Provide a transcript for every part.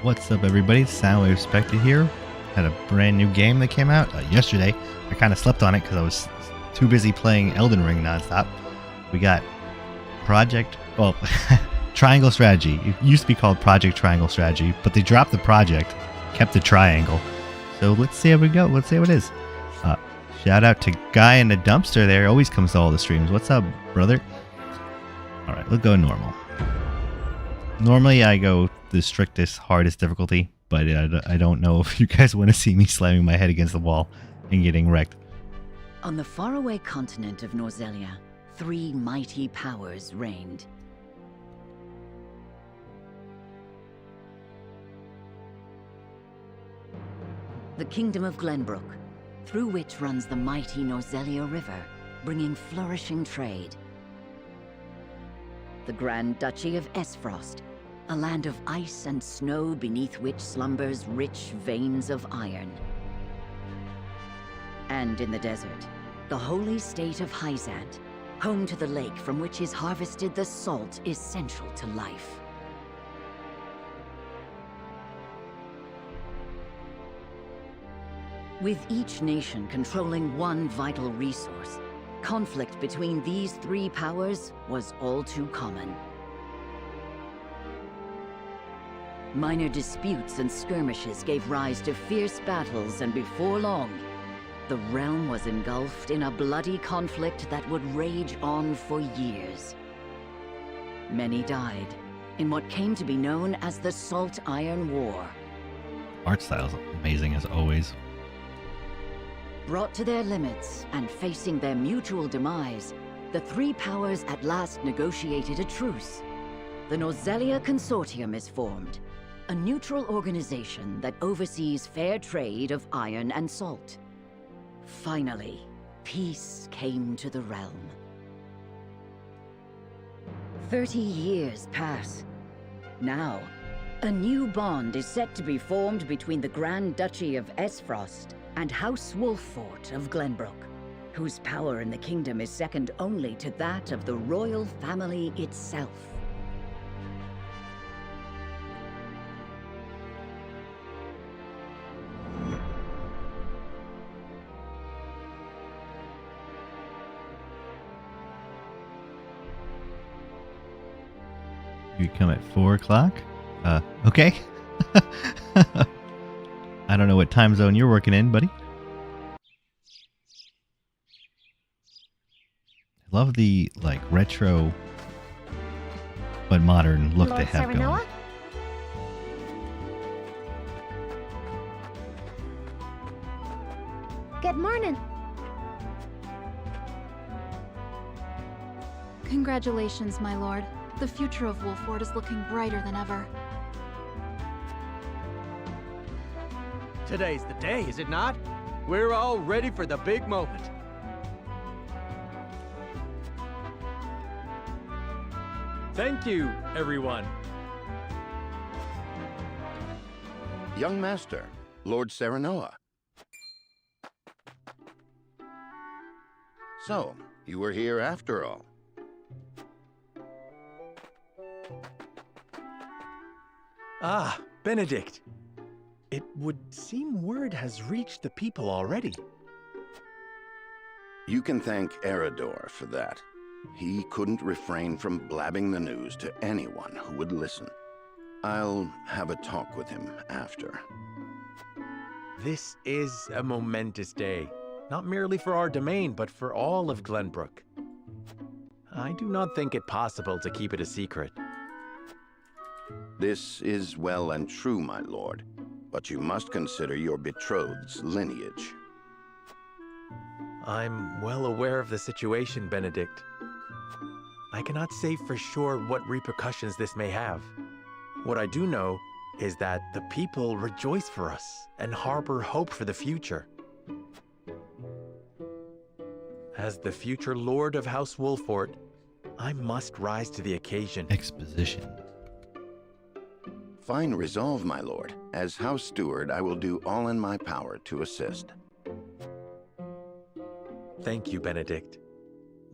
What's up, everybody? Soundwave Spectre here. Had a brand new game that came out yesterday. I kind of slept on it because I was too busy playing Elden Ring nonstop. We got Triangle Strategy. It used to be called Project Triangle Strategy, but they dropped the project, kept the triangle. So let's see how we go. Let's see how it is. Shout out to Guy in the Dumpster there. Always comes to all the streams. What's up, brother? All right, let's go normal. Normally I go the strictest, hardest difficulty, but I don't know if you guys want to see me slamming my head against the wall and getting wrecked. On the faraway continent of Norzelia, 3 mighty powers reigned. The Kingdom of Glenbrook, through which runs the mighty Norzelia River, bringing flourishing trade. The Grand Duchy of Esfrost, a land of ice and snow beneath which slumbers rich veins of iron. And in the desert, the holy state of Hyzant, home to the lake from which is harvested the salt essential to life. With each nation controlling one vital resource, conflict between these 3 powers was all too common. Minor disputes and skirmishes gave rise to fierce battles, and before long, the realm was engulfed in a bloody conflict that would rage on for years. Many died in what came to be known as the Salt Iron War. Art style's amazing as always. Brought to their limits and facing their mutual demise, the 3 powers at last negotiated a truce. The Norzelia Consortium is formed, a neutral organization that oversees fair trade of iron and salt. Finally, peace came to the realm. 30 years pass. Now, a new bond is set to be formed between the Grand Duchy of Esfrost and House Wolffort of Glenbrook, whose power in the kingdom is second only to that of the royal family itself. You come at 4 o'clock? Okay. I don't know what time zone you're working in, buddy. I love the, retro but modern look they have Serenoa? going. Good morning. Congratulations, my lord. The future of Wolffort is looking brighter than ever. Today's the day, is it not? We're all ready for the big moment. Thank you, everyone. Young Master, Lord Serenoa. So, you were here after all. Ah, Benedict. It would seem word has reached the people already. You can thank Eredor for that. He couldn't refrain from blabbing the news to anyone who would listen. I'll have a talk with him after. This is a momentous day, not merely for our domain, but for all of Glenbrook. I do not think it possible to keep it a secret. This is well and true, my lord, but you must consider your betrothed's lineage. I'm well aware of the situation, Benedict. I cannot say for sure what repercussions this may have. What I do know is that the people rejoice for us and harbor hope for the future. As the future Lord of House Wolffort, I must rise to the occasion. Exposition. Fine resolve, my lord. As House Steward, I will do all in my power to assist. Thank you, Benedict.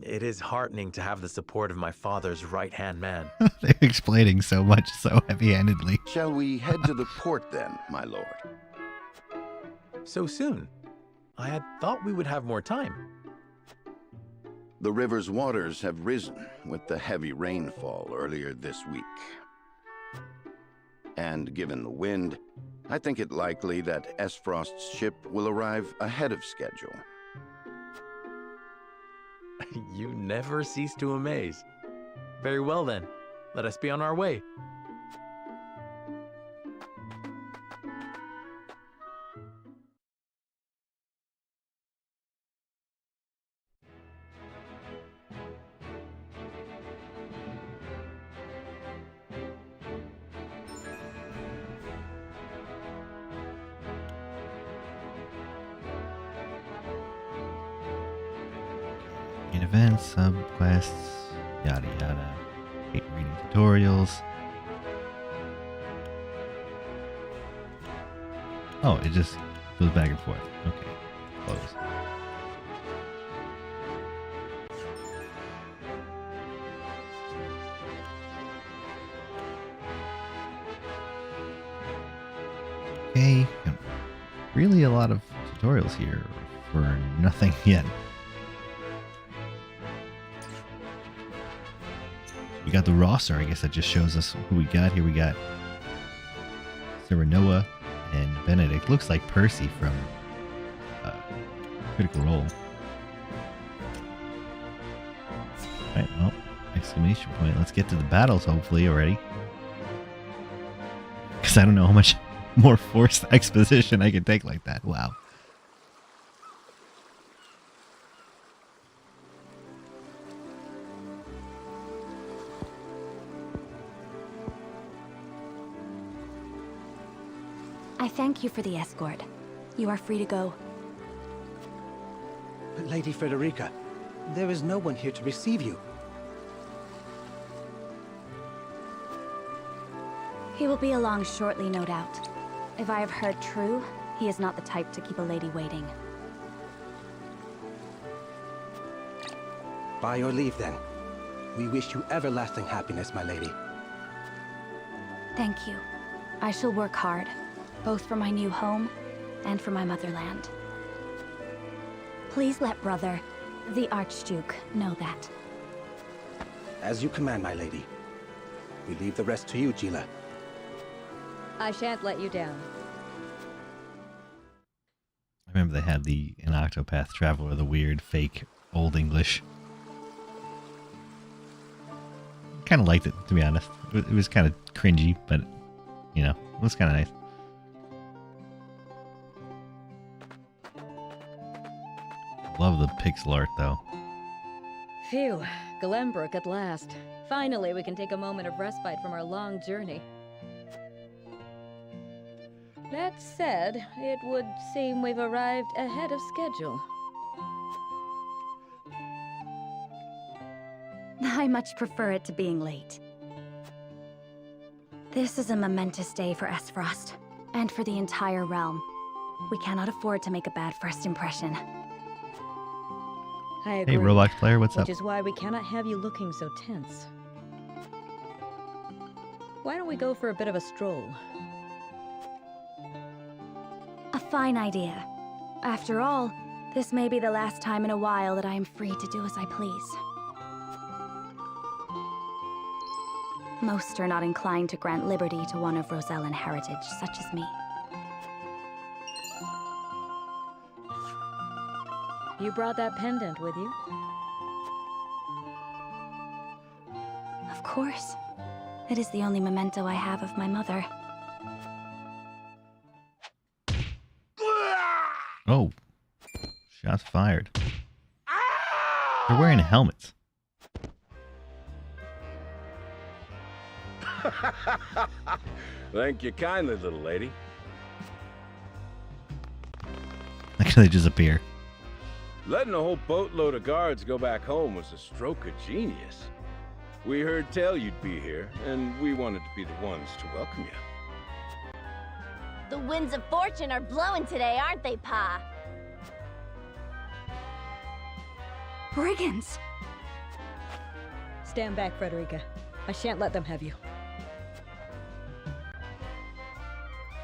It is heartening to have the support of my father's right-hand man. They're explaining so much so heavy-handedly. Shall we head to the port then, my lord? So soon? I had thought we would have more time. The river's waters have risen with the heavy rainfall earlier this week. And given the wind, I think it likely that Esfrost's ship will arrive ahead of schedule. You never cease to amaze. Very well then, let us be on our way. Main events, subquests, yada yada. Hate reading tutorials. Oh, it just goes back and forth. Okay, close. Okay, really a lot of tutorials here for nothing yet. We got the roster, I guess that just shows us who we got. Here we got Serenoa and Benedict. Looks like Percy from Critical Role. Alright, well, exclamation point. Let's get to the battles hopefully already. Because I don't know how much more forced exposition I can take like that. Wow. I thank you for the escort. You are free to go. But Lady Frederica, there is no one here to receive you. He will be along shortly, no doubt. If I have heard true, he is not the type to keep a lady waiting. By your leave, then. We wish you everlasting happiness, my lady. Thank you. I shall work hard, both for my new home and for my motherland. Please let brother, the Archduke, know that. As you command, my lady. We leave the rest to you, Geela. I shan't let you down. I remember they had an Octopath Traveler, the weird fake Old English. Kind of liked it, to be honest. It was kind of cringy, but, you know, it was kind of nice. Love the pixel art, though. Phew, Glenbrook at last. Finally, we can take a moment of respite from our long journey. That said, it would seem we've arrived ahead of schedule. I much prefer it to being late. This is a momentous day for Esfrost, and for the entire realm. We cannot afford to make a bad first impression. I agree. Hey, Roblox player, what's up? Which is why we cannot have you looking so tense. Why don't we go for a bit of a stroll? A fine idea. After all, this may be the last time in a while that I am free to do as I please. Most are not inclined to grant liberty to one of Rosellan heritage, such as me. You brought that pendant with you? Of course. It is the only memento I have of my mother. Oh. Shots fired. They're wearing helmets. Thank you kindly, little lady. Like they just appear. Letting a whole boatload of guards go back home was a stroke of genius. We heard tell you'd be here, and we wanted to be the ones to welcome you. The winds of fortune are blowing today, aren't they, Pa? Brigands! Stand back, Frederica. I shan't let them have you.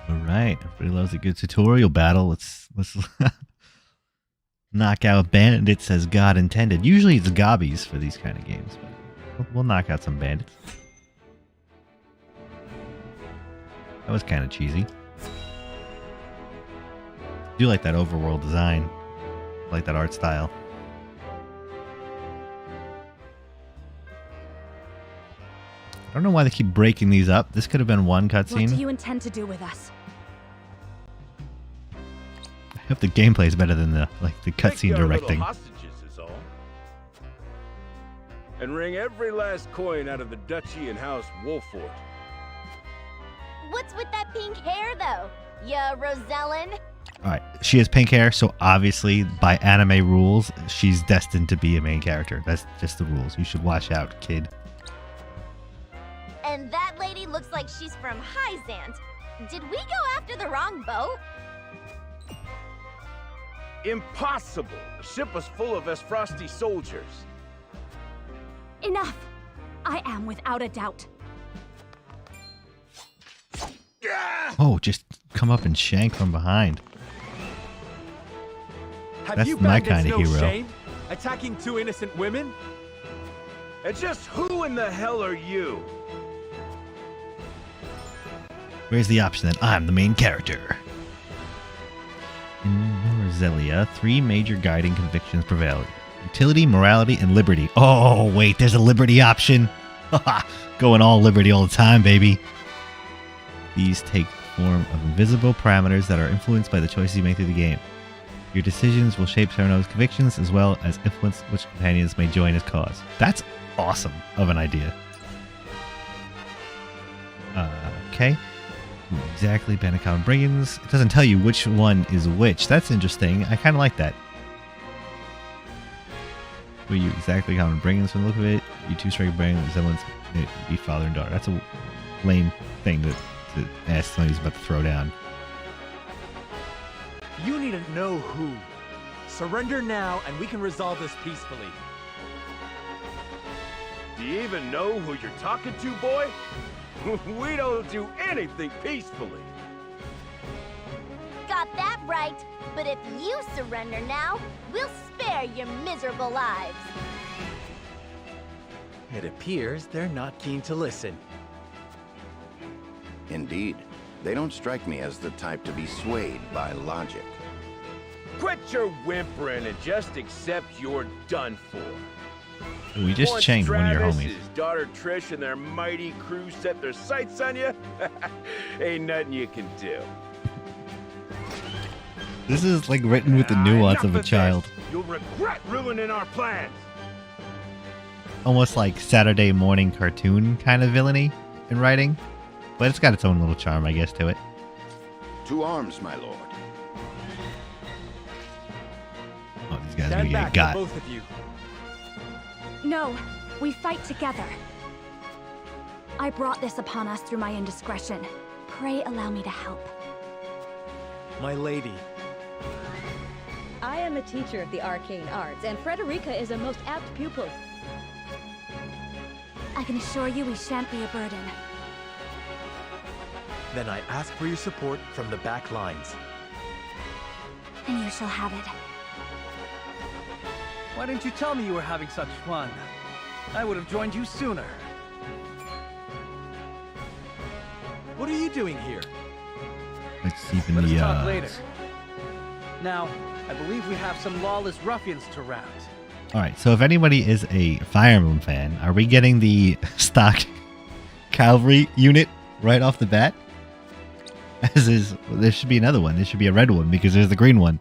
All right, everybody loves a good tutorial battle. Let's knock out bandits as God intended. Usually it's gobbies for these kind of games, but we'll knock out some bandits. That was kind of cheesy. I do like that overworld design. I like that art style. I don't know why they keep breaking these up. This could have been one cutscene. What do you intend to do with us? I hope the gameplay is better than the cutscene directing. Hostages is all. And wring every last coin out of the duchy and House Wolford. What's with that pink hair, though? Ya Rosellen? Alright, she has pink hair, so obviously, by anime rules, she's destined to be a main character. That's just the rules. You should watch out, kid. And that lady looks like she's from Hyzant. Did we go after the wrong boat? Impossible! The ship was full of Esfrosti soldiers. Enough! I am without a doubt. Oh, just come up and shank from behind. Have That's you my bandits kind of no hero. shame? Attacking two innocent women? And just who in the hell are you? Where's the option that I'm the main character? In Roselia, 3 major guiding convictions prevail. Utility, morality, and liberty. Oh, wait, there's a liberty option. Going all liberty all the time, baby. These take the form of invisible parameters that are influenced by the choices you make through the game. Your decisions will shape Serenoa's convictions as well as influence which companions may join his cause. That's awesome of an idea. Okay. Who exactly Benedict Brigands? It doesn't tell you which one is which. That's interesting. I kind of like that. Who you exactly common Brigands from the look of it? You two strike bring resemblance be father and daughter. That's a lame thing to ask somebody who's about to throw down. You need to know who. Surrender now and we can resolve this peacefully. Do you even know who you're talking to, boy? We don't do anything peacefully. Got that right. But if you surrender now, we'll spare your miserable lives. It appears they're not keen to listen. Indeed, they don't strike me as the type to be swayed by logic. Quit your whimpering and just accept you're done for. We just Once changed one of your Travis, homies. his daughter Trish and their mighty crew set their sights on you, ain't nothing you can do. This is like written with the nuance of a child. You'll regret ruining our plans. Almost like Saturday morning cartoon kind of villainy in writing. But it's got its own little charm, I guess, to it. To arms, my lord. Oh, these guys are Stand gonna back, get got. both of you. No, we fight together. I brought this upon us through my indiscretion. Pray allow me to help. My lady. I am a teacher of the arcane arts, and Frederica is a most apt pupil. I can assure you we shan't be a burden. Then I ask for your support from the back lines. And you shall have it. Why didn't you tell me you were having such fun? I would have joined you sooner. What are you doing here? Let's see in Let us the talk later. Now, I believe we have some lawless ruffians to rout. Alright, so if anybody is a Fire Emblem fan, are we getting the stock cavalry unit right off the bat? As is, there should be another one. There should be a red one because there's the green one.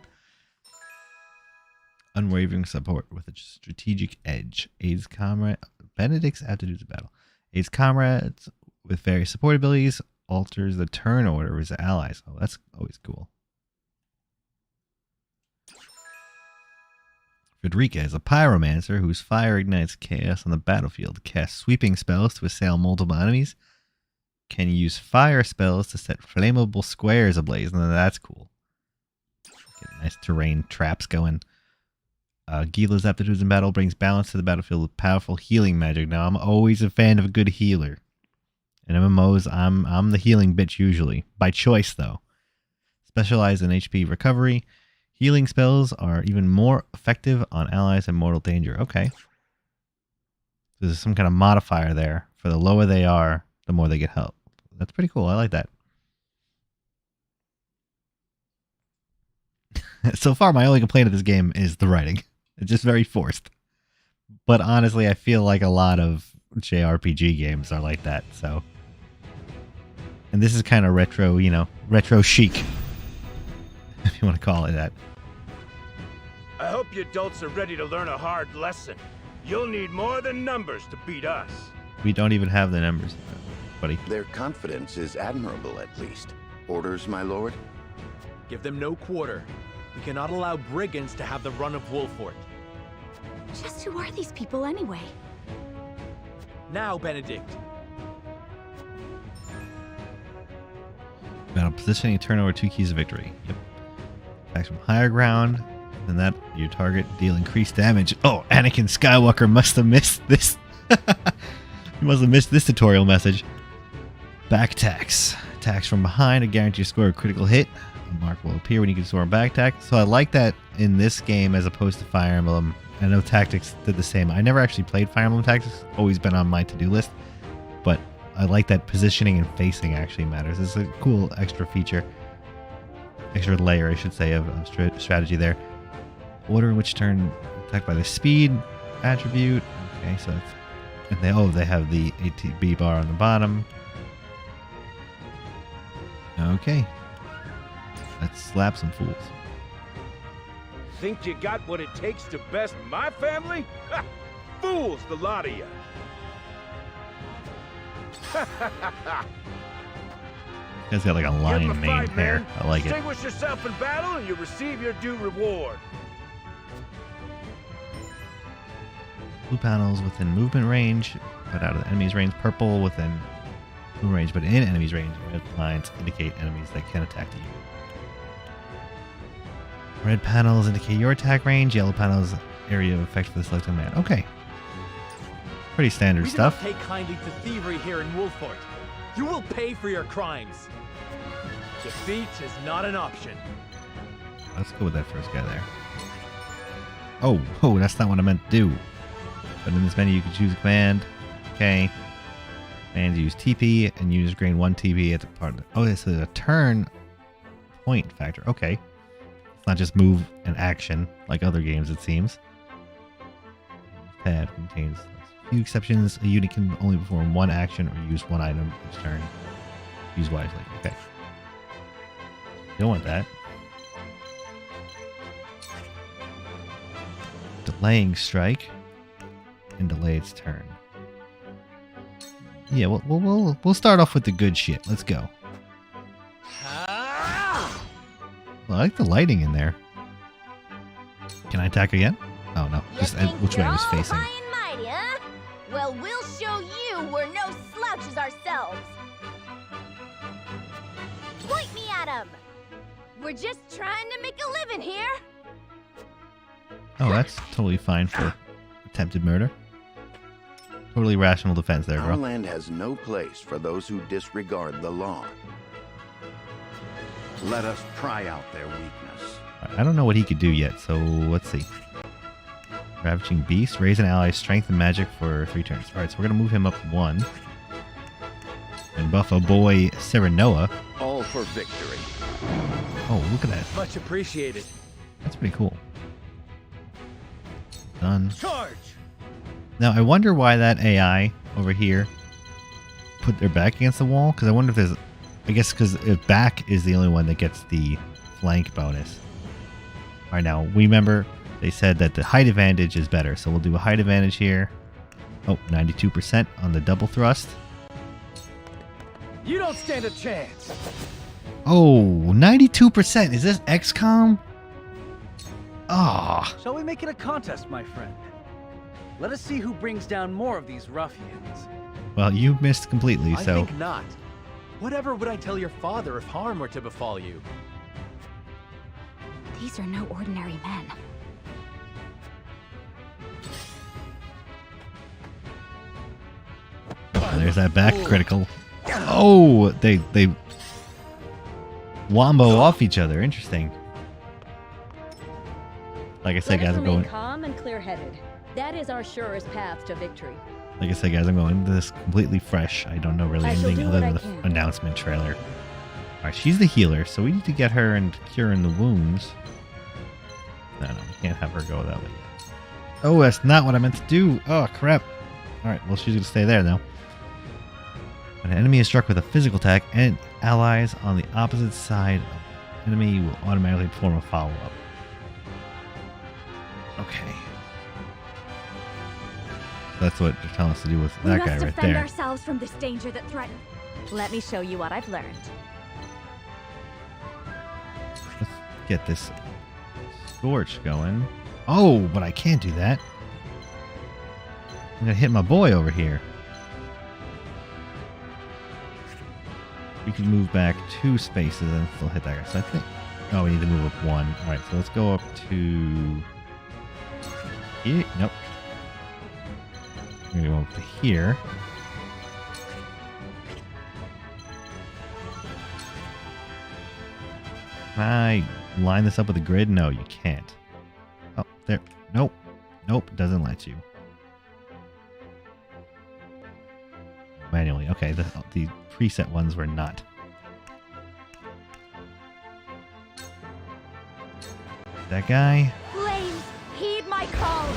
Unwavering support with a strategic edge. Aids comrade. Benedict's aptitude to battle. Aids comrades with various support abilities. Alters the turn order of his allies. Oh, that's always cool. Frederica is a pyromancer whose fire ignites chaos on the battlefield. Casts sweeping spells to assail multiple enemies. Can use fire spells to set flammable squares ablaze. Now that's cool. Get nice terrain traps going. Geela's aptitudes in battle brings balance to the battlefield with powerful healing magic. Now, I'm always a fan of a good healer. In MMOs, I'm the healing bitch usually. By choice, though. Specialize in HP recovery. Healing spells are even more effective on allies in mortal danger. Okay. There's some kind of modifier there. For the lower they are, the more they get help. That's pretty cool. I like that. So far, my only complaint of this game is the writing. It's just very forced. But honestly, I feel like a lot of JRPG games are like that, so. And this is kind of retro, you know, retro chic. If you want to call it that. I hope you adults are ready to learn a hard lesson. You'll need more than numbers to beat us. We don't even have the numbers, buddy. Their confidence is admirable, at least. Orders, my lord? Give them no quarter. We cannot allow brigands to have the run of Wolfort. Just who are these people anyway? Now, Benedict. Battle positioning, turnover, 2 keys of victory. Yep. Attacks from higher ground. And that your target deal increased damage. Oh, Anakin Skywalker must have missed this. He must have missed this tutorial message. Back attacks. Attacks from behind. A guaranteed score a critical hit. A mark will appear when you can score a back attack. So I like that in this game as opposed to Fire Emblem. I know Tactics did the same. I never actually played Fire Emblem Tactics. Always been on my to-do list. But I like that positioning and facing actually matters. It's a cool extra feature. Extra layer, I should say, of strategy there. Order in which turn attacked by the speed attribute. Okay, so it's, and they have the ATB bar on the bottom. Okay. Let's slap some fools. Think you got what it takes to best my family? Ha! Fools, the lot of you. This guy's got like a lion mane hair. I like it. Distinguish yourself in battle and you receive your due reward. Blue panels within movement range, but out of the enemy's range. Purple within movement range, but in enemy's range. Red lines indicate enemies that can attack you. Red panels indicate your attack range. Yellow panels area of effect for the selected man. Okay. Pretty standard stuff. We do not take kindly to thievery here in Wolfort. You will pay for your crimes. Defeat is not an option. Let's go with that first guy there. Oh, that's not what I meant to do. But in this menu, you can choose a command. Okay. And use TP and use gain 1 TP at the part of the. Oh, this is a turn point factor. Okay. It's not just move and action like other games, it seems. Tab contains a few exceptions. A unit can only perform 1 action or use 1 item each turn. Use wisely. Okay. Don't want that. Delaying strike and delay its turn. Yeah, we'll start off with the good shit. Let's go. Well, I like the lighting in there. Can I attack again? Oh no, just which way I was facing. High and mighty, huh? Well, we'll show you we're no slouches ourselves. Point me at him. We're just trying to make a living here. Oh, that's totally fine for attempted murder. Totally rational defense there, bro. Our land has no place for those who disregard the law. Let us pry out their weakness. I don't know what he could do yet, so let's see. Ravaging Beast. Raise an ally's strength and magic for 3 turns. Alright, so we're going to move him up 1. And buff a boy Serenoa. All for victory. Oh, look at that. Much appreciated. That's pretty cool. Done. Charge! Now, I wonder why that AI over here put their back against the wall. Because I wonder if there's... I guess because back is the only one that gets the flank bonus. Alright, now, remember they said that the height advantage is better. So we'll do a height advantage here. Oh, 92% on the double thrust. You don't stand a chance. Oh, 92%. Is this XCOM? Ah. Shall we make it a contest, my friend? Let us see who brings down more of these ruffians. Well, you missed completely, so... I think not. Whatever would I tell your father if harm were to befall you? These are no ordinary men. And there's that back critical. Oh, they wombo off each other. Interesting. Like I said, guys, I'm going calm and clear-headed. That is our surest path to victory. Like I said, guys, I'm going into this completely fresh. I don't know really anything other than the announcement trailer. All right, she's the healer, so we need to get her and curing the wounds. No, we can't have her go that way. Oh, that's not what I meant to do. Oh, crap. All right, well, she's going to stay there now. When an enemy is struck with a physical attack, and allies on the opposite side of the enemy will automatically perform a follow-up. Okay. That's what they're telling us to do with that guy right there. We must defend ourselves from this danger that threatens. Let me show you what I've learned. Let's get this scorch going. Oh, but I can't do that. I'm gonna hit my boy over here. We can move back 2 spaces and still hit that guy. So I think... Oh, we need to move up 1. Alright, so let's go up to... Here. Nope. We're gonna go up to here. Can I line this up with a grid? No, you can't. Oh, there. Nope. Nope, doesn't let you. Manually. Okay, the preset ones were not. That guy. Flames, heed my call.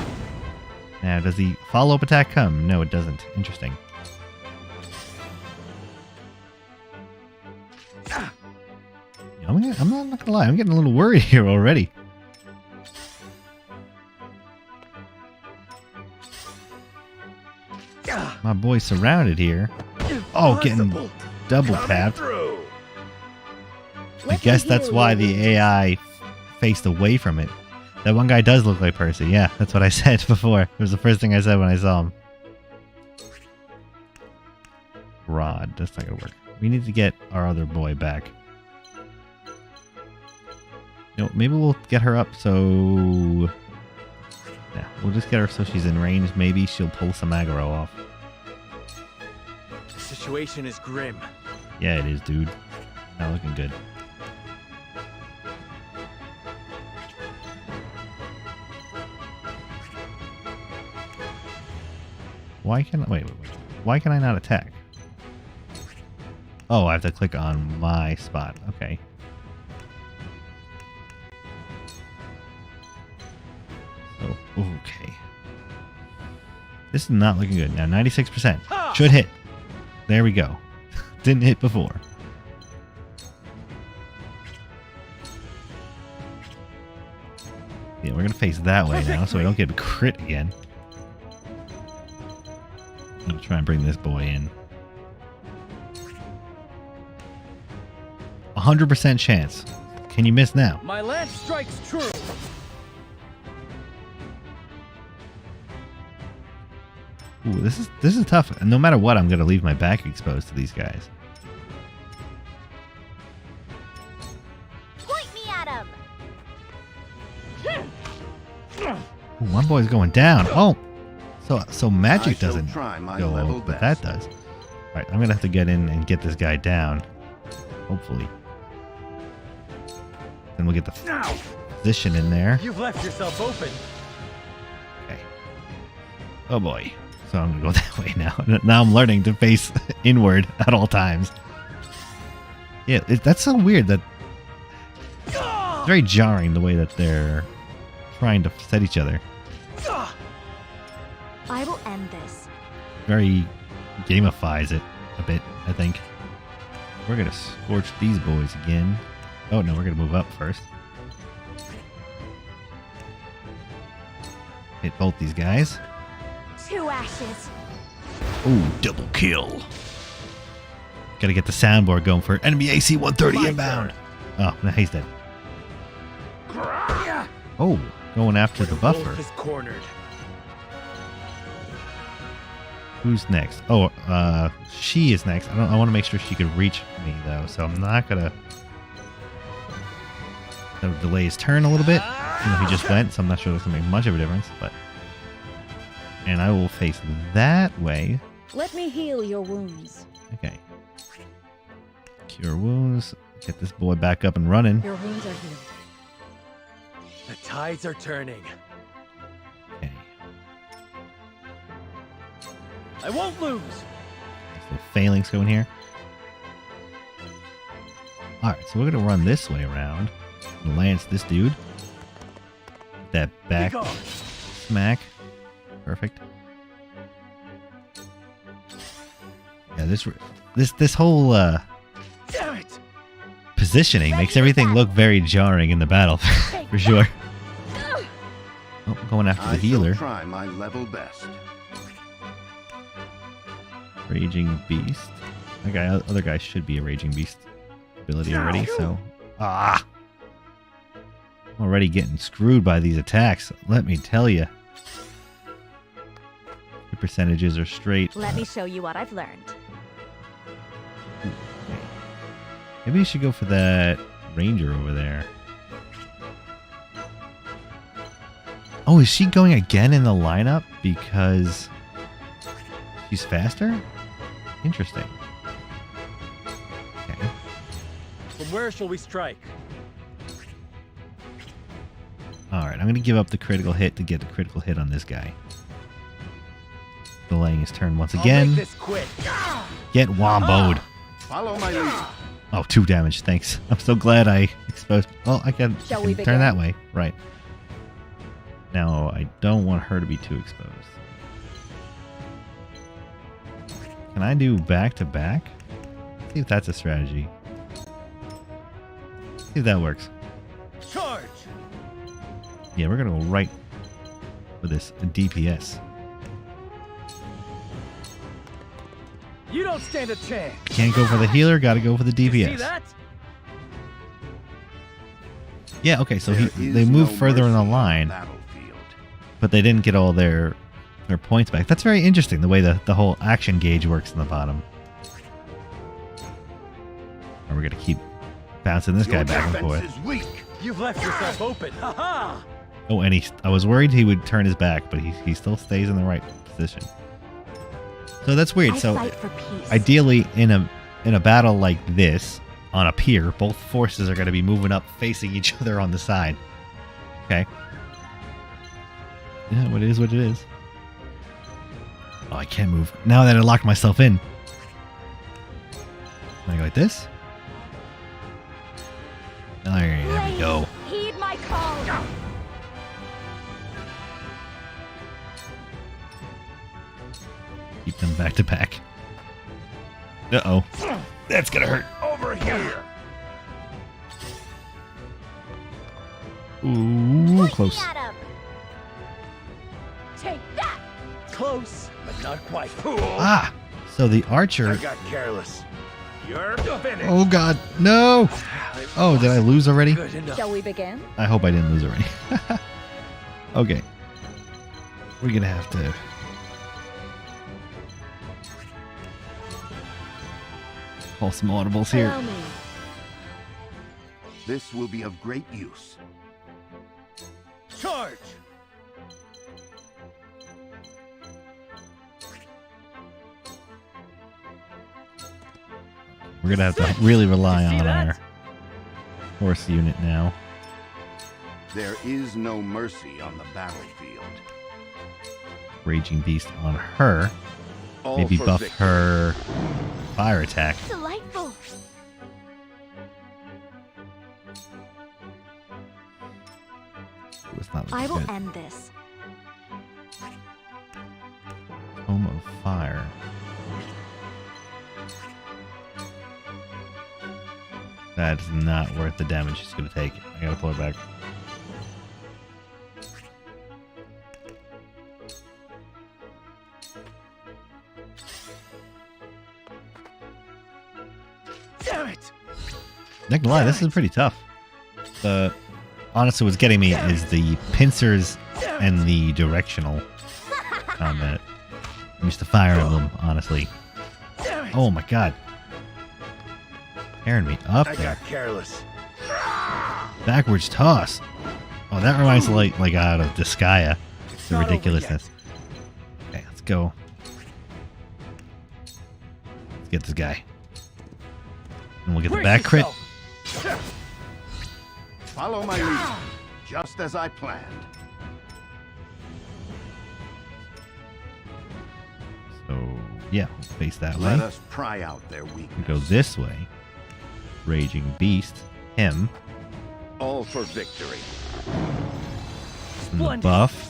Now, does the follow-up attack come? No, it doesn't. Interesting. I'm not gonna lie. I'm getting a little worried here already. My boy's surrounded here. Oh, getting double tapped. I guess that's why the AI faced away from it. That one guy does look like Percy. Yeah, that's what I said before. It was the first thing I said when I saw him. Rod. That's not gonna work. We need to get our other boy back. You know, maybe we'll get her up so... Yeah, we'll just get her so she's in range. Maybe she'll pull some aggro off. The situation is grim. Yeah, it is, dude. Not looking good. Why can I... Wait. Why can I not attack? Oh, I have to click on my spot. Okay. So, okay. This is not looking good. Now, 96%. Should hit. There we go. Didn't hit before. Yeah, we're going to face that way now so we don't get a crit again. I'm going to try and bring this boy in. 100% chance. Can you miss now? My lance strikes true. Ooh, this is tough. And no matter what, I'm going to leave my back exposed to these guys. Point me at him. Ooh, one boy's going down. Oh, so magic doesn't my go level over, but best. that does. All right, I'm going to have to get in and get this guy down. Hopefully. Then we'll get the position in there. You've left yourself open. Okay. Oh boy. So I'm going to go that way now. Now I'm learning to face inward at all times. Yeah, that's so weird that... It's very jarring the way that they're trying to set each other. I will end this. Very gamifies it a bit, I think. We're going to scorch these boys again. Oh no, we're going to move up first. Hit both these guys. 2 ashes. Ooh, double kill. Gotta get the soundboard going for enemy AC 130 inbound. Oh, no, he's dead. Oh, going after the buffer. Wolf is cornered. Who's next? Oh, she is next. I want to make sure she could reach me though, so I'm not gonna. That would delay his turn a little bit. You know, he just went, so I'm not sure that's gonna make much of a difference. But and I will face that way. Let me heal your wounds. Okay. Cure wounds. Get this boy back up and running. Your wounds are healed. The tides are turning. Okay. I won't lose. So phalanx going here. Alright, so we're gonna run this way around. Lance this dude. That back smack. Perfect. Yeah, this whole Damn it! positioning makes everything look very jarring in the battle, for sure. Oh, going after the healer. I shall try my level best. Raging Beast. Okay, other guy should be a Raging Beast ability already, so... Ah! I'm already getting screwed by these attacks, let me tell you. The percentages are straight. Let me show you what I've learned. Okay. Maybe you should go for that ranger over there. Oh, is she going again in the lineup because she's faster? Interesting. Okay. From where shall we strike? Alright, I'm going to give up the critical hit to get the critical hit on this guy. Delaying his turn once again. I'll make this quick. Get womboed. Follow my lead. Oh, 2 damage, thanks. I'm so glad I exposed... Oh, I can turn that way. Right. Now, I don't want her to be too exposed. Can I do back-to-back? See if that's a strategy. See if that works. Charge! Yeah, we're gonna go right for this DPS. You don't stand a chance. Can't go for the healer, gotta go for the DPS. See that? Yeah, okay, so they moved further in the line, but they didn't get all their points back. That's very interesting, the way the whole action gauge works in the bottom. And we're gonna keep bouncing this guy back and forth. You've left yourself open. Ha ha! Oh, and I was worried he would turn his back, but he still stays in the right position. So that's weird. So ideally, in a battle like this, on a pier, both forces are going to be moving up, facing each other on the side. Okay. Yeah, what it is, what it is. Oh, I can't move. Now that I locked myself in. Can I go like this? There we go. Heed my call. Keep them back to back. Uh-oh. That's gonna hurt. Over here. Ooh, close. Take that. Close, but not quite. Ah! So the archer... I got careless. You're finished. Oh god, no! Oh, did I lose already? Shall we begin? I hope I didn't lose already. Okay. We're gonna have to... call some audibles here. Allow me. This will be of great use. Charge! We're gonna have to really rely on our horse unit now. There is no mercy on the battlefield. Raging Beast on her. All Maybe for buff victory. her fire attack. Delightful. It's not I will good. end this. Home of Fire. That's not worth the damage she's gonna take. I gotta pull it back. Damn it! Not gonna lie, this is pretty tough. Honestly, what's getting me is the pincers and the directional combat. I'm used to Fire Emblem, honestly. Oh my god. Tearing me up I there. got careless. Backwards toss. Oh, that reminds me like out of Disgaea. The ridiculousness. Okay, let's go. get this guy. And we'll get the back crit. Follow my lead, just as I planned. So, yeah, we'll face that way. Let us pry out their weakness. We go this way. Raging Beast. Him. All for victory. And the buff.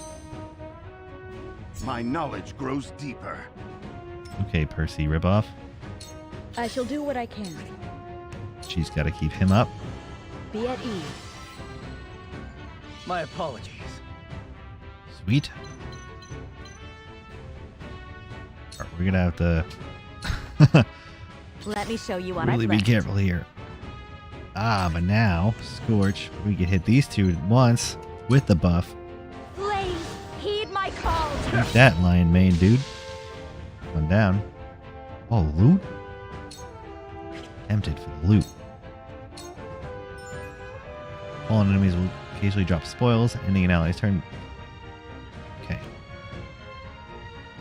My knowledge grows deeper. Okay, Percy, rip off. I shall do what I can. She's got to keep him up. Be at ease. My apologies. Sweet. All right, we're going to have to Let me show you what really I've be learned. careful here. Ah, but now, Scorch, we can hit these two at once with the buff. Please heed my call. Eat that, Lion Mane, dude. One down. Oh, loot? Tempted for the loot. Fallen enemies will occasionally drop spoils, ending an ally's turn. Okay.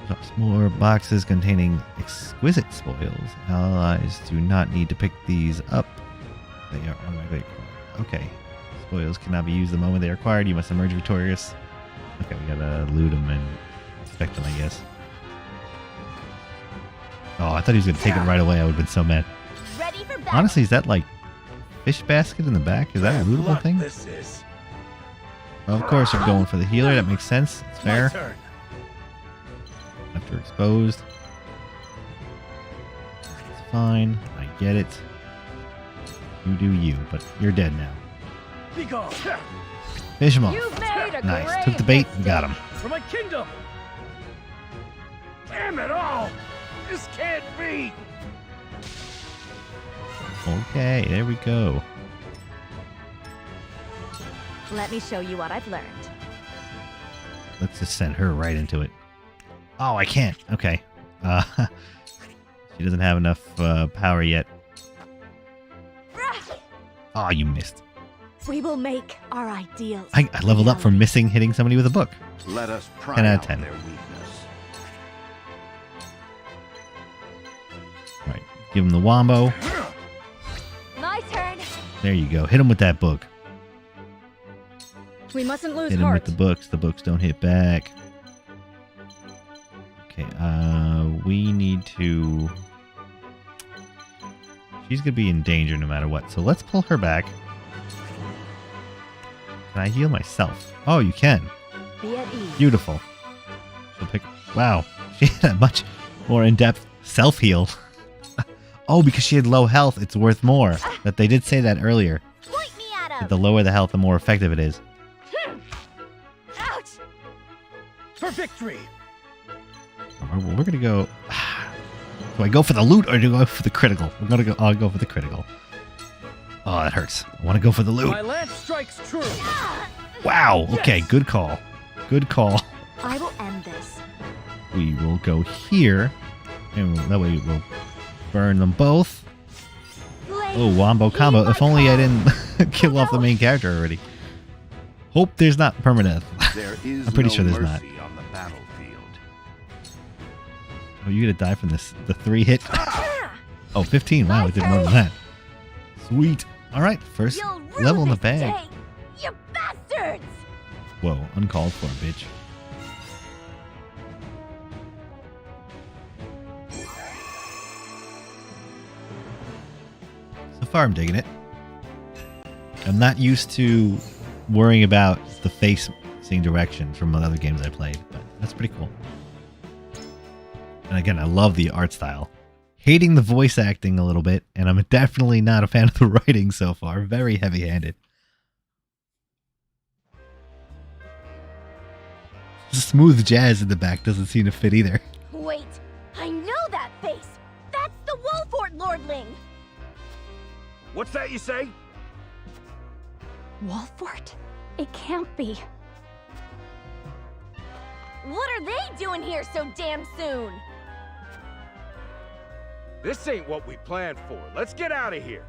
Drops more boxes containing exquisite spoils. Allies do not need to pick these up. They are automatically acquired. Okay. Spoils cannot be used the moment they are acquired. You must emerge victorious. Okay, we gotta loot them and inspect them, I guess. Oh, I thought he was gonna take it right away. I would have been so mad. Ready for battle. Honestly, is that like fish basket in the back? Is that a lootable thing? This is. Of course, we're going for the healer. That makes sense. It's fair. Turn. After exposed. It's fine. I get it. You do you, but you're dead now. Be gone. Fish him off. You've made a Nice. great Took the bait and got him. For my kingdom. Damn it all! This can't be! Okay, there we go. Let me show you what I've learned. Let's just send her right into it. Oh, I can't. Okay. She doesn't have enough power yet. Oh, you missed. We will make our ideals. I leveled up from missing hitting somebody with a book. Let us pry 10 out of out 10. their weakness. All right, give him the wombo. My turn. There you go. Hit him with that book. We mustn't lose Hit him heart. with the books. The books don't hit back. Okay, we need to... She's going to be in danger no matter what. So let's pull her back. Can I heal myself? Oh, you can. Be at ease. Beautiful. She'll pick... Wow. She had a much more in-depth self-heal. Oh, because she had low health, it's worth more. But they did say that earlier. Point me at That him. the lower the health, the more effective it is. Ouch! For victory. We're going to go... Do I go for the loot or do I go for the critical? I'll go for the critical. Oh, that hurts. I want to go for the loot. My lance strikes true. Wow. Okay, good call. Good call. I will end this. We will go here. And that way we'll burn them both. Oh, wombo combo. If only I didn't kill off the main character already. Hope there's not permadeath. There is I'm pretty no sure there's not. mercy on the battlefield. Oh, you're gonna die from this the 3-hit. Oh, 15. Wow, it did more than that. Sweet. All right, first You'll rue level in the this bag. day, you bastards! Whoa, uncalled for, bitch. So far, I'm digging it. I'm not used to worrying about the facing direction from other games I played, but that's pretty cool. And again, I love the art style. Hating the voice acting a little bit, and I'm definitely not a fan of the writing so far. Very heavy-handed. Smooth jazz in the back doesn't seem to fit either. Wait, I know that face! That's the Wolfort Lordling! What's that you say? Wolfort? It can't be. What are they doing here so damn soon? This ain't what we planned for. Let's get out of here.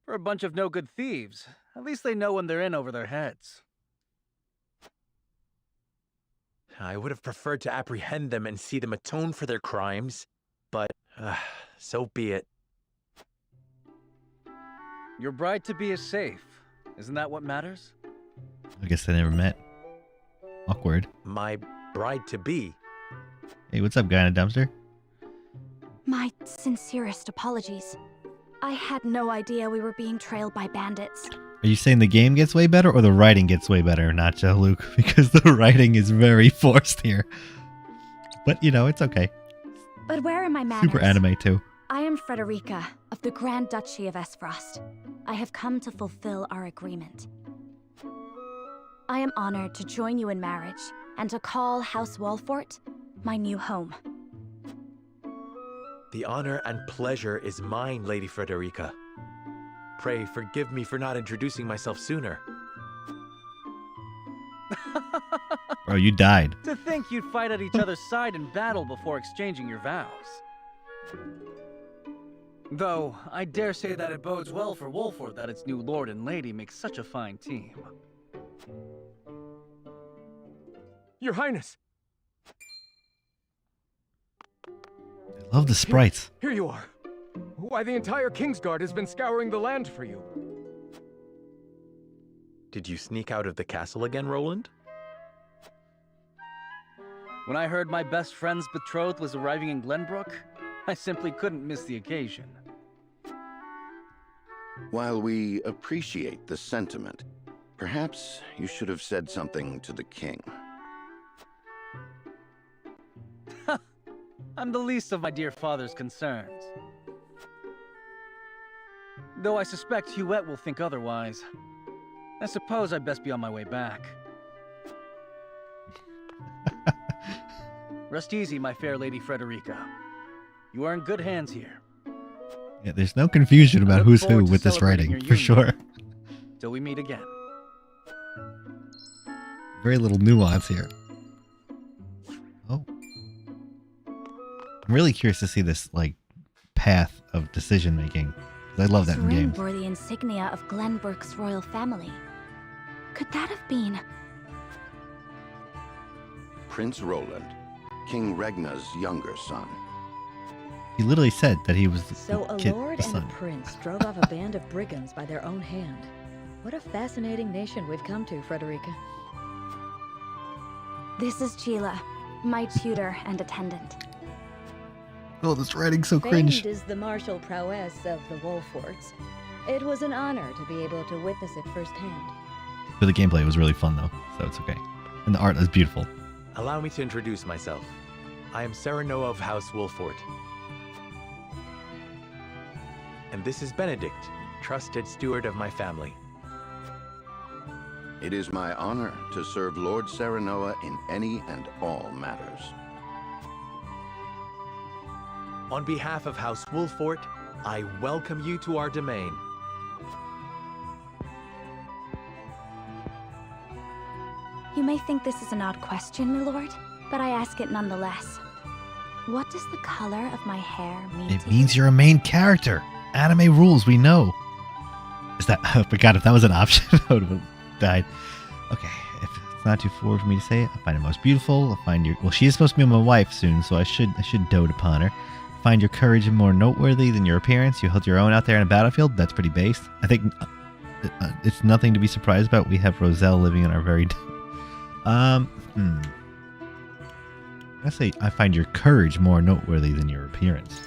For a bunch of no-good thieves. At least they know when they're in over their heads. I would have preferred to apprehend them and see them atone for their crimes, but so be it. Your bride-to-be is safe. Isn't that what matters? I guess they never met. Awkward. My bride-to-be? Hey, what's up, guy in a dumpster? My sincerest apologies. I had no idea we were being trailed by bandits. Are you saying the game gets way better or the writing gets way better, not Luke? Because the writing is very forced here. But, you know, it's okay. But where are my manners? Super anime, too. I am Frederica of the Grand Duchy of Esfrost. I have come to fulfill our agreement. I am honored to join you in marriage and to call House Walfort my new home. The honor and pleasure is mine, Lady Frederica. Pray forgive me for not introducing myself sooner. Bro, you died. To think you'd fight at each other's side in battle before exchanging your vows. Though, I dare say that it bodes well for Wolford that its new lord and lady make such a fine team. Your Highness! I love the sprites. Here you are. Why, the entire Kingsguard has been scouring the land for you. Did you sneak out of the castle again, Roland? When I heard my best friend's betrothed was arriving in Glenbrook, I simply couldn't miss the occasion. While we appreciate the sentiment, perhaps you should have said something to the king. I'm the least of my dear father's concerns. Though I suspect Huette will think otherwise. I suppose I'd best be on my way back. Rest easy, my fair Lady Frederica. You are in good hands here. Yeah, there's no confusion about who's who with this writing, for sure. Till we meet again. Very little nuance here. Oh. I'm really curious to see this, like, path of decision-making. I love that in games. Were the insignia of Glenbrook's royal family. Could that have been... Prince Roland, King Regna's younger son. He literally said that he was the So a kid, lord the and son. a prince drove off a band of brigands by their own hand. What a fascinating nation we've come to, Frederica. This is Geela, my tutor and attendant. Oh, this writing's so cringe. Famed is the martial prowess of the Wolforts. It was an honor to be able to witness it firsthand. But the gameplay was really fun, though, so it's okay. And the art is beautiful. Allow me to introduce myself. I am Serenoa of House Wolfort. And this is Benedict, trusted steward of my family. It is my honor to serve Lord Serenoa in any and all matters. On behalf of House Wolfort, I welcome you to our domain. You may think this is an odd question, my lord, but I ask it nonetheless. What does the color of my hair mean It to means you? you're a main character. Anime rules, we know. Is that... I forgot if that was an option, I would have died. Okay, if it's not too forward for me to say it, I find it most beautiful. I find your... Well, she is supposed to be my wife soon, so I should dote upon her. Find your courage more noteworthy than your appearance. You held your own out there in a battlefield. That's pretty based. I think it's nothing to be surprised about. We have Roselle living in our very... I say I find your courage more noteworthy than your appearance.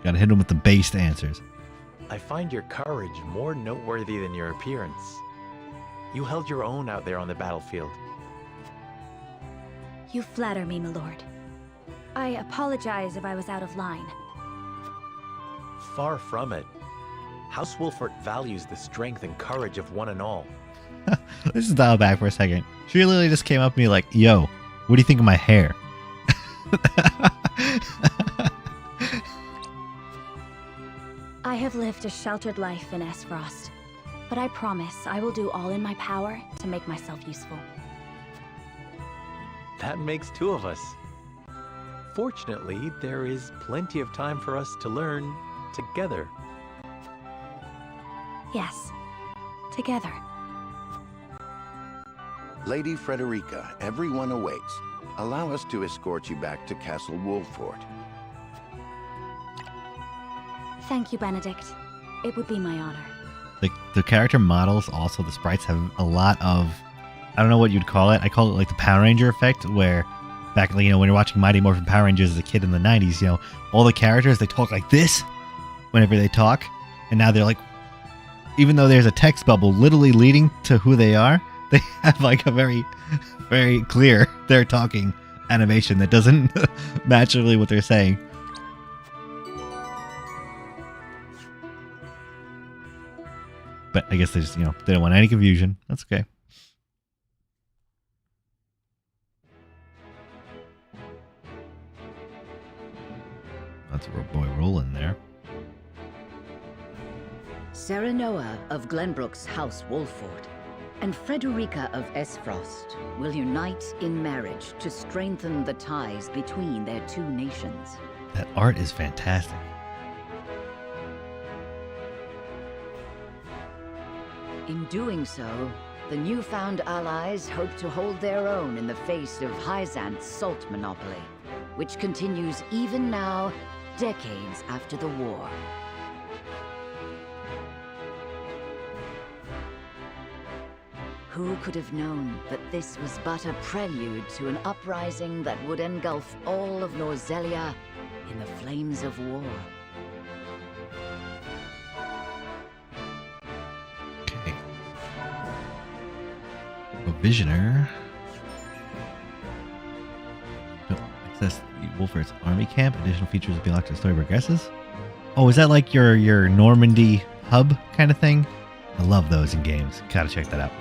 Gotta hit him with the based answers. I find your courage more noteworthy than your appearance. You held your own out there on the battlefield. You flatter me, my lord. I apologize if I was out of line. Far from it. House Wolfort values the strength and courage of one and all. Let's just dial back for a second. She literally just came up to me like, yo, what do you think of my hair? I have lived a sheltered life in Esfrost, but I promise I will do all in my power to make myself useful. That makes two of us. Fortunately, there is plenty of time for us to learn together. Yes, together. Lady Frederica, everyone awaits. Allow us to escort you back to Castle Wolfort. Thank you, Benedict. It would be my honor. The character models, also the sprites, have a lot of, I don't know what you'd call it. I call it like the Power Ranger effect, where back, when you're watching Mighty Morphin Power Rangers as a kid in the 90s, all the characters, they talk like this whenever they talk. And now they're like, even though there's a text bubble literally leading to who they are, they have like a very, very clear they're talking animation that doesn't match really what they're saying. But I guess they just, they don't want any confusion. That's okay. That's a boy rolling there. Serenoa of Glenbrook's House Wolfort and Frederica of Esfrost will unite in marriage to strengthen the ties between their two nations. That art is fantastic. In doing so, the newfound allies hope to hold their own in the face of Hyzant's salt monopoly, which continues even now, decades after the war. Who could have known that this was but a prelude to an uprising that would engulf all of Norzelia in the flames of war? Okay. Provisioner. Access the Wolfort's army camp. Additional features will be unlocked as the story progresses. Oh, is that like your Normandy hub kind of thing? I love those in games. Gotta check that out.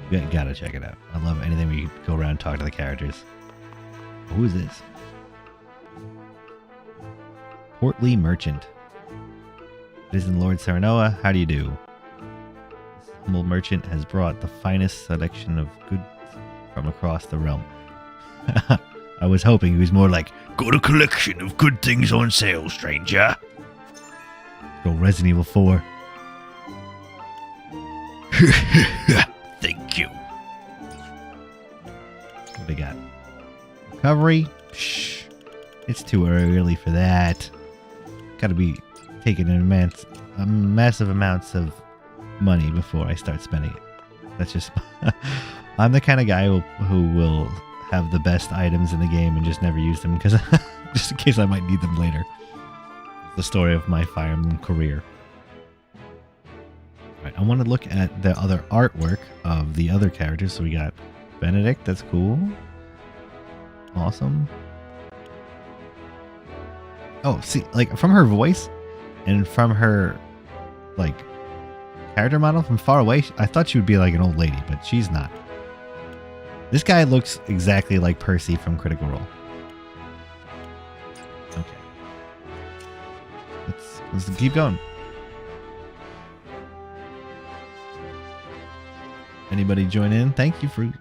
Yeah, gotta check it out. I love anything where you go around and talk to the characters. Who is this? Portly Merchant. Citizen Lord Serenoa, how do you do? This humble merchant has brought the finest selection of goods from across the realm. I was hoping he was more like, got a collection of good things on sale, stranger. Go Resident Evil 4. Thank you. What do we got? Recovery? Shh. It's too early for that. Gotta be taking in massive amounts of money before I start spending it. That's just... I'm the kind of guy who will have the best items in the game and just never use them because just in case I might need them later. The story of my Fire Emblem career. Right, I want to look at the other artwork of the other characters. So we got Benedict, that's cool. Awesome. Oh, see, like from her voice and from her like character model from far away, I thought she would be like an old lady, but she's not. This guy looks exactly like Percy from Critical Role. Okay. Let's keep going. Anybody join in? Thank you for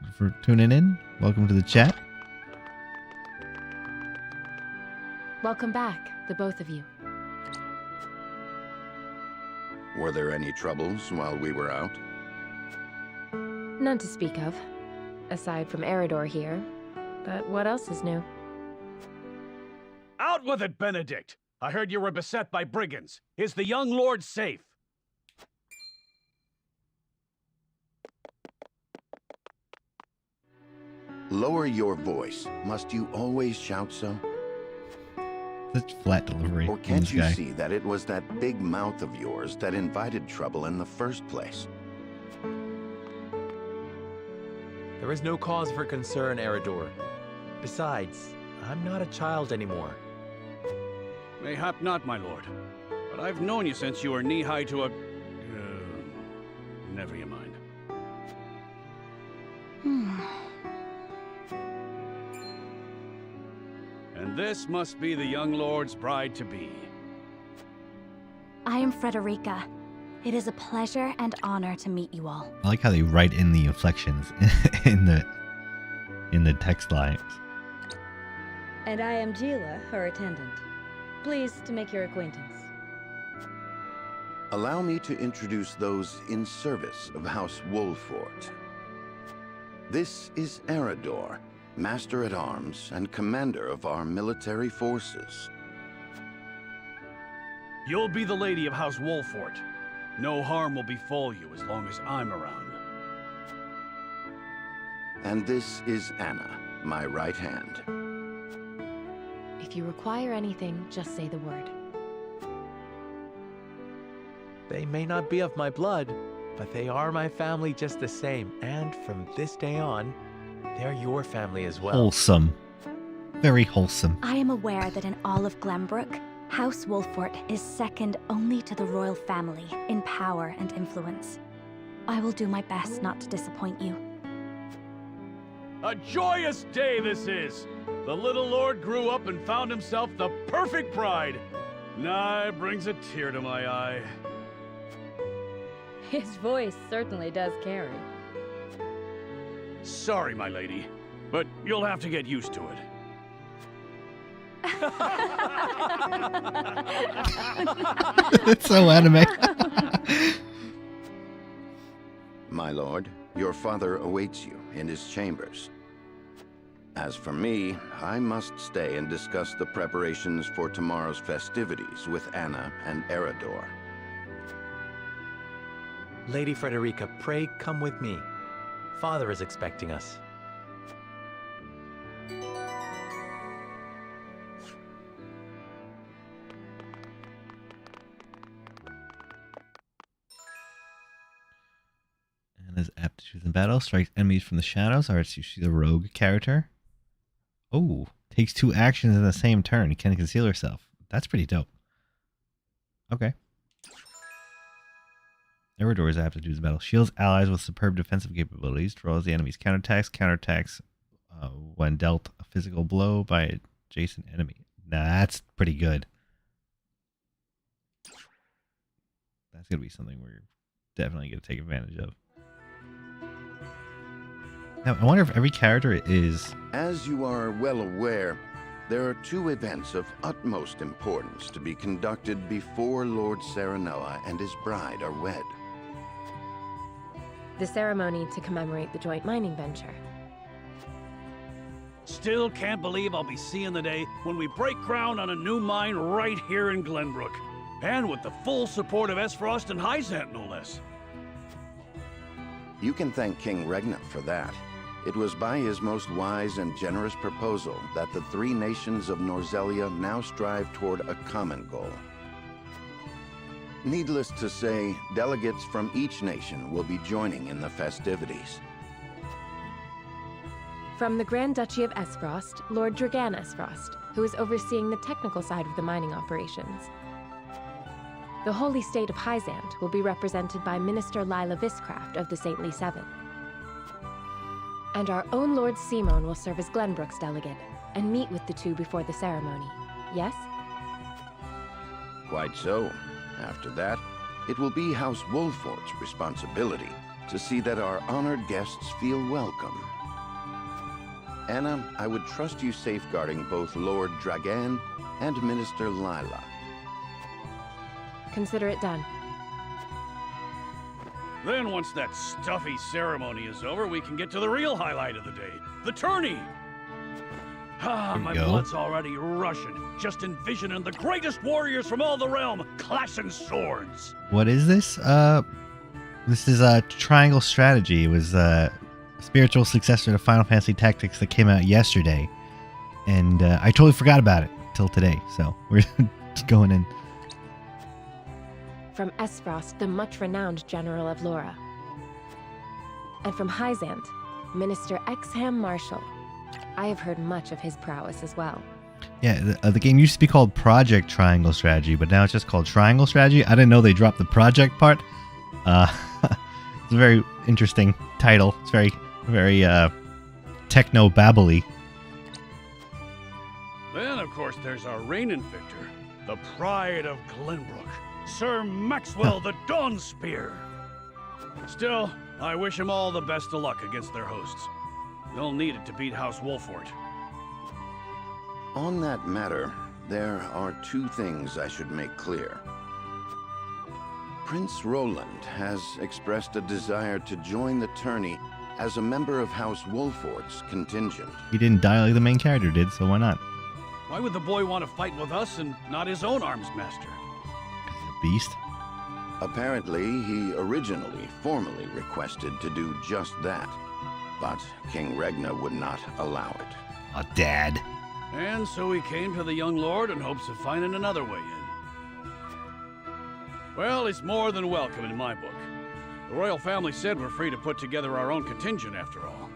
tuning in. Welcome to the chat. Welcome back, the both of you. Were there any troubles while we were out? None to speak of, aside from Eridor here. But what else is new? Out with it, Benedict! I heard you were beset by brigands. Is the young lord safe? Lower your voice. Must you always shout so? Such flat delivery. Or can't you see that it was that big mouth of yours that invited trouble in the first place? There is no cause for concern, Eridor. Besides, I'm not a child anymore. Mayhap not, my lord. But I've known you since you were knee-high to a... never you mind. And this must be the young lord's bride-to-be. I am Frederica. It is a pleasure and honor to meet you all. I like how they write in the inflections in the text lines. And I am Geela, her attendant. Pleased to make your acquaintance. Allow me to introduce those in service of House Wolfort. This is Eredor, Master-at-Arms and Commander of our military forces. You'll be the lady of House Wolfort. No harm will befall you as long as I'm around. And this is Anna, my right hand. If you require anything, just say the word. They may not be of my blood, but they are my family just the same. And from this day on, they're your family as well. Wholesome. Very wholesome. I am aware that in all of Glenbrook, House Wolfort is second only to the royal family in power and influence. I will do my best not to disappoint you. A joyous day this is! The little lord grew up and found himself the perfect bride. Nigh brings a tear to my eye. His voice certainly does carry. Sorry, my lady, but you'll have to get used to it. It's so anime. My lord, your father awaits you in his chambers. As for me, I must stay and discuss the preparations for tomorrow's festivities with Anna and Eredor. Lady Frederica, pray come with me. Father is expecting us. Anna's aptitudes in battle. Strikes enemies from the shadows. Alright, so she's a rogue character. Oh, takes 2 actions in the same turn. Can conceal herself. That's pretty dope. Okay. Eredor's aptitudes in battle. Shields allies with superb defensive capabilities. Draws the enemy's counterattacks when dealt a physical blow by an adjacent enemy. Nah, that's pretty good. That's going to be something we're definitely going to take advantage of. Now, I wonder if every character is... As you are well aware, there are 2 events of utmost importance to be conducted before Lord Serenoa and his bride are wed. The ceremony to commemorate the joint mining venture. Still can't believe I'll be seeing the day when we break ground on a new mine right here in Glenbrook. And with the full support of Esfrost and Hyzant, no less. You can thank King Regna for that. It was by his most wise and generous proposal that the 3 nations of Norzelia now strive toward a common goal. Needless to say, delegates from each nation will be joining in the festivities. From the Grand Duchy of Esfrost, Lord Dragan Esfrost, who is overseeing the technical side of the mining operations. The Holy State of Hyzant will be represented by Minister Lila Viscraft of the Saintly Seven. And our own Lord Simon will serve as Glenbrook's delegate and meet with the 2 before the ceremony. Yes? Quite so. After that, it will be House Wolfort's responsibility to see that our honored guests feel welcome. Anna, I would trust you safeguarding both Lord Dragan and Minister Lila. Consider it done. Then once that stuffy ceremony is over, we can get to the real highlight of the day, the tourney! Ah, my blood's already rushing, just envisioning the greatest warriors from all the realm clashing swords. What is this? This is a triangle strategy. It was a spiritual successor to Final Fantasy Tactics that came out yesterday. And I totally forgot about it till today, so we're just going in. From Esfrost, the much-renowned General of Laura. And from Hyzant, Minister Exham Marshal. I have heard much of his prowess as well. Yeah, the game used to be called Project Triangle Strategy, but now it's just called Triangle Strategy. I didn't know they dropped the project part. It's a very interesting title. It's very, very techno-babbly. Then, of course, there's our reigning victor, the pride of Glenbrook, Sir Maxwell the Dawnspear. Still, I wish him all the best of luck against their hosts. They'll need it to beat House Wolfort. On that matter, there are 2 things I should make clear. Prince Roland has expressed a desire to join the tourney as a member of House Wolfort's contingent. He didn't die like the main character did, so why not? Why would the boy want to fight with us and not his own arms master? Beast? Apparently, he originally formally requested to do just that, but King Regna would not allow it. Oh, Dad. And so he came to the young lord in hopes of finding another way in. Well, it's more than welcome in my book. The royal family said we're free to put together our own contingent after all.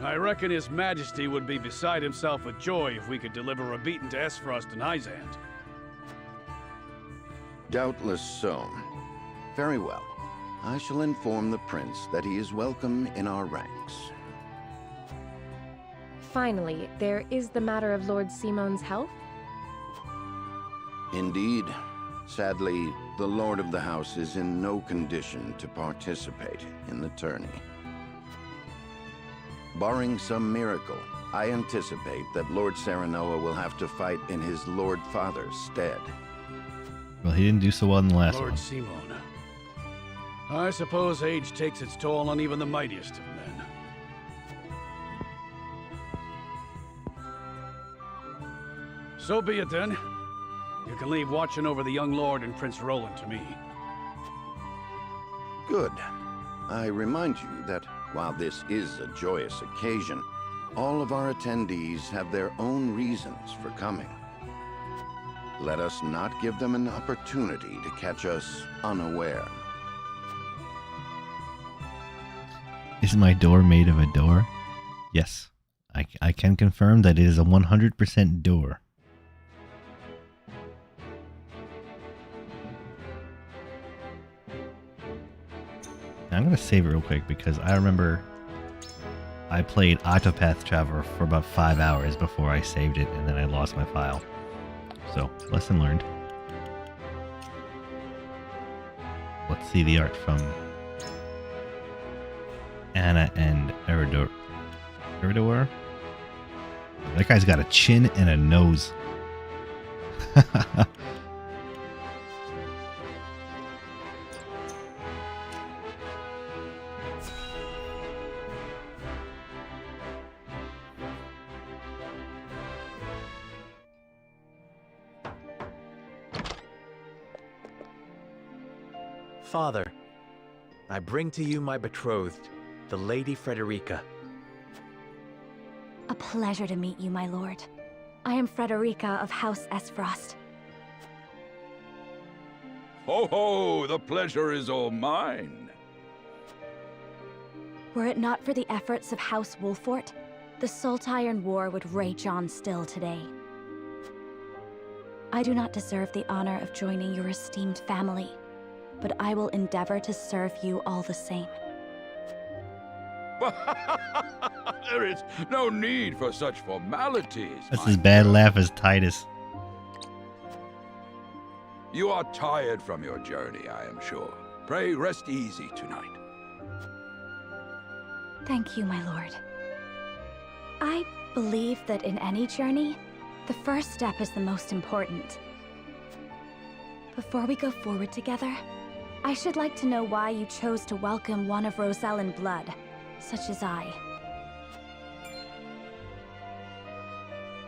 I reckon His Majesty would be beside himself with joy if we could deliver a beating to Esfrost and Hyzant. Doubtless so. Very well. I shall inform the prince that he is welcome in our ranks. Finally, there is the matter of Lord Simon's health. Indeed. Sadly, the Lord of the House is in no condition to participate in the tourney. Barring some miracle, I anticipate that Lord Serenoa will have to fight in his Lord Father's stead. Well, he didn't do so well in the last one. Lord Simon. I suppose age takes its toll on even the mightiest of men. So be it then. You can leave watching over the young lord and Prince Roland to me. Good. I remind you that while this is a joyous occasion, all of our attendees have their own reasons for coming. Let us not give them an opportunity to catch us unaware. Is my door made of a door? Yes. I can confirm that it is a 100% door. I'm going to save it real quick because I remember I played Octopath Traveler for about 5 hours before I saved it, and then I lost my file. So, lesson learned. Let's see the art from Anna and Eridor. Eridor? That guy's got a chin and a nose. Father, I bring to you my betrothed, the Lady Frederica. A pleasure to meet you, my lord. I am Frederica of House Esfrost. Ho ho! The pleasure is all mine. Were it not for the efforts of House Wolfort, the Saltiron War would rage on still today. I do not deserve the honor of joining your esteemed family, but I will endeavor to serve you all the same. There is no need for such formalities. That's as bad laugh as Titus. You are tired from your journey, I am sure. Pray rest easy tonight. Thank you, my lord. I believe that in any journey, the first step is the most important. Before we go forward together, I should like to know why you chose to welcome one of Rosellan blood, such as I.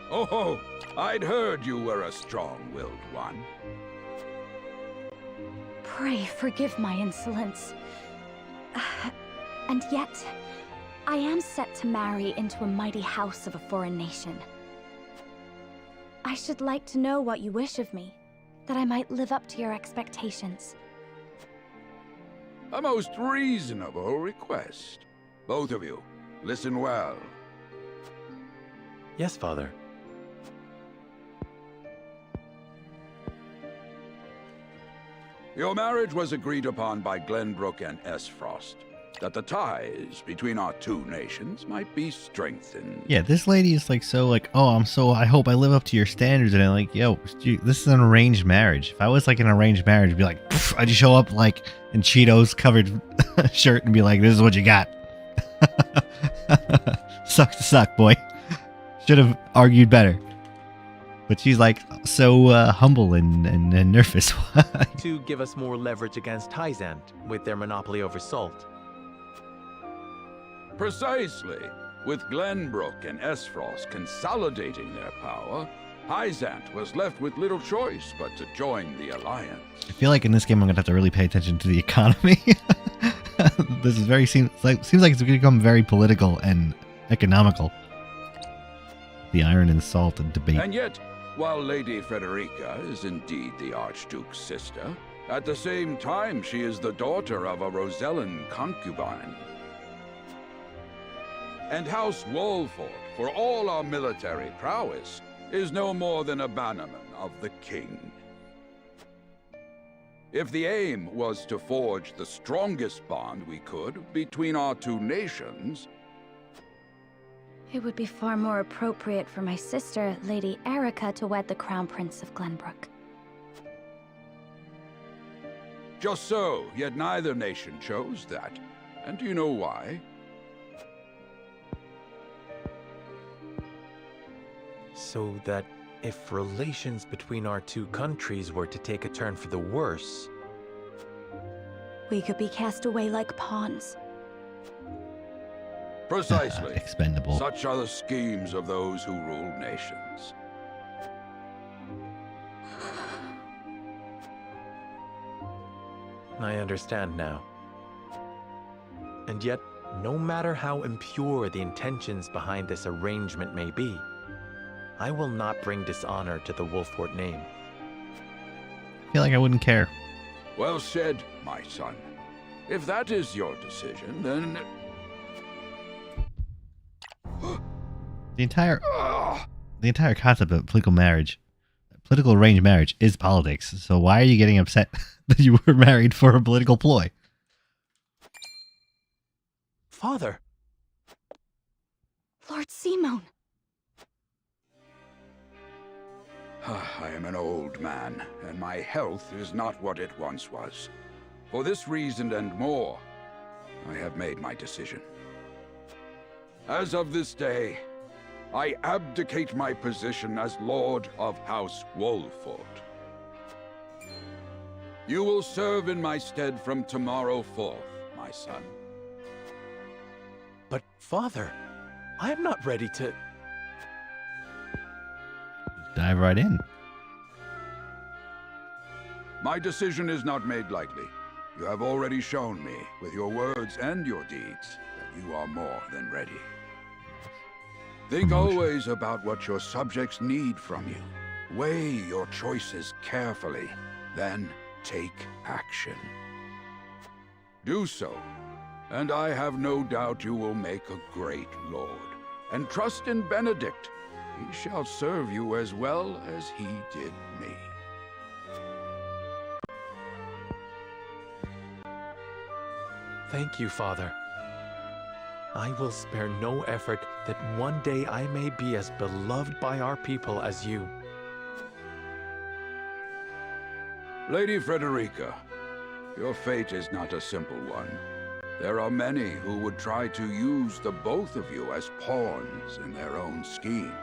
Oh, I'd heard you were a strong-willed one. Pray forgive my insolence. And yet, I am set to marry into a mighty house of a foreign nation. I should like to know what you wish of me, that I might live up to your expectations. A most reasonable request. Both of you, listen well. Yes, Father. Your marriage was agreed upon by Glenbrook and Esfrost, that the ties between our two nations might be strengthened. Yeah, this lady is like, I hope I live up to your standards. And I'm like, yo, this is an arranged marriage. If I was like an arranged marriage, I'd be like, I'd just show up like in Cheetos covered shirt and be like, this is what you got. Sucks to suck, boy. Should have argued better. But she's like so humble and nervous. To give us more leverage against Hyzant with their monopoly over salt. Precisely. With Glenbrook and Esfrost consolidating their power, Hyzant was left with little choice but to join the alliance. I feel like in this game I'm gonna have to really pay attention to the economy. This is very seems like it's going to become very political and economical. The iron and salt and debate. And yet, while Lady Frederica is indeed the Archduke's sister, at the same time she is the daughter of a Rosellan concubine. And House Wolfort, for all our military prowess, is no more than a bannerman of the king. If the aim was to forge the strongest bond we could between our two nations, It would be far more appropriate for my sister, Lady Erica, to wed the Crown Prince of Glenbrook. just so, yet neither nation chose that. And do you know why? So that if relations between our two countries were to take a turn for the worse, We could be cast away like pawns. Precisely. Expendable. Such are the schemes of those who rule nations. I understand now. And yet, no matter how impure the intentions behind this arrangement may be, I will not bring dishonor to the Wolfort name. I feel like I wouldn't care. Well said, my son. If that is your decision, then... The entire concept of political arranged marriage is politics. So why are you getting upset that you were married for a political ploy? Father! Lord Simone! I am an old man, and my health is not what it once was. For this reason and more, I have made my decision. As of this day, I abdicate my position as Lord of House Wolfort. You will serve in my stead from tomorrow forth, my son. But, Father, I am not ready to... Dive right in. My decision is not made lightly. You have already shown me, with your words and your deeds, that you are more than ready. Think always about what your subjects need from you. Weigh your choices carefully, then take action. Do so, and I have no doubt you will make a great lord. And trust in Benedict. He shall serve you as well as he did me. Thank you, Father. I will spare no effort that one day I may be as beloved by our people as you. Lady Frederica, your fate is not a simple one. There are many who would try to use the both of you as pawns in their own schemes.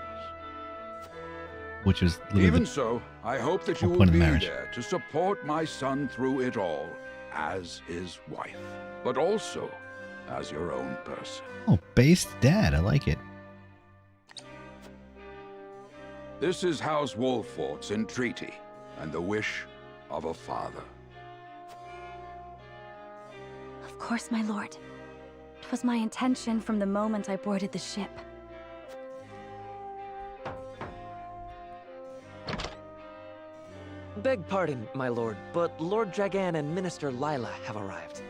Which is even so, I hope that you will be there to support my son through it all, as his wife, but also as your own person. Oh, based dad. I like it. This is House Wolfort's entreaty, and the wish of a father. Of course, my lord. 'Twas my intention from the moment I boarded the ship. Beg pardon, my lord, but Lord Dragan and Minister Lila have arrived.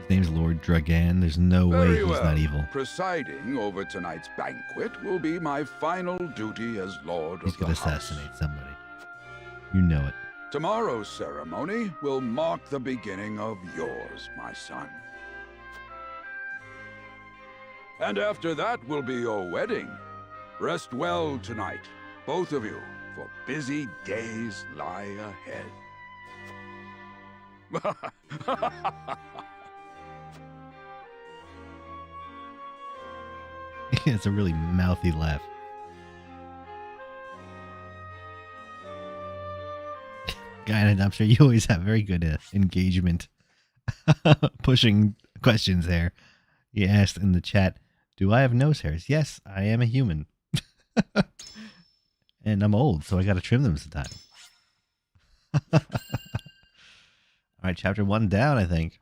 His name's Lord Dragan. There's no way Very he's well. not evil. Presiding over tonight's banquet will be my final duty as Lord He's of the gonna House. assassinate somebody. You know it. Tomorrow's ceremony will mark the beginning of yours, my son. And after that will be your wedding. Rest well tonight, both of you, for busy days lie ahead. It's a really mouthy laugh. Guy in a dumpster, you always have very good engagement. Pushing questions there. He asked in the chat, do I have nose hairs? Yes, I am a human. And I'm old, so I gotta trim them sometime. Alright, chapter 1 down, I think.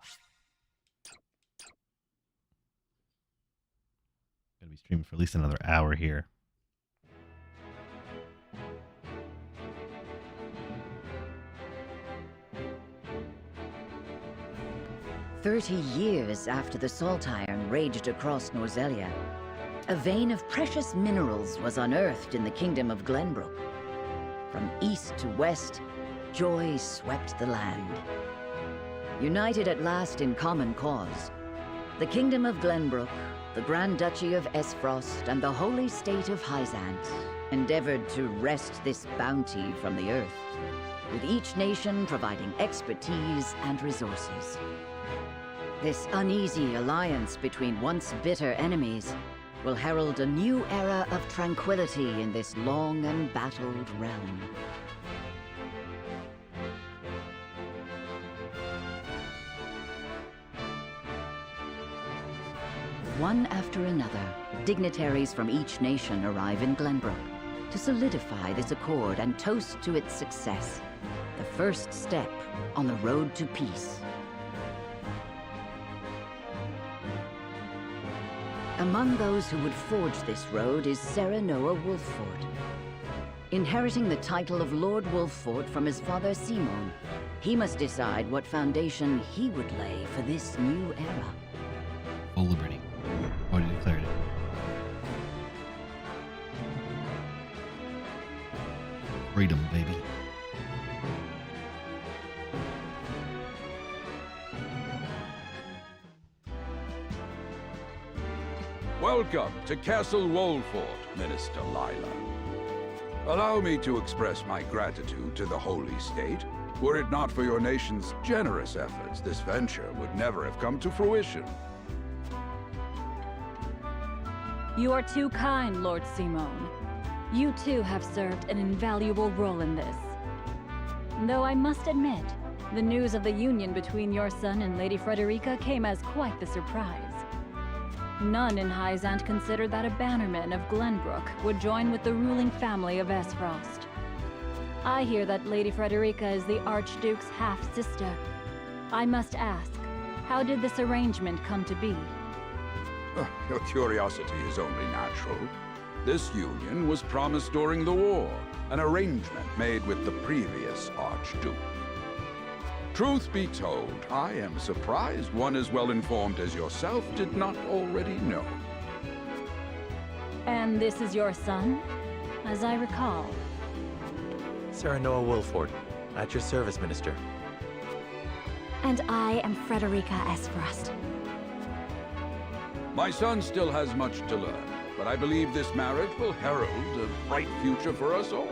Gonna be streaming for at least another hour here. "30 years after the Salt Iron raged across Norzelia, a vein of precious minerals was unearthed in the kingdom of Glenbrook. From east to west, joy swept the land. United at last in common cause, the kingdom of Glenbrook, the Grand Duchy of Esfrost, and the holy state of Hyzant endeavored to wrest this bounty from the earth, with each nation providing expertise and resources. This uneasy alliance between once bitter enemies will herald a new era of tranquility in this long and battled realm. One after another, dignitaries from each nation arrive in Glenbrook to solidify this accord and toast to its success, the first step on the road to peace. Among those who would forge this road is Serenoa Wolffort. Inheriting the title of Lord Wolffort from his father Simon, he must decide what foundation he would lay for this new era. Full liberty. Already declared it. Freedom, baby. Welcome to Castle Wolffort, Minister Lila. Allow me to express my gratitude to the Holy State. Were it not for your nation's generous efforts, this venture would never have come to fruition. You are too kind, Lord Simon. You too have served an invaluable role in this. Though I must admit, the news of the union between your son and Lady Frederica came as quite the surprise. None in Hyzant considered that a bannerman of Glenbrook would join with the ruling family of Esfrost. I hear that Lady Frederica is the Archduke's half-sister. I must ask, how did this arrangement come to be? Your curiosity is only natural. This union was promised during the war, an arrangement made with the previous Archduke. Truth be told, I am surprised one as well informed as yourself did not already know. And this is your son, as I recall. Serenoa Wolffort, at your service, Minister. And I am Frederica Esfrost. My son still has much to learn, but I believe this marriage will herald a bright future for us all.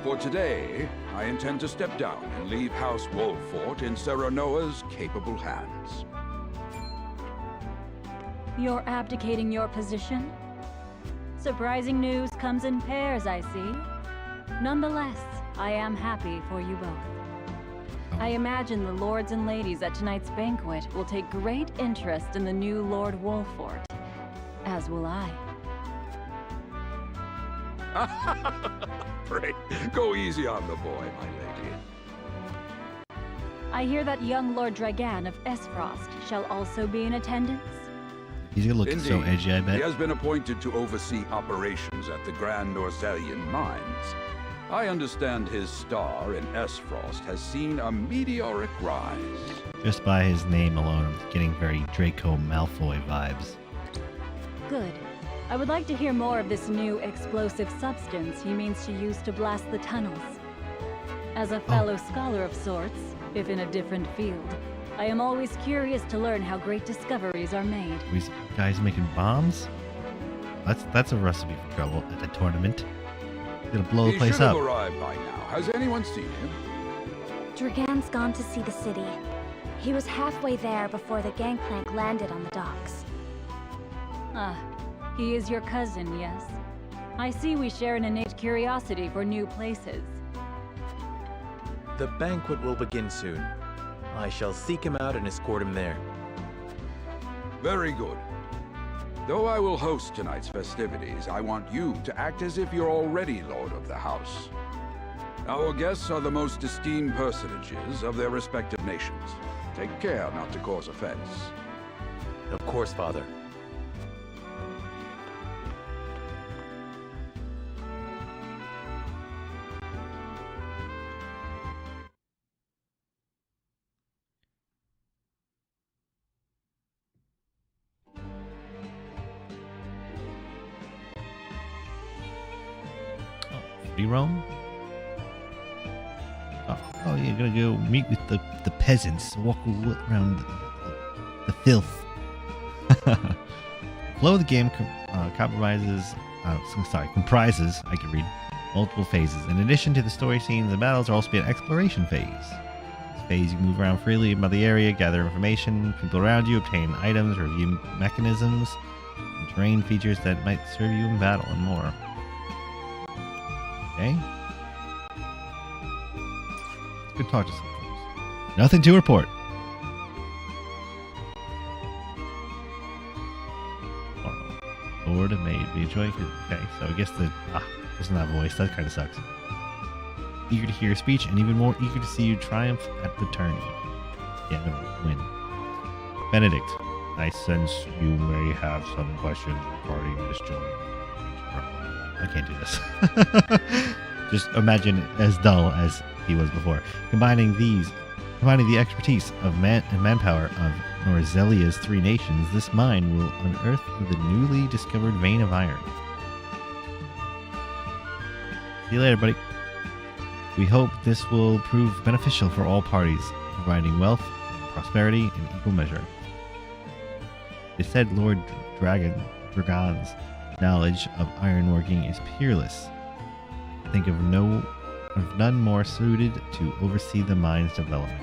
For today, I intend to step down and leave House Wolffort in Serenoa's capable hands. You're abdicating your position? Surprising news comes in pairs, I see. Nonetheless, I am happy for you both. I imagine the lords and ladies at tonight's banquet will take great interest in the new Lord Wolffort, as will I. Pray, go easy on the boy, my lady. I hear that young Lord Dragan of Esfrost shall also be in attendance. He's gonna look so edgy, I bet. He has been appointed to oversee operations at the Grand Norzelian mines. I understand his star in Esfrost has seen a meteoric rise. Just by his name alone, I'm getting very Draco Malfoy vibes. Good. I would like to hear more of this new explosive substance he means to use to blast the tunnels. As a fellow scholar of sorts, if in a different field, I am always curious to learn how great discoveries are made. These guys making bombs? That's a recipe for trouble at the tournament. Gonna blow the place up. He should have arrived by now. Has anyone seen him? Dragan's gone to see the city. He was halfway there before the gangplank landed on the docks. Ah, he is your cousin, yes? I see we share an innate curiosity for new places. The banquet will begin soon. I shall seek him out and escort him there. Very good. Though I will host tonight's festivities, I want you to act as if you're already Lord of the House. Our guests are the most esteemed personages of their respective nations. Take care not to cause offense. Of course, Father. Free roam? Oh, you're gonna go meet with the peasants, walk around the filth. Flow of the game comprises, I can read, multiple phases. In addition to the story scenes and battles, there will also be an exploration phase. This phase, you move around freely about the area, gather information, people around you, obtain items, review mechanisms, and terrain features that might serve you in battle, and more. Okay. Good talk to some folks. Nothing to report. Lord may be enjoying it. Okay, so I guess doesn't have a voice. That kind of sucks. Eager to hear your speech and even more eager to see you triumph at the tourney. Yeah, I'm gonna win. Benedict, I sense you may have some questions regarding this joint. I can't do this. Just imagine as dull as he was before. Combining the expertise of man and manpower of Norzelia's 3 nations, this mine will unearth the newly discovered vein of iron. See you later, buddy. We hope this will prove beneficial for all parties, providing wealth and prosperity in equal measure. They said Lord Dragon's knowledge of ironworking is peerless. Think of none more suited to oversee the mine's development.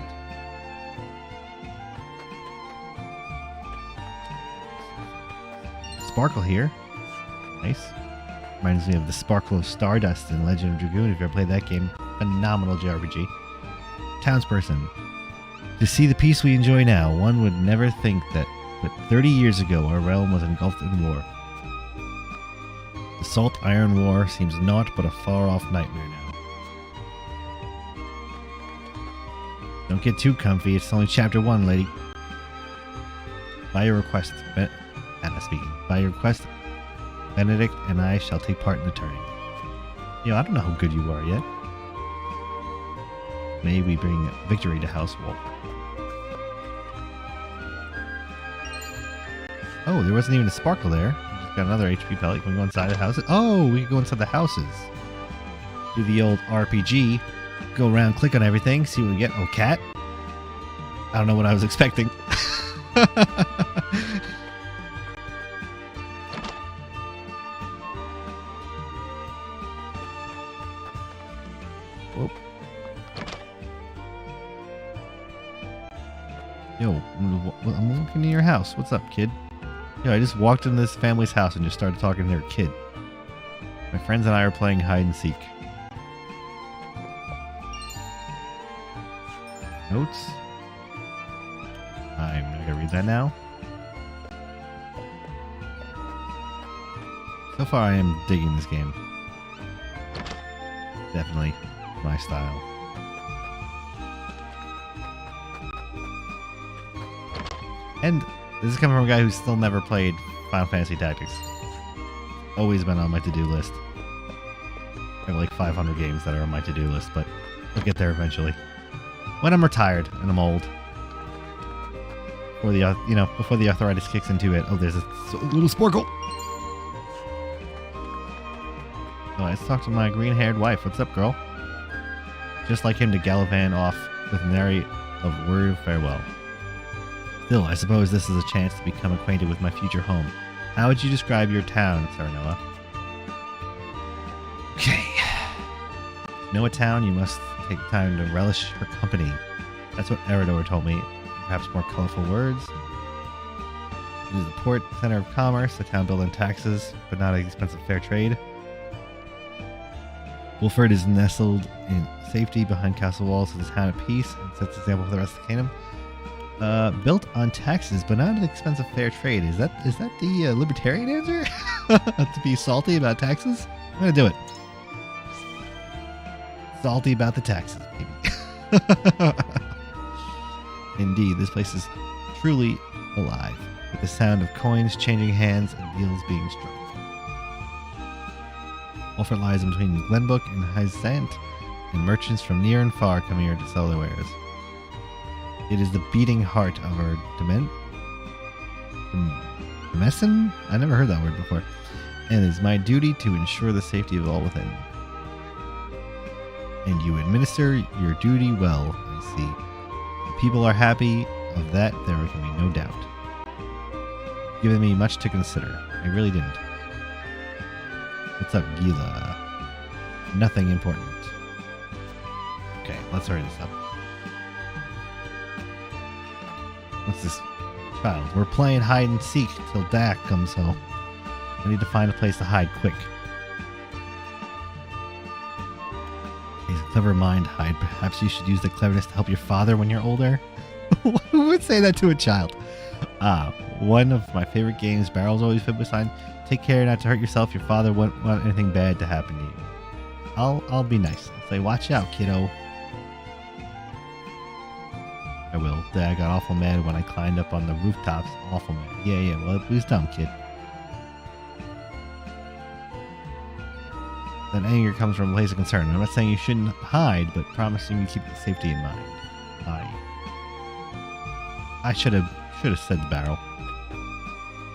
Sparkle here. Nice. Reminds me of the Sparkle of Stardust in Legend of Dragoon, if you ever played that game. Phenomenal JRPG. Townsperson. To see the peace we enjoy now, one would never think that, but 30 years ago our realm was engulfed in war. The Salt Iron War seems naught but a far-off nightmare now. Don't get too comfy, it's only chapter 1, lady. By your request, By your request, Benedict and I shall take part in the tourney. I don't know how good you are yet. May we bring victory to House Wolf. Oh, there wasn't even a sparkle there. We just got another HP pellet. Can we go inside the houses? Oh, we can go inside the houses. Do the old RPG. Go around, click on everything, see what we get. Oh, cat. I don't know what I was expecting. Whoop. Yo, I'm looking in your house. What's up, kid? Yo, I just walked into this family's house and just started talking to their kid. My friends and I are playing hide and seek. Notes. I'm not gonna read that now. So far, I am digging this game. Definitely my style. And this is coming from a guy who's still never played Final Fantasy Tactics. Always been on my to-do list. I have like 500 games that are on my to-do list, but I'll get there eventually. When I'm retired and I'm old. Before the arthritis kicks into it. Oh, there's a little sparkle. Oh, let's talk to my green-haired wife. What's up, girl? Just like him to gallivant off with nary of word of farewell. Still, I suppose this is a chance to become acquainted with my future home. How would you describe your town, Serenoa? Okay. To know a town, you must take time to relish her company. That's what Eridor told me. Perhaps more colorful words. It is the port center of commerce, a town built on taxes, but not an expensive fair trade. Wolford is nestled in safety behind castle walls of the town of peace and sets an example for the rest of the kingdom. Built on taxes, but not at the expense of fair trade. Is that the libertarian answer? To be salty about taxes? I'm gonna do it. Salty about the taxes, baby. Indeed, this place is truly alive, with the sound of coins changing hands and deals being struck. Wolford lies in between Glenbrook and Hyzant, and merchants from near and far come here to sell their wares. It is the beating heart of our Demessen? I never heard that word before. And it is my duty to ensure the safety of all within. And you administer your duty well, I see. The people are happy, of that there can be no doubt. Given me much to consider. I really didn't. What's up, Geela? Nothing important. Okay, let's hurry this up. What's this? Child, we're playing hide and seek till Dak comes home. I need to find a place to hide quick. He's a clever mind, Hyde. Perhaps you should use the cleverness to help your father when you're older? Who would say that to a child? One of my favorite games, Barrel's always fit beside. Take care not to hurt yourself. Your father won't want anything bad to happen to you. I'll be nice. I'll say, watch out, kiddo. I will. I got awful mad when I climbed up on the rooftops. Awful mad. Yeah. Well, it was dumb, kid. That anger comes from a place of concern. I'm not saying you shouldn't hide, but promising you keep the safety in mind. I should have said the barrel.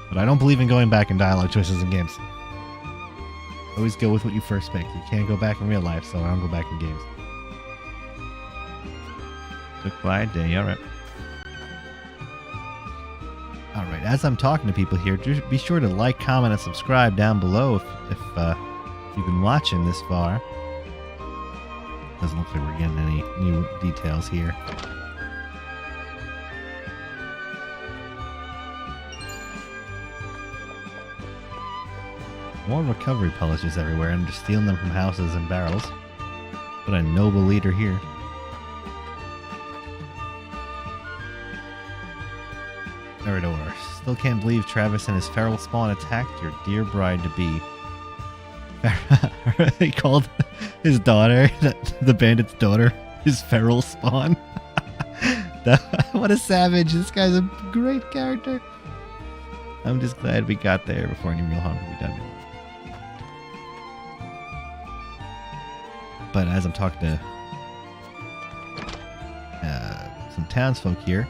But I don't believe in going back in dialogue choices in games. Always go with what you first picked. You can't go back in real life, so I don't go back in games. Took quiet day, alright. Alright, as I'm talking to people here, just be sure to like, comment, and subscribe down below if you've been watching this far. Doesn't look like we're getting any new details here. More recovery pellets everywhere, and just stealing them from houses and barrels. What a noble leader here. Serenoa. Still can't believe Travis and his feral spawn attacked your dear bride-to-be. He called his daughter, the bandit's daughter, his feral spawn. What a savage. This guy's a great character. I'm just glad we got there before any real harm could be done. But as I'm talking to some townsfolk here,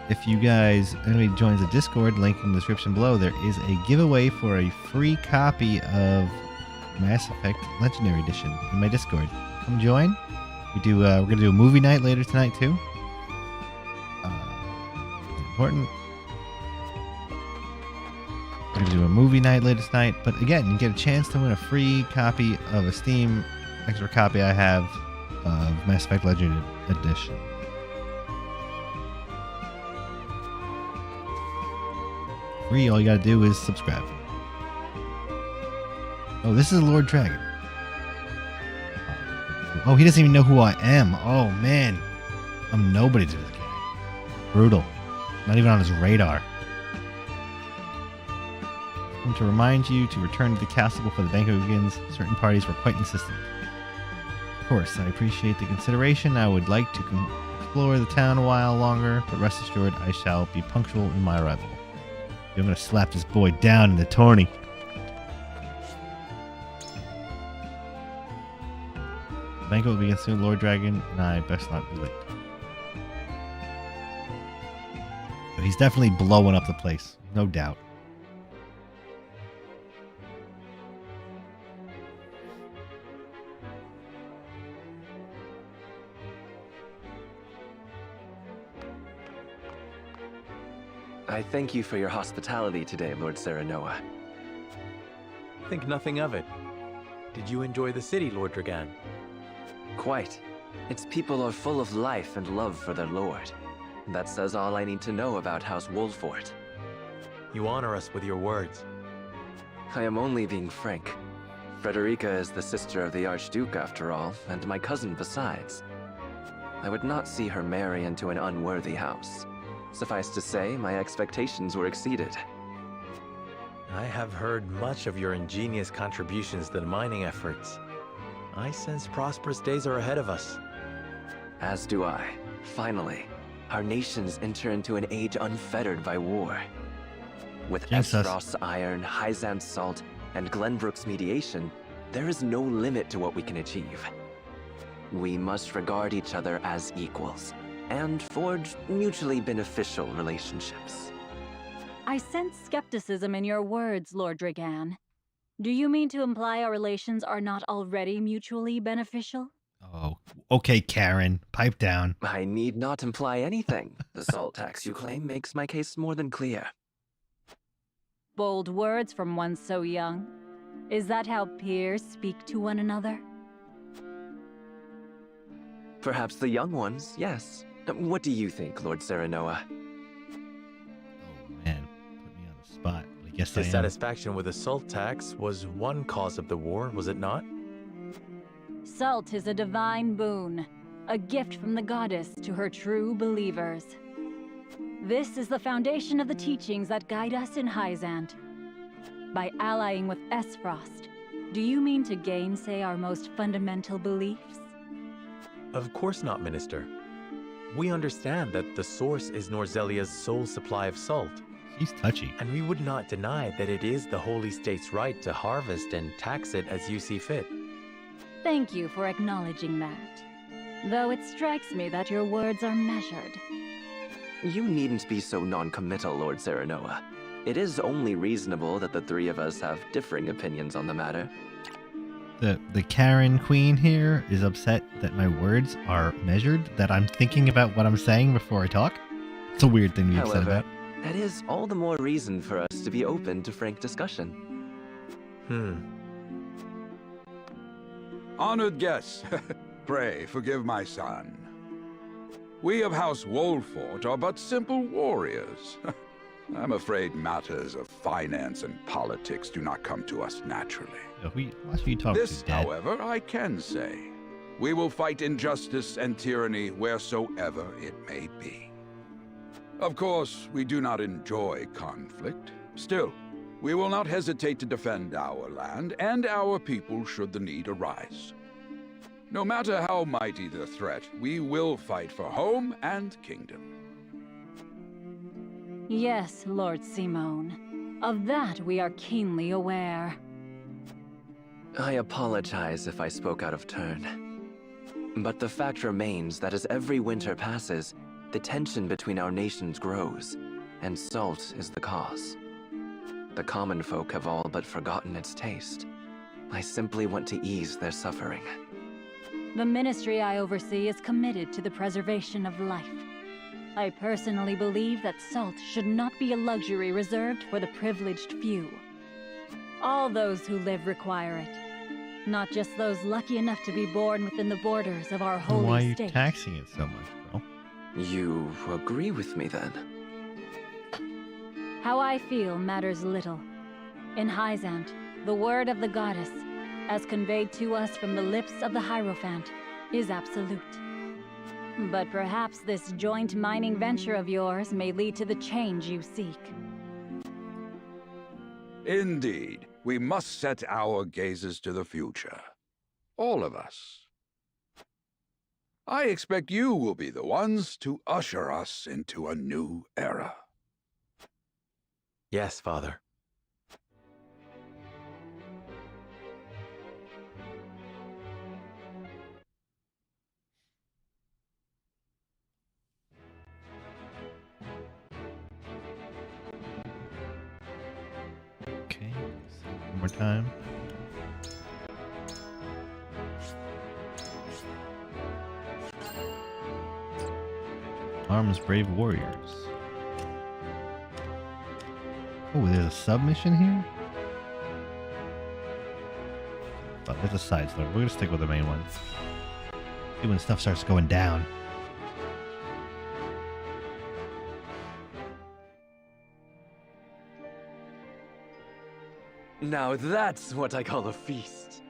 if you guys, anybody joins the Discord, link in the description below, there is a giveaway for a free copy of Mass Effect Legendary Edition in my Discord. Come join. We're gonna do a movie night later tonight too. Important. We're gonna do a movie night later tonight, but again, you get a chance to win a free copy of a Steam extra copy I have of Mass Effect Legendary Edition. Free, all you gotta do is subscribe. Oh, this is Lord Dragon. Oh, he doesn't even know who I am. Oh, man. I'm nobody to this guy. Brutal. Not even on his radar. I want to remind you to return to the castle before the banquet begins. Certain parties were quite insistent. Of course, I appreciate the consideration. I would like to explore the town a while longer, but rest assured I shall be punctual in my arrival. I'm going to slap this boy down in the tourney. The banquet will begin soon, Lord Dragon, and I best not be late. So he's definitely blowing up the place, no doubt. I thank you for your hospitality today, Lord Serenoa. Think nothing of it. Did you enjoy the city, Lord Dragan? Quite. Its people are full of life and love for their lord. That says all I need to know about House Wolfort. You honor us with your words. I am only being frank. Frederica is the sister of the Archduke, after all, and my cousin besides. I would not see her marry into an unworthy house. Suffice to say, my expectations were exceeded. I have heard much of your ingenious contributions to the mining efforts. I sense prosperous days are ahead of us. As do I. Finally, our nations enter into an age unfettered by war. With Esfrost's iron, Hyzant's salt, and Glenbrook's mediation, there is no limit to what we can achieve. We must regard each other as equals, and forge mutually beneficial relationships. I sense skepticism in your words, Lord Dragan. Do you mean to imply our relations are not already mutually beneficial? Oh, okay, Karen. Pipe down. I need not imply anything. The salt tax you claim makes my case more than clear. Bold words from one so young. Is that how peers speak to one another? Perhaps the young ones, yes. What do you think, Lord Serenoa? Oh, man. Put me on the spot. I guess I am. Dissatisfaction with the salt tax was one cause of the war, was it not? Salt is a divine boon, a gift from the goddess to her true believers. This is the foundation of the teachings that guide us in Hyzant. By allying with Esfrost, do you mean to gainsay our most fundamental beliefs? Of course not, Minister. We understand that the source is Norzelia's sole supply of salt. She's touchy. And we would not deny that it is the Holy State's right to harvest and tax it as you see fit. Thank you for acknowledging that. Though it strikes me that your words are measured. You needn't be so non-committal, Lord Serenoa. It is only reasonable that the three of us have differing opinions on the matter. The Karen Queen here is upset that my words are measured, that I'm thinking about what I'm saying before I talk. It's a weird thing to be upset about. That is all the more reason for us to be open to frank discussion. Honored guests, pray forgive my son. We of House Wolfort are but simple warriors. I'm afraid matters of finance and politics do not come to us naturally. This, however, I can say. We will fight injustice and tyranny wheresoever it may be. Of course, we do not enjoy conflict. Still, we will not hesitate to defend our land and our people should the need arise. No matter how mighty the threat, we will fight for home and kingdom. Yes, Lord Simone. Of that we are keenly aware. I apologize if I spoke out of turn. But the fact remains that as every winter passes, the tension between our nations grows, and salt is the cause. The common folk have all but forgotten its taste. I simply want to ease their suffering. The ministry I oversee is committed to the preservation of life. I personally believe that salt should not be a luxury reserved for the privileged few. All those who live require it, not just those lucky enough to be born within the borders of our holy state. Why are you taxing it so much, bro? You agree with me then? How I feel matters little. In Hyzant, the word of the goddess, as conveyed to us from the lips of the Hierophant, is absolute. But perhaps this joint mining venture of yours may lead to the change you seek. Indeed, we must set our gazes to the future. All of us. I expect you will be the ones to usher us into a new era. Yes, Father. Okay, one more time. Arms brave warriors. Oh, there's a submission here? But there's a side story. We're gonna stick with the main one. See when stuff starts going down. Now that's what I call a feast.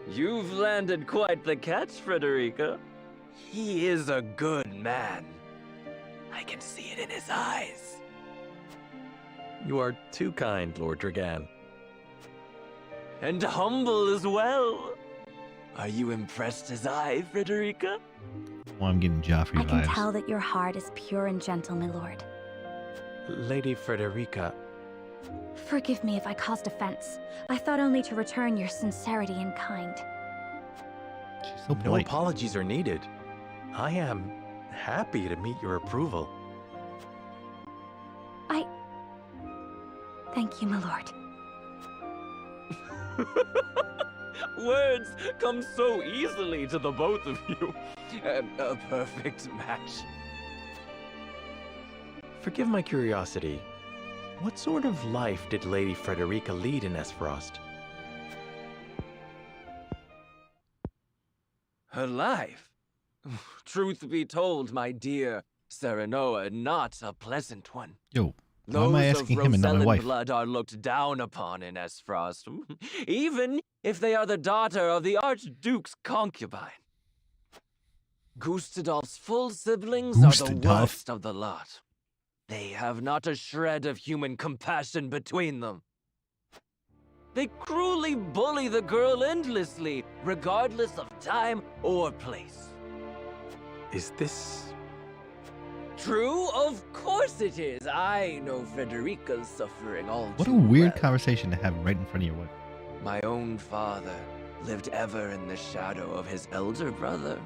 You've landed quite the catch, Frederica. He is a good man. I can see it in his eyes. You are too kind, Lord Dragan. And humble as well. Are you impressed as I, Frederica? Well, I'm getting Joffrey I can vibes. tell that your heart is pure and gentle, my lord. Lady Frederica. Forgive me if I caused offense. I thought only to return your sincerity and kind. She's so No polite. apologies are needed. I am happy to meet your approval. Thank you, my lord. Words come so easily to the both of you. A perfect match. Forgive my curiosity. What sort of life did Lady Frederica lead in Esfrost? Her life? Truth be told, my dear Serenoa, not a pleasant one. Yo, why am I asking him and not my Those of wife? Rosellan blood are looked down upon in Esfrost, even if they are the daughter of the Archduke's concubine. Gustadolf's full siblings are the Gustadolf? worst of the lot. They have not a shred of human compassion between them. They cruelly bully the girl endlessly, regardless of time or place. Is this... True? Of course it is. I know Frederica's suffering all What a too weird well. conversation to have right in front of your wife. My own father lived ever in the shadow of his elder brother,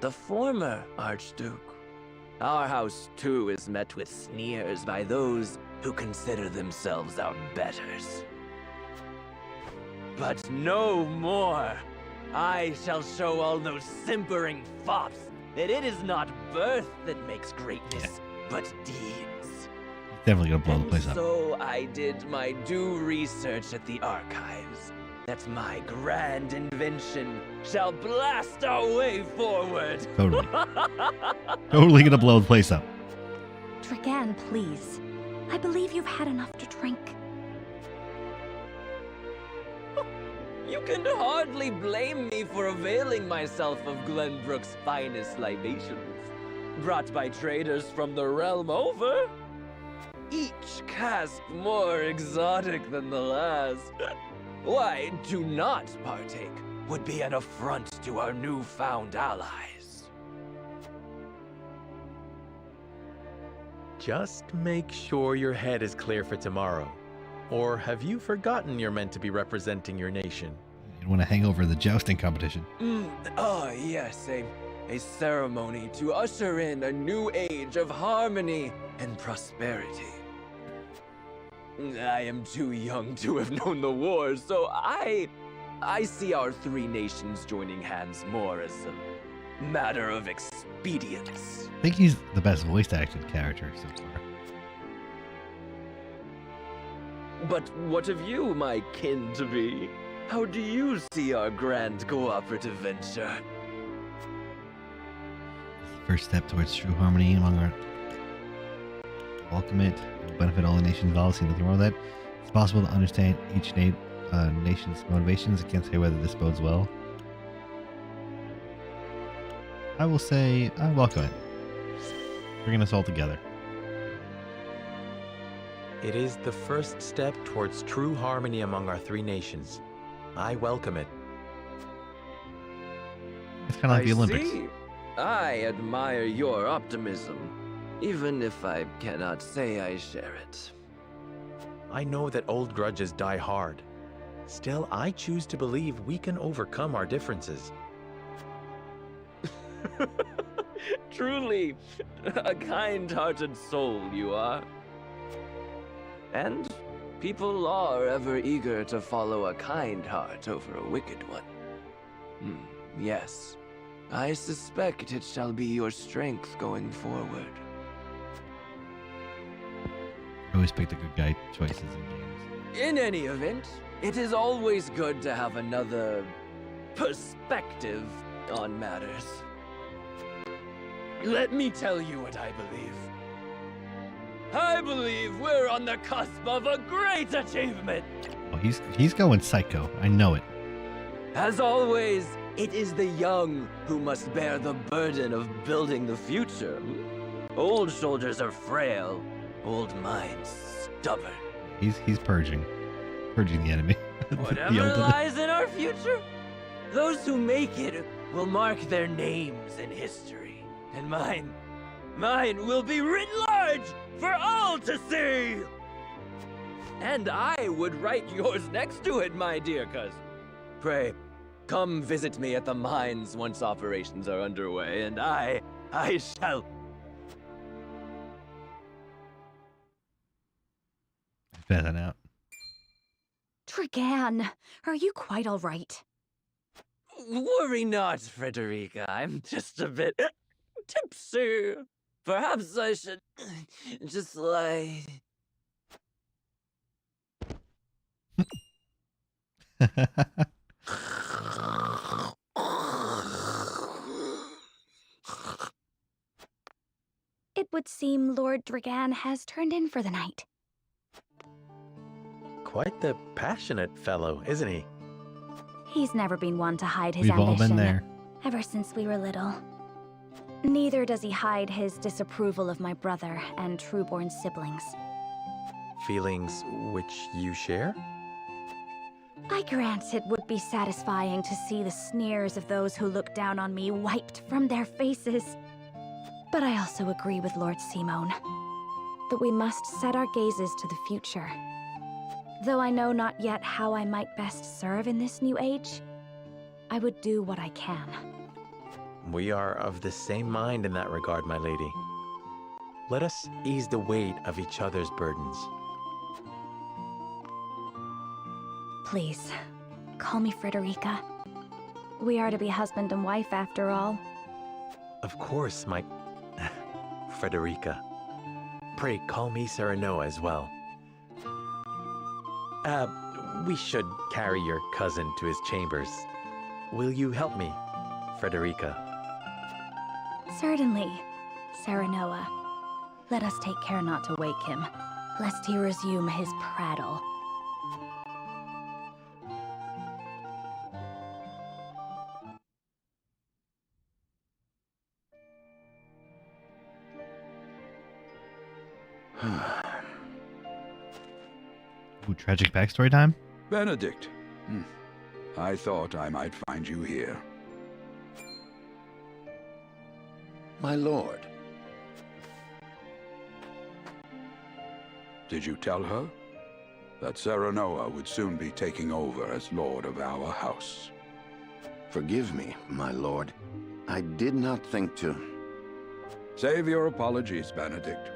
the former Archduke. Our house, too, is met with sneers by those who consider themselves our betters. But no more! I shall show all those simpering fops that it is not birth that makes greatness, but deeds. Definitely gonna blow the place up. So I did my due research at the archives, that my grand invention shall blast our way forward. Totally. Totally gonna blow the place up. Dragan, please. I believe you've had enough to drink. You can hardly blame me for availing myself of Glenbrook's finest libations, brought by traders from the realm over. Each cask more exotic than the last. Why, to not partake would be an affront to our newfound allies. Just make sure your head is clear for tomorrow. Or have you forgotten you're meant to be representing your nation? You want to hang over the jousting competition. Yes, a ceremony to usher in a new age of harmony and prosperity. I am too young to have known the war, so I see our three nations joining hands more as a matter of expedience. I think he's the best voice acted character so far. But what of you, my kin-to-be? How do you see our grand cooperative venture? First step towards true harmony among our... Welcome it. It will benefit all the nations involved. See nothing wrong with that. It's possible to understand each nation's motivations. I can't say whether this bodes well. I will say I welcome it. Bringing us all together. It is the first step towards true harmony among our three nations. I welcome it. It's kind of like the Olympics. See. I admire your optimism, even if I cannot say I share it. I know that old grudges die hard. Still, I choose to believe we can overcome our differences. Truly, a kind-hearted soul you are. And people are ever eager to follow a kind heart over a wicked one. Yes, I suspect it shall be your strength going forward. I always pick the good guy choices in games. In any event, it is always good to have another perspective on matters. Let me tell you what I believe. I believe we're on the cusp of a great achievement. Oh, he's going psycho. I know it. As always, it is the young who must bear the burden of building the future. Old shoulders are frail, old minds stubborn. He's purging the enemy. Whatever lies in our future, those who make it will mark their names in history. And mine will be written large for all to see! And I would write yours next to it, my dear cousin. Pray, come visit me at the mines once operations are underway, and I shall... Passing out. Dragan, are you quite all right? Worry not, Frederica. I'm just a bit tipsy. Perhaps I should just lie. It would seem Lord Dragan has turned in for the night. Quite the passionate fellow, isn't he? He's never been one to hide his We've ambition. all been there. Ever since we were little. Neither does he hide his disapproval of my brother and trueborn siblings. Feelings which you share? I grant it would be satisfying to see the sneers of those who look down on me wiped from their faces. But I also agree with Lord Simone that we must set our gazes to the future. Though I know not yet how I might best serve in this new age, I would do what I can. We are of the same mind in that regard, my lady. Let us ease the weight of each other's burdens. Please, call me Frederica. We are to be husband and wife after all. Of course, my... Frederica. Pray call me Serenoa as well. We should carry your cousin to his chambers. Will you help me, Frederica? Certainly, Serenoa. Let us take care not to wake him, lest he resume his prattle. Ooh, tragic backstory time? Benedict. I thought I might find you here. My lord. Did you tell her that Serenoa would soon be taking over as lord of our house? Forgive me, my lord. I did not think to... Save your apologies, Benedict.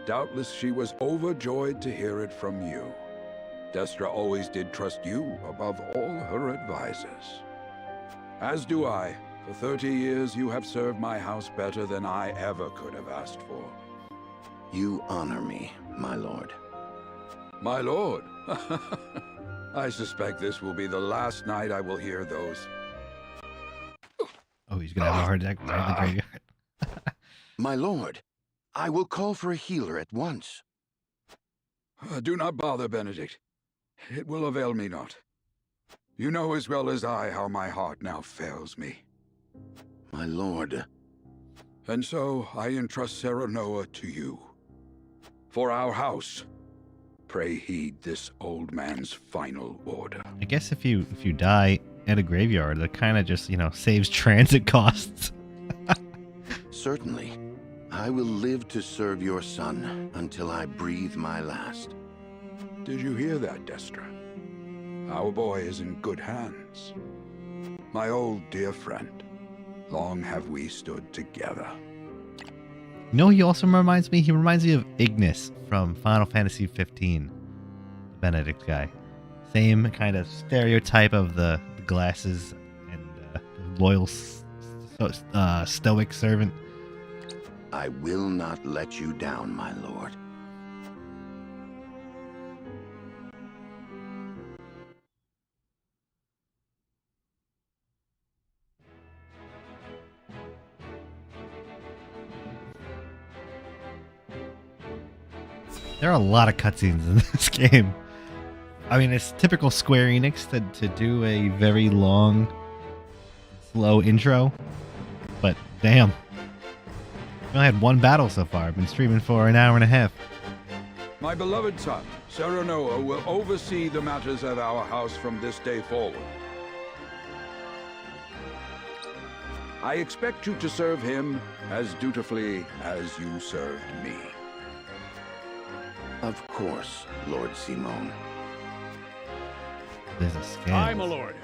Doubtless she was overjoyed to hear it from you. Destra always did trust you above all her advisors. As do I. For 30 years you have served my house better than I ever could have asked for. You honor me, my lord. My lord? I suspect this will be the last night I will hear those. Oh, he's gonna have a heart attack right in the graveyard. My lord, I will call for a healer at once. Do not bother, Benedict. It will avail me not. You know as well as I how my heart now fails me. My lord. And so I entrust Serenoa to you. For our house, pray heed this old man's final order. I guess if you die at a graveyard, that kind of just, saves transit costs. Certainly. I will live to serve your son until I breathe my last. Did you hear that, Destra? Our boy is in good hands. My old dear friend, long have we stood together. He also reminds me of Ignis from Final Fantasy 15. The Benedict guy. Same kind of stereotype of the glasses and loyal, stoic servant. I will not let you down, my lord. There are a lot of cutscenes in this game. I mean, it's typical Square Enix to do a very long, slow intro. But damn. I only had one battle so far. I've been streaming for an hour and a half. My beloved son, Serenoa, will oversee the matters of our house from this day forward. I expect you to serve him as dutifully as you served me. Of course, Lord Simone. There's a scam. Aye, my lord.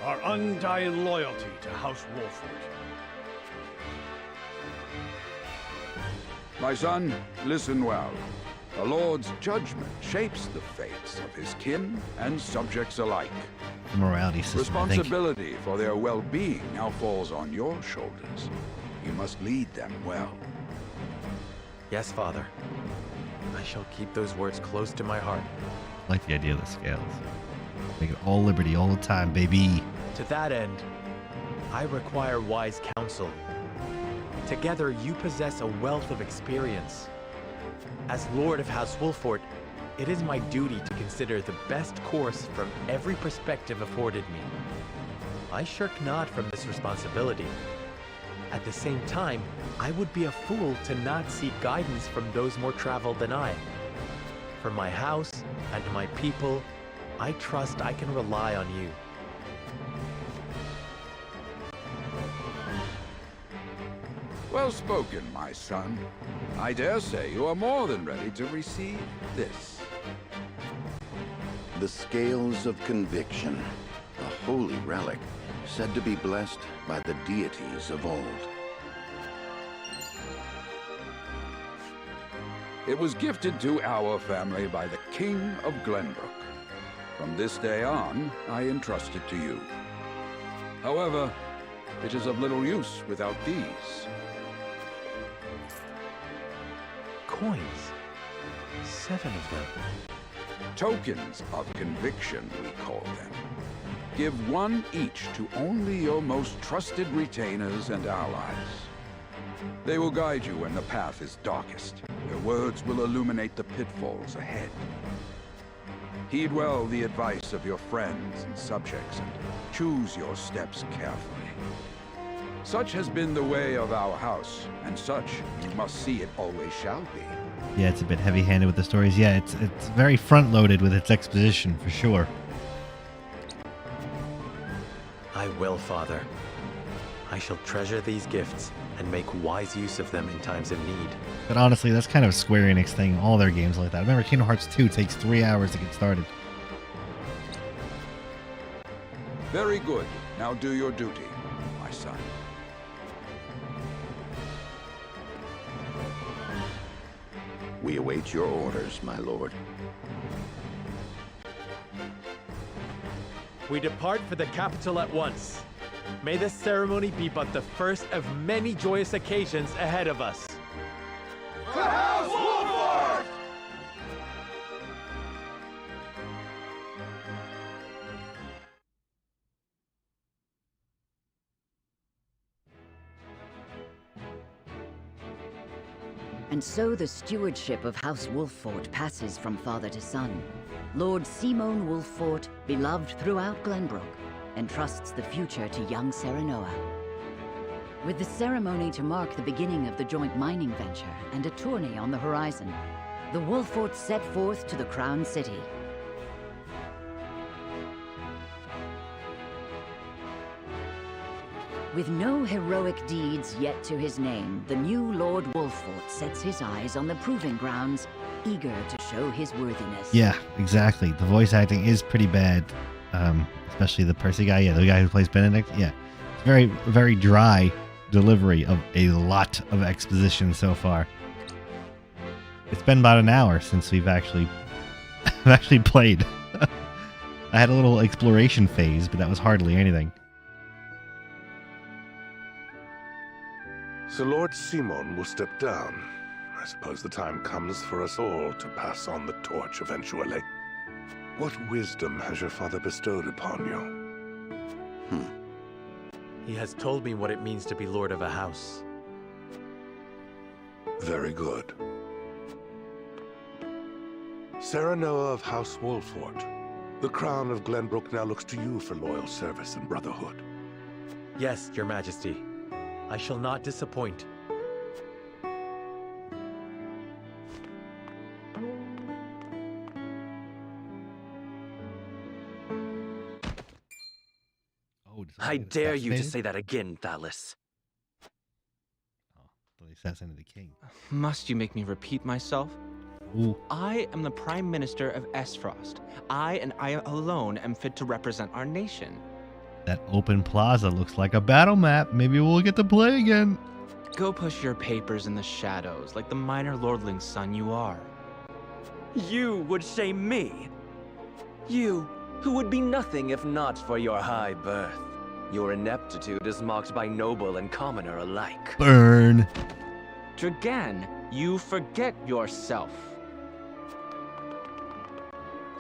Our undying loyalty to House Wolford. My son, listen well. The Lord's judgment shapes the fates of his kin and subjects alike. The morality system, Responsibility for their well-being now falls on your shoulders. You must lead them well. Yes, Father. I shall keep those words close to my heart. I like the idea of the scales. Make it all liberty all the time, baby. To that end, I require wise counsel. Together, you possess a wealth of experience. As Lord of House Wolford, it is my duty to consider the best course from every perspective afforded me. I shirk not from this responsibility. At the same time, I would be a fool to not seek guidance from those more traveled than I. For my house and my people, I trust I can rely on you. Well spoken, my son. I dare say you are more than ready to receive this. The Scales of Conviction, a holy relic said to be blessed by the deities of old. It was gifted to our family by the King of Glenbrook. From this day on, I entrust it to you. However, it is of little use without these. Coins. 7 of them. Tokens of conviction, we call them. Give one each to only your most trusted retainers and allies. They will guide you when the path is darkest. Their words will illuminate the pitfalls ahead. Heed well the advice of your friends and subjects, and choose your steps carefully. Such has been the way of our house, and such you must see it always shall be. Yeah, it's a bit heavy-handed with the stories. Yeah, it's very front-loaded with its exposition, for sure. I will, Father. I shall treasure these gifts and make wise use of them in times of need. But honestly, that's kind of a Square Enix thing. All their games like that. Remember, Kingdom Hearts 2 takes 3 hours to get started. Very good. Now do your duty, my son. We await your orders, my lord. We depart for the capital at once. May this ceremony be but the first of many joyous occasions ahead of us. To House Wolford! And so the stewardship of House Wolford passes from father to son. Lord Simone Wolford, beloved throughout Glenbrook, entrusts the future to young Serenoa. With the ceremony to mark the beginning of the joint mining venture and a tourney on the horizon, the Wolfords set forth to the Crown City. With no heroic deeds yet to his name, the new Lord Wolford sets his eyes on the proving grounds, eager to show his worthiness. Yeah, exactly. The voice acting is pretty bad, especially the Percy guy. Yeah, the guy who plays Benedict. Yeah, it's very, very dry delivery of a lot of exposition so far. It's been about an hour since we've actually played. I had a little exploration phase, but that was hardly anything. So Lord Simon will step down. I suppose the time comes for us all to pass on the torch eventually. What wisdom has your father bestowed upon you? He has told me what it means to be lord of a house. Very good. Serenoa of House Wolfort, the crown of Glenbrook now looks to you for loyal service and brotherhood. Yes, Your Majesty. I shall not disappoint. I dare you to say that again, Thalis. The assassin of the king. Must you make me repeat myself? Ooh. I am the Prime Minister of Esfrost. I and I alone am fit to represent our nation. That open plaza looks like a battle map. Maybe we'll get to play again. Go push your papers in the shadows like the minor lordling's son you are. You would shame me. You, who would be nothing if not for your high birth. Your ineptitude is mocked by noble and commoner alike. Burn. Dragan, you forget yourself.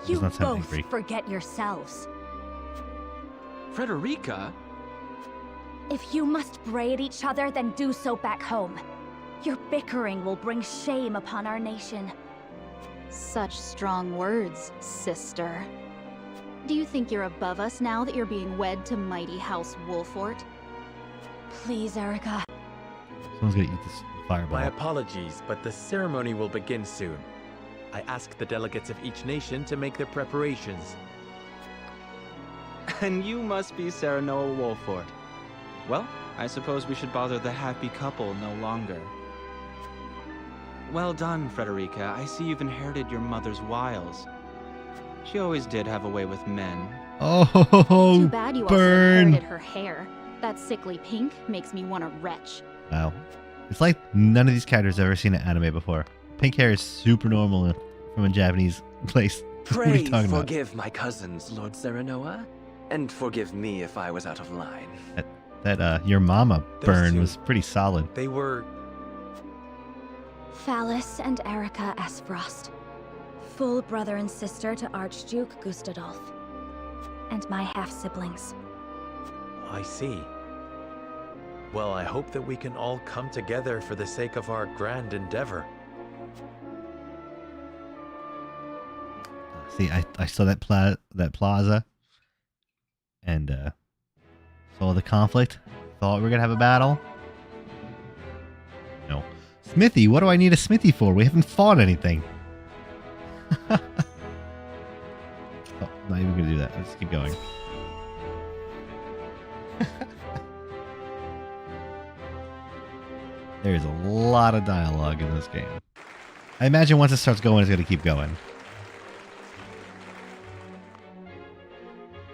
You both forget yourselves. Frederica? If you must bray at each other, then do so back home. Your bickering will bring shame upon our nation. Such strong words, sister. Do you think you're above us now that you're being wed to mighty House Wolfort? Please, Erica. Someone's gonna eat this fireball. My apologies, but the ceremony will begin soon. I ask the delegates of each nation to make their preparations. And you must be Serenoa Wolfort. Well, I suppose we should bother the happy couple no longer. Well done, Frederica. I see you've inherited your mother's wiles. She always did have a way with men. Oh, too bad you also inherited her hair. That sickly pink makes me want to retch. Wow. It's like none of these characters have ever seen an anime before. Pink hair is super normal from a Japanese place. What are Pray you talking about? forgive my cousins, Lord Serenoa, and forgive me if I was out of line. That your mama burn was pretty solid. They were... Thalis and Erica Esfrost. Full brother and sister to Archduke Gustadolf. And my half-siblings. I see. Well, I hope that we can all come together for the sake of our grand endeavor. See, I saw that plaza and saw the conflict. Thought we were gonna have a battle. No. Smithy, what do I need a smithy for? We haven't fought anything. Oh, not even gonna do that. Let's keep going. There's a lot of dialogue in this game. I imagine once it starts going, it's gonna keep going.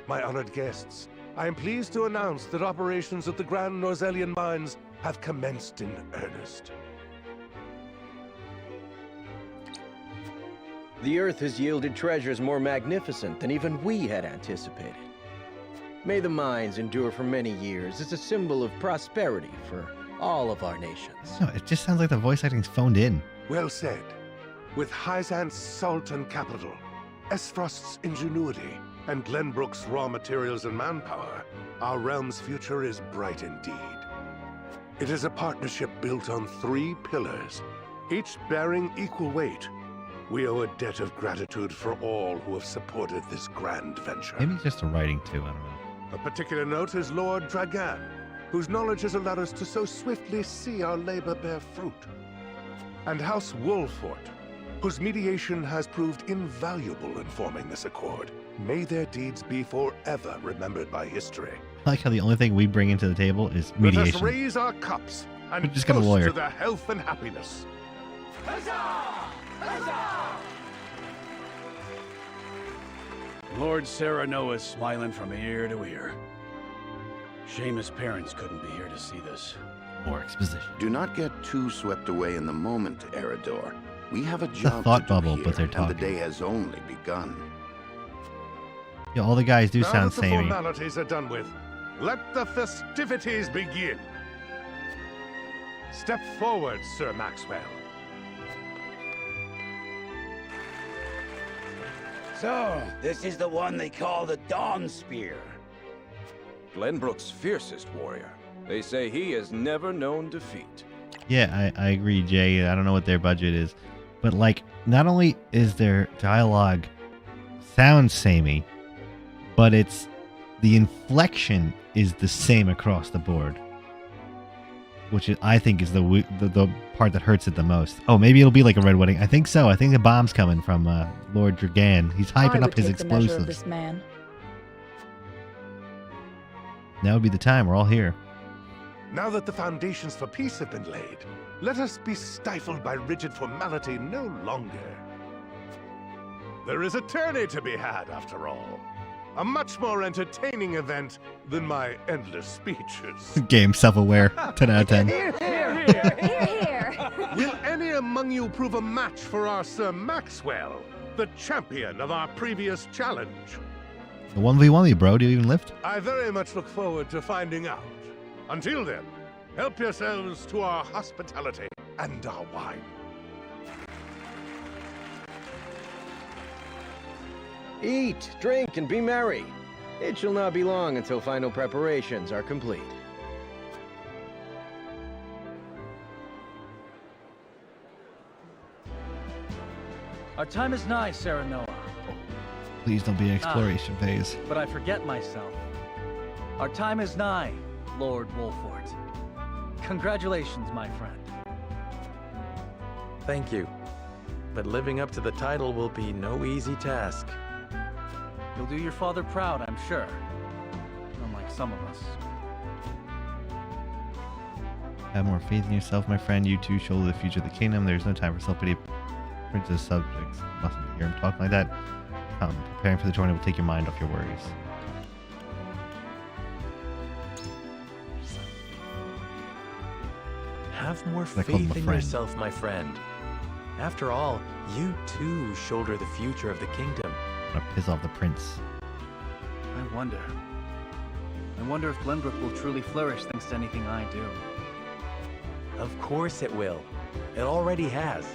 My honored guests, I am pleased to announce that operations at the Grand Norzelian Mines have commenced in earnest. The Earth has yielded treasures more magnificent than even we had anticipated. May the mines endure for many years as a symbol of prosperity for all of our nations. No, it just sounds like the voice acting's phoned in. Well said. With Hyzant's salt and capital, Esfrost's ingenuity, and Glenbrook's raw materials and manpower, our realm's future is bright indeed. It is a partnership built on 3 pillars, each bearing equal weight. We owe a debt of gratitude for all who have supported this grand venture. Maybe just the writing too, I don't know. A particular note is Lord Dragan, whose knowledge has allowed us to so swiftly see our labor bear fruit. And House Wolfort, whose mediation has proved invaluable in forming this accord. May their deeds be forever remembered by history. I like how the only thing we bring into the table is Let mediation. us raise our cups and We just got a toast lawyer. to their health and happiness. Lord Serenoa is smiling from ear to ear. Shame his parents couldn't be here to see this. More exposition. Do not get too swept away in the moment, Eridor. We have a It's a job thought to do bubble, here, but they're and talking. the day has only begun. Yeah, all the guys do Now sound that the samey. formalities are done with, let the festivities begin. Step forward, Sir Maxwell. So, this is the one they call the Dawn Spear. Glenbrook's fiercest warrior. They say he has never known defeat. Yeah, I agree, Jay. I don't know what their budget is, but like, not only is their dialogue sounds samey, but it's the inflection is the same across the board, which I think is the part that hurts it the most. Oh, maybe it'll be like a Red Wedding. I think so. I think the bomb's coming from Lord Dragan. He's hyping up his explosives. This man. Now would be the time. We're all here. Now that the foundations for peace have been laid, let us be stifled by rigid formality no longer. There is a tourney to be had, after all. A much more entertaining event than my endless speeches. Game self-aware. 10 out of 10. Will any among you prove a match for our Sir Maxwell, the champion of our previous challenge? The 1v1 you, bro. Do you even lift? I very much look forward to finding out. Until then, help yourselves to our hospitality and our wine. Eat, drink, and be merry. It shall not be long until final preparations are complete. Our time is nigh, Serenoa. Please don't be an exploration phase. But I forget myself. Our time is nigh, Lord Wolfort. Congratulations, my friend. Thank you. But living up to the title will be no easy task. You'll do your father proud, I'm sure. Unlike some of us. Have more faith in yourself, my friend. You too shoulder the future of the kingdom. There's no time for self-pity. Princess subjects mustn't hear him talk like that. Preparing for the tournament will take your mind off your worries. Have more faith in yourself, my friend. After all, you too shoulder the future of the kingdom. I'm gonna piss off the prince. I wonder if Glenbrook will truly flourish thanks to anything I do. Of course it will. It already has.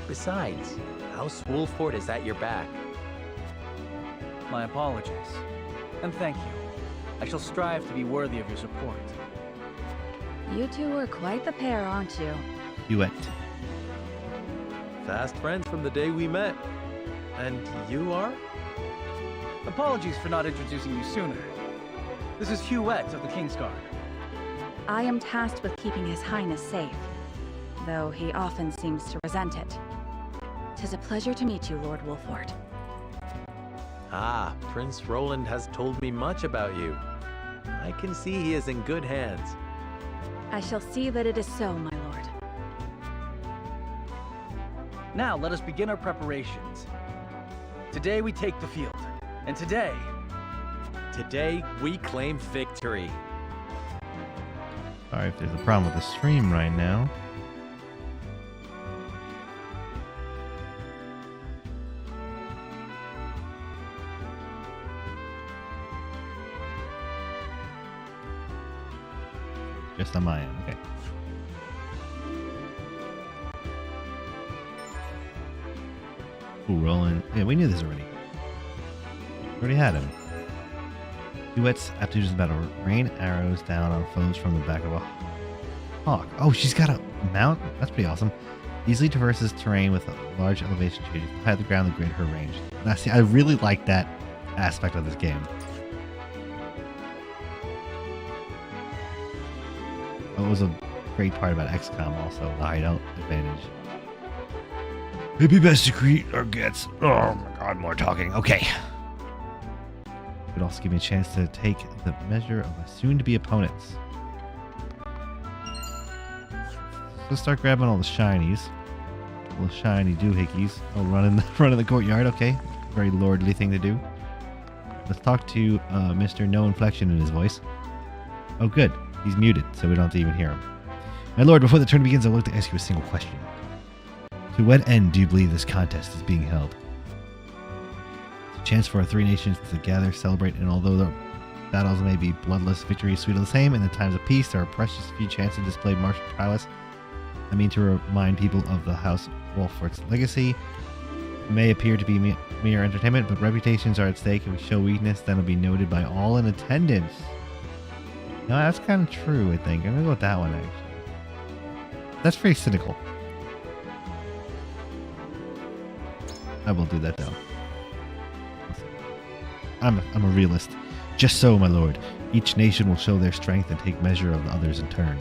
Besides, House Wolfort is at your back. My apologies. And thank you. I shall strive to be worthy of your support. You two are quite the pair, aren't you? Duet. Fast friends from the day we met. And you are? Apologies for not introducing you sooner. This is Huette of the Kingsguard. I am tasked with keeping His Highness safe, though he often seems to resent it. 'Tis a pleasure to meet you, Lord Wolfort. Ah, Prince Roland has told me much about you. I can see he is in good hands. I shall see that it is so, my lord. Now let us begin our preparations. Today we take the field, and today we claim victory. Sorry if there's a problem with the stream right now. Just on my end, okay. Ooh, Roland. Yeah, we knew this already. We already had him. Huette's aptitude is about to rain arrows down on foes from the back of a hawk. Oh, she's got a mount? That's pretty awesome. Easily traverses terrain with a large elevation changes. The higher the ground, the greater her range. Now, see, I really like that aspect of this game. That was a great part about XCOM also, the hideout advantage. It'd be best to create our gets. Oh my god, more talking. Okay. It would also give me a chance to take the measure of my soon-to-be opponents. Let's start grabbing all the shinies. All the shiny doohickeys. Oh, run in the courtyard. Okay. Very lordly thing to do. Let's talk to Mr. No Inflection in his voice. Oh, good. He's muted, so we don't have to even hear him. My lord, before the tournament begins, I'd like to ask you a single question. To what end do you believe this contest is being held? It's a chance for our three nations to gather, celebrate, and although the battles may be bloodless, victory is sweet all the same. In the times of peace, there are precious few chances to display martial prowess. I mean to remind people of the House Wolfort's legacy. It may appear to be mere entertainment, but reputations are at stake. If we show weakness, then it'll be noted by all in attendance. No, that's kind of true, I think. I'm going to go with that one, actually. That's pretty cynical. I will do that though. I'm a realist. Just so, my lord. Each nation will show their strength and take measure of the others in turn.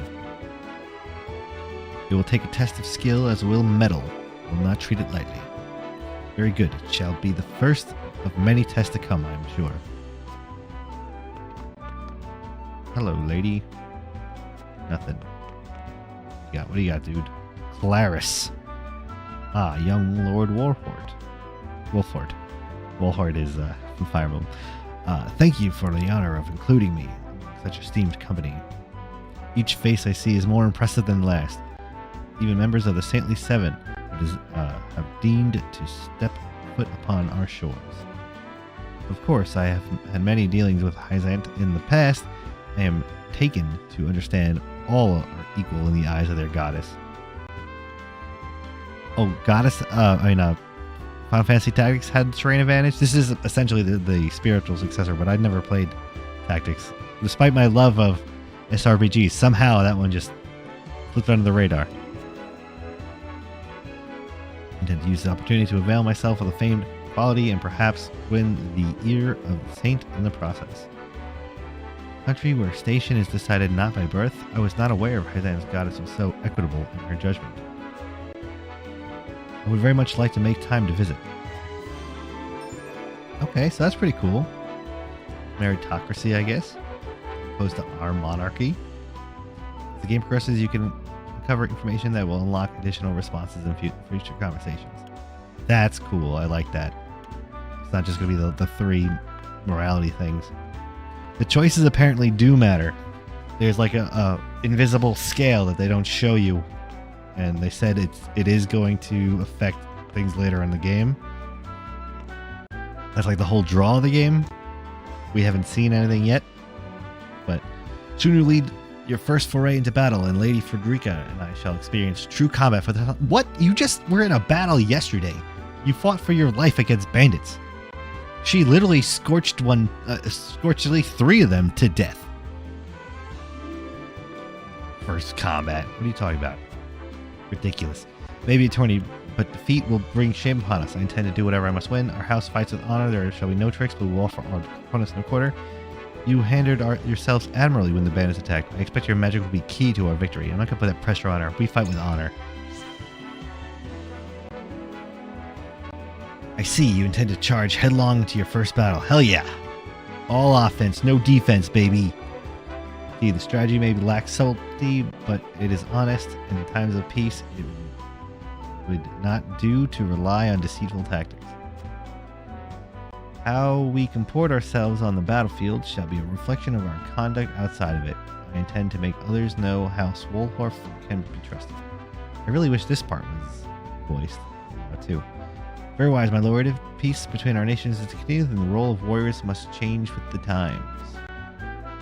It will take a test of skill as will metal. Will not treat it lightly. Very good. It shall be the first of many tests to come, I am sure. Hello, lady. Nothing. What do you got, dude? Clarice. Ah, young Lord Wolfort. Wolfort is from Fire Emblem. Thank you for the honor of including me in such esteemed company. Each face I see is more impressive than the last. Even members of the Saintly Seven have deemed to step foot upon our shores. Of course, I have had many dealings with Hyzant in the past. I am taken to understand all are equal in the eyes of their goddess. Oh, goddess? Final Fantasy Tactics had terrain advantage. This is essentially the spiritual successor, but I'd never played Tactics. Despite my love of SRPGs, somehow that one just flipped under the radar. I intend to use the opportunity to avail myself of the famed quality and perhaps win the ear of the saint in the process. Country where station is decided not by birth, I was not aware of Hyzant's goddess was so equitable in her judgment. I would very much like to make time to visit. Okay, so that's pretty cool. Meritocracy, I guess, opposed to our monarchy. As the game progresses, you can uncover information that will unlock additional responses in future conversations. That's cool. I like that. It's not just going to be the three morality things. The choices apparently do matter. There's like a invisible scale that they don't show you, and they said it is going to affect things later in the game. That's like the whole draw of the game. We haven't seen anything yet, but soon you lead your first foray into battle, and Lady Frederica and I shall experience true combat for the time. What? You just were in a battle yesterday. You fought for your life against bandits. She literally scorched at least 3 of them to death. First combat. What are you talking about? Ridiculous. Maybe a tourney, but defeat will bring shame upon us. I intend to do whatever I must win. Our house fights with honor. There shall be no tricks, but we will offer our opponents no quarter. You handled yourselves admirably when the bandits attacked. I expect your magic will be key to our victory. I'm not going to put that pressure on her. We fight with honor. I see you intend to charge headlong to your first battle. Hell yeah. All offense, no defense, baby. See, the strategy may lack subtlety, but it is honest. In times of peace, it would not do to rely on deceitful tactics. How we comport ourselves on the battlefield shall be a reflection of our conduct outside of it. I intend to make others know how Swolhorf can be trusted. I really wish this part was voiced, too. Very wise, my lord. If peace between our nations is to continue, then the role of warriors must change with the times.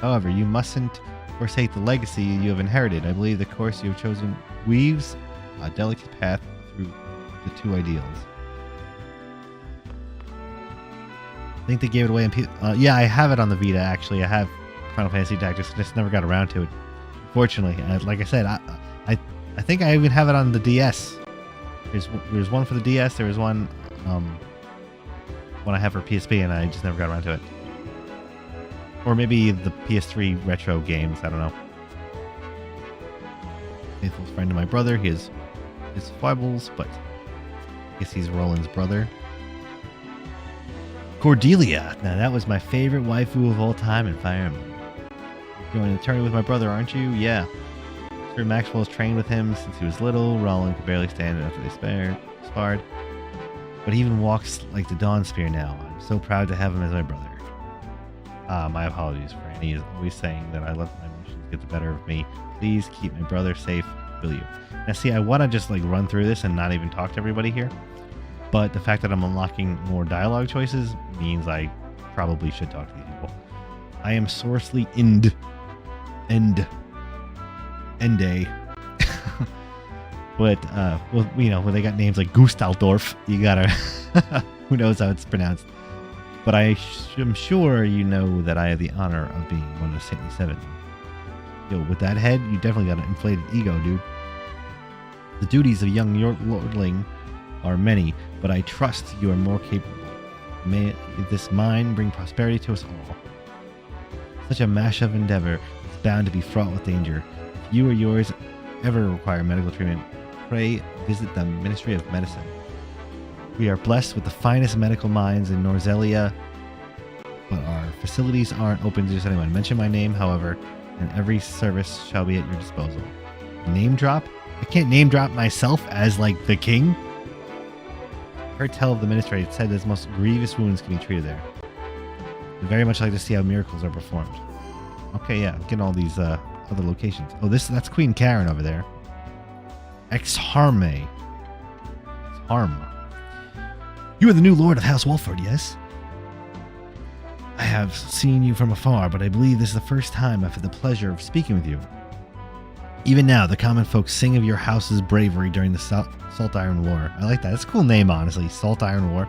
However, you mustn't forsake the legacy you have inherited. I believe the course you have chosen weaves a delicate path through the 2 ideals. I think they gave it away in yeah, I have it on the Vita, actually. I have Final Fantasy Tactics. I just never got around to it. Fortunately, like I said, I think I even have it on the DS. There's one for the DS. There was one I have for PSP, and I just never got around to it. Or maybe the PS3 retro games. I don't know. Faithful friend of my brother. He has his foibles, but I guess he's Roland's brother. Cordelia. Now that was my favorite waifu of all time in Fire Emblem. You're going to the tourney with my brother, aren't you? Yeah. Sir Maxwell has trained with him since he was little. Roland could barely stand after they sparred. But he even walks like the Dawn Spear now. I'm so proud to have him as my brother. My apologies for Annie is always saying that I let my emotions get the better of me. Please keep my brother safe, will you? Now see, I want to just like run through this and not even talk to everybody here. But the fact that I'm unlocking more dialogue choices means I probably should talk to these people. I am sorely Ende. But well, you know, when they got names like Gustaldorf, you gotta who knows how it's pronounced. But I am sure you know that I have the honor of being one of the Saintly Seven. Yo, with that head, you definitely got an inflated ego, dude. The duties of young lordling are many, but I trust you are more capable. May this mine bring prosperity to us all. Such a mash-up endeavor is bound to be fraught with danger. If you or yours ever require medical treatment, pray visit the Ministry of Medicine. We are blessed with the finest medical minds in Norzelia, but our facilities aren't open to just anyone. Mention my name, however, and every service shall be at your disposal. Name drop? I can't name drop myself as, like, the king? Heard tell of the ministry, it said his most grievous wounds can be treated there. I'd very much like to see how miracles are performed. Okay, yeah, I'm getting all these other locations. Oh, that's Queen Karen over there. Exharme. You are the new Lord of House Wolford, yes? I have seen you from afar, but I believe this is the first time I've had the pleasure of speaking with you. Even now, the common folk sing of your house's bravery during the Salt Iron War. I like that. That's a cool name, honestly. Salt Iron War.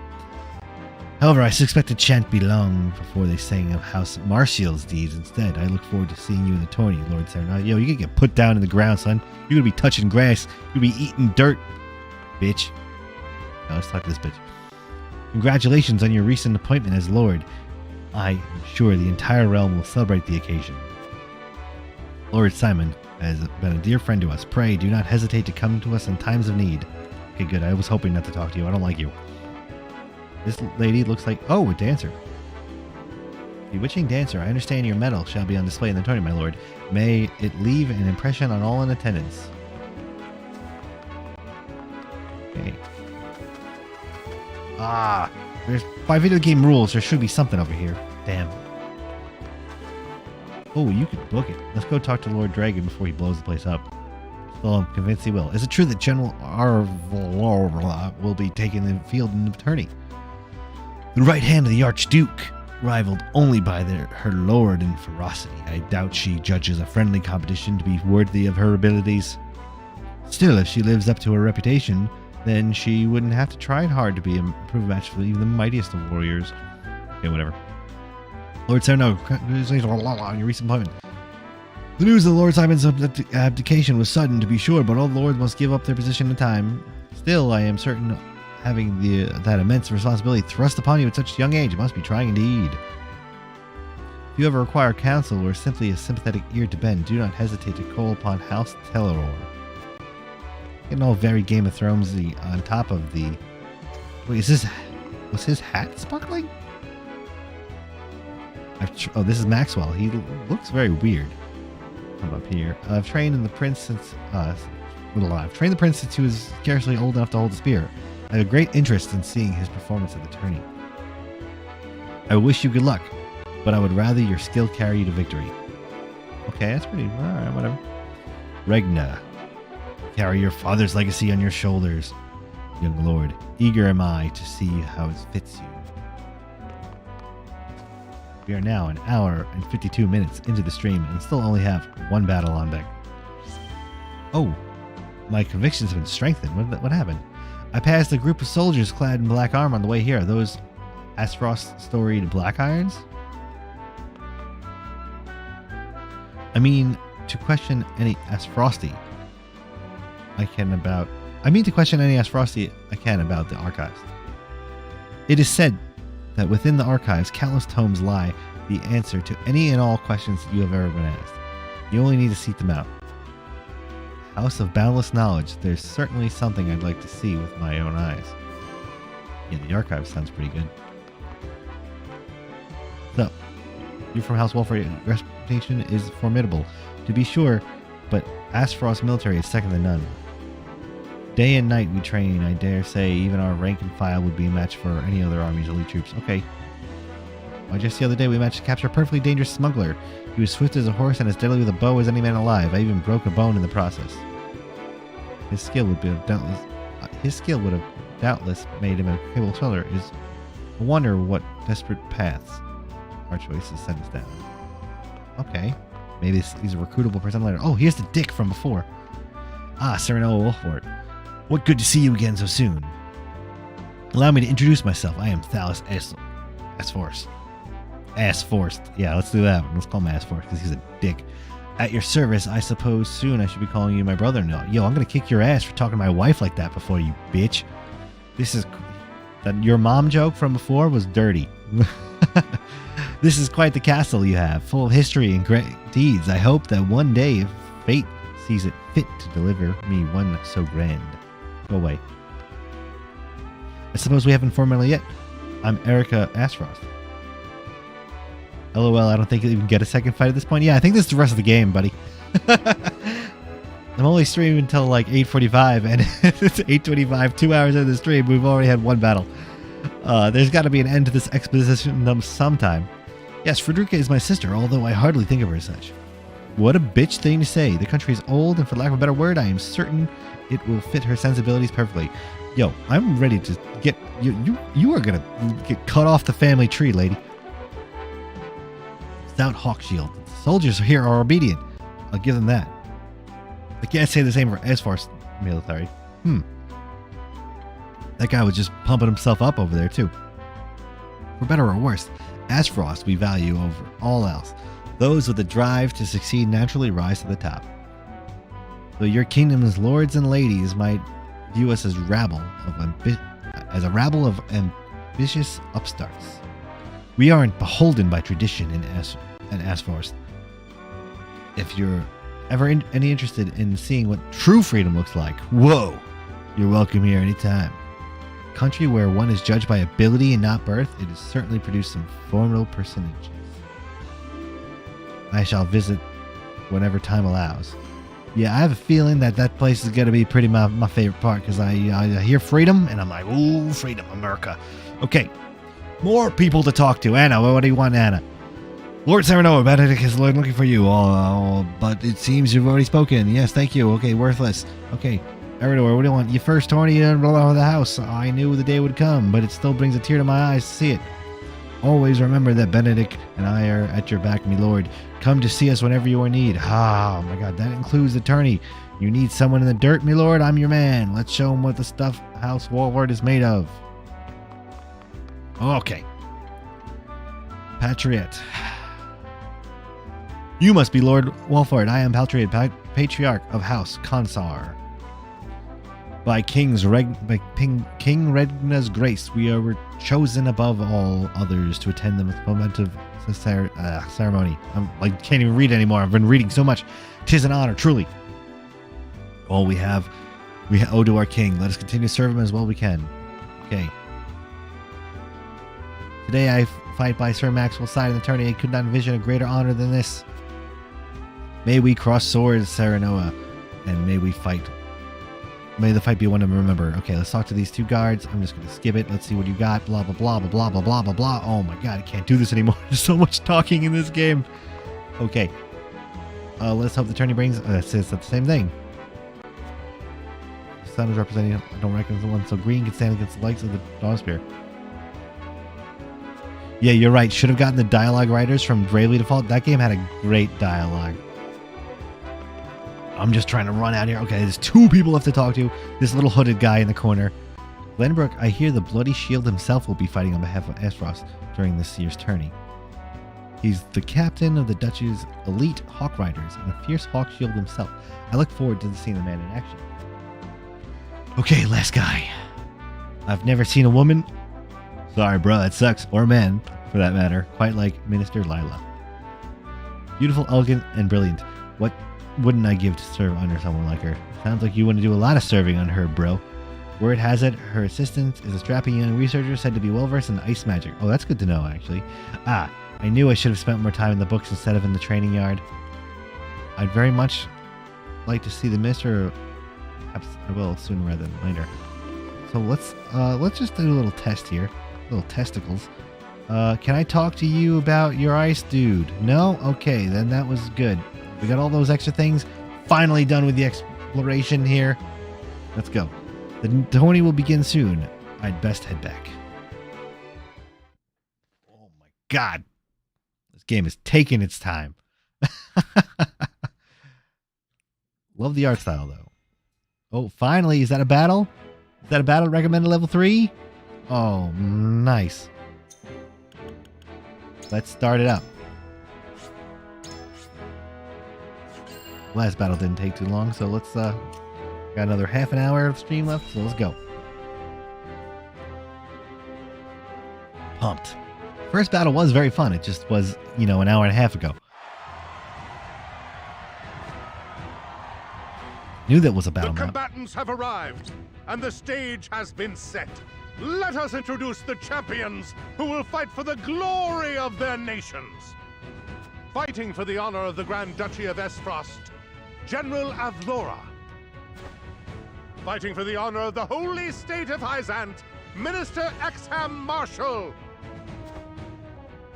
However, I suspect it shan't be long before they sing of House Martial's deeds instead. I look forward to seeing you in the tourney, Lord Serenoa. Yo, you're gonna get put down in the ground, son. You're gonna be touching grass. You're gonna be eating dirt, bitch. Now let's talk to this bitch. Congratulations on your recent appointment as Lord. I am sure the entire realm will celebrate the occasion. Lord Simon has been a dear friend to us. Pray do not hesitate to come to us in times of need. Okay, good. I was hoping not to talk to you. I don't like you. This lady looks like... Oh, a dancer. Bewitching dancer. I understand your medal shall be on display in the tourney, my lord. May it leave an impression on all in attendance. Okay. Ah, there's by video game rules, there should be something over here. Damn. Oh, you could book it. Let's go talk to Lord Dragon before he blows the place up. Still, I'm convinced he will. Is it true that General Arvla will be taking the field in the tourney? The right hand of the Archduke, rivaled only by her lord in ferocity. I doubt she judges a friendly competition to be worthy of her abilities. Still, if she lives up to her reputation, then she wouldn't have to try hard to be a prove a match for even the mightiest of warriors. Okay, whatever. Lord Serenoa, congratulations on your recent appointment. The news of Lord Simon's abdication was sudden, to be sure, but all the lords must give up their position in time. Still, I am certain having that immense responsibility thrust upon you at such a young age must be trying indeed. If you ever require counsel or simply a sympathetic ear to bend, do not hesitate to call upon House Telleror. Getting all very Game of Thrones-y on top of the... Wait, was his hat sparkling? Oh, this is Maxwell. He looks very weird. Come up here. I've trained the prince since he was scarcely old enough to hold a spear. I have a great interest in seeing his performance at the tourney. I wish you good luck, but I would rather your skill carry you to victory. Okay, that's pretty... Alright, whatever. Regna. Carry your father's legacy on your shoulders, young lord. Eager am I to see how it fits you. We are now an hour and 52 minutes into the stream and still only have one battle on deck. Oh, my convictions have been strengthened. What happened? I passed a group of soldiers clad in black armor on the way here. Are those Asfrost-storied black irons? I mean, to question any Asfrosty I can about the archives. It is said that within the archives, countless tomes lie the answer to any and all questions that you have ever been asked. You only need to seek them out. House of Boundless Knowledge. There's certainly something I'd like to see with my own eyes. Yeah, the archive sounds pretty good. So, you're from House Wolford. Your reputation is formidable, to be sure, but Asfrost's military is second to none. Day and night we train. I dare say even our rank and file would be a match for any other army's elite troops. Okay. Well, just the other day we managed to capture a perfectly dangerous smuggler. He was swift as a horse and as deadly with a bow as any man alive. I even broke a bone in the process. His skill would have doubtless made him a capable soldier. Is I wonder what desperate paths our choices sent us down. Okay. Maybe he's a recruitable person later. Oh, here's the dick from before. Ah, Serenoa Wolfort. What good to see you again so soon. Allow me to introduce myself. I am Thalos Asforst. Asforst. Yeah, let's do that one. Let's call him Asforst because he's a dick. At your service, I suppose soon I should be calling you my brother-in-law. Yo, I'm going to kick your ass for talking to my wife like that before, you bitch. This is... That your mom joke from before was dirty. This is quite the castle you have, full of history and great deeds. I hope that one day, if fate sees it fit to deliver me one so grand. Go away. I suppose we haven't formally yet. I'm Erica Asfrost. LOL, I don't think you'll even get a second fight at this point. Yeah, I think this is the rest of the game, buddy. I'm only streaming until like 8:45, and it's 8:25, 2 hours into the stream. We've already had one battle. There's got to be an end to this exposition sometime. Yes, Frederica is my sister, although I hardly think of her as such. What a bitch thing to say. The country is old, and for lack of a better word, I am certain it will fit her sensibilities perfectly. Yo, I'm ready to get... You are going to get cut off the family tree, lady. Stout hawk shield. The soldiers here are obedient. I'll give them that. I can't say the same for Asfar's military. That guy was just pumping himself up over there, too. For better or worse, Asfrost we value over all else. Those with the drive to succeed naturally rise to the top. Though your kingdom's lords and ladies might view us as a rabble of ambitious upstarts, we aren't beholden by tradition in Asfrost. If you're ever any interested in seeing what true freedom looks like, whoa, you're welcome here anytime. Country where one is judged by ability and not birth, it has certainly produced some formidable personages. I shall visit whenever time allows. Yeah, I have a feeling that place is going to be pretty my favorite part, because I hear freedom, and I'm like, ooh, freedom, America. Okay, more people to talk to. Anna, what do you want, Anna? Lord Serenoa, Benedict is looking for you. But it seems you've already spoken. Yes, thank you. Okay, worthless. Okay, Eridor, what do you want? You first Tourney and roll out of the house. I knew the day would come, but it still brings a tear to my eyes to see it. Always remember that Benedict and I are at your back, me lord. Come to see us whenever you are in need. Oh my god, that includes the tourney. You need someone in the dirt, me lord? I'm your man. Let's show him what the stuff House Walford is made of. Okay. Patriot. You must be Lord Walford. I am Patriot, Patriarch of House Consar. By King Regna's grace, we are chosen above all others to attend the momentous ceremony. I can't even read anymore. I've been reading so much. 'Tis an honor, truly. All we owe to our king. Let us continue to serve him as well we can. Okay. Today I fight by Sir Maxwell's side in the tourney. I could not envision a greater honor than this. May we cross swords, Serenoa, and may the fight be one to remember. Okay, let's talk to these two guards. I'm just going to skip it. Let's see what you got. Blah, blah, blah, blah, blah, blah, blah, blah, blah. Oh my god, I can't do this anymore. There's so much talking in this game. Okay. Let's hope the tourney brings... It's the same thing. The sun is representing... I don't reckon the one so green can stand against the likes of the Dawn Spear. Yeah, you're right. Should have gotten the dialogue writers from Bravely Default. That game had a great dialogue. I'm just trying to run out here. Okay, there's two people left to talk to. This little hooded guy in the corner. Glenbrook, I hear the Bloody Shield himself will be fighting on behalf of Asfrost during this year's tourney. He's the captain of the Duchy's elite Hawk Riders and a fierce Hawk Shield himself. I look forward to seeing the man in action. Okay, last guy. I've never seen a woman... Sorry, bro, that sucks. Or man, for that matter. Quite like Minister Lila. Beautiful, elegant, and brilliant. What wouldn't I give to serve under someone like her? Sounds like you want to do a lot of serving on her, bro. Word has it, her assistant is a strapping young researcher said to be well-versed in ice magic. Oh, that's good to know, actually. I knew I should have spent more time in the books instead of in the training yard. I'd very much like to see the minister. Perhaps I will sooner rather than later. So let's just do a little test here. Little testicles. Can I talk to you about your ice dude? No? Okay, then that was good. We got all those extra things. Finally done with the exploration here. Let's go. The tourney will begin soon. I'd best head back. Oh my god. This game is taking its time. Love the art style though. Oh, finally. Is that a battle? Is that a battle recommended level 3? Oh, nice. Let's start it up. Last battle didn't take too long, so let's got another half an hour of stream left, so let's go. pumped. First battle was very fun. It just was, an hour and a half ago. Knew that was a battle The map. combatants have arrived, and the stage has been set. Let us introduce the champions who will fight for the glory of their nations. Fighting for the honor of the Grand Duchy of Esfrost, General Avlora. Fighting for the honor of the Holy State of Hyzant, Minister Exham Marshal.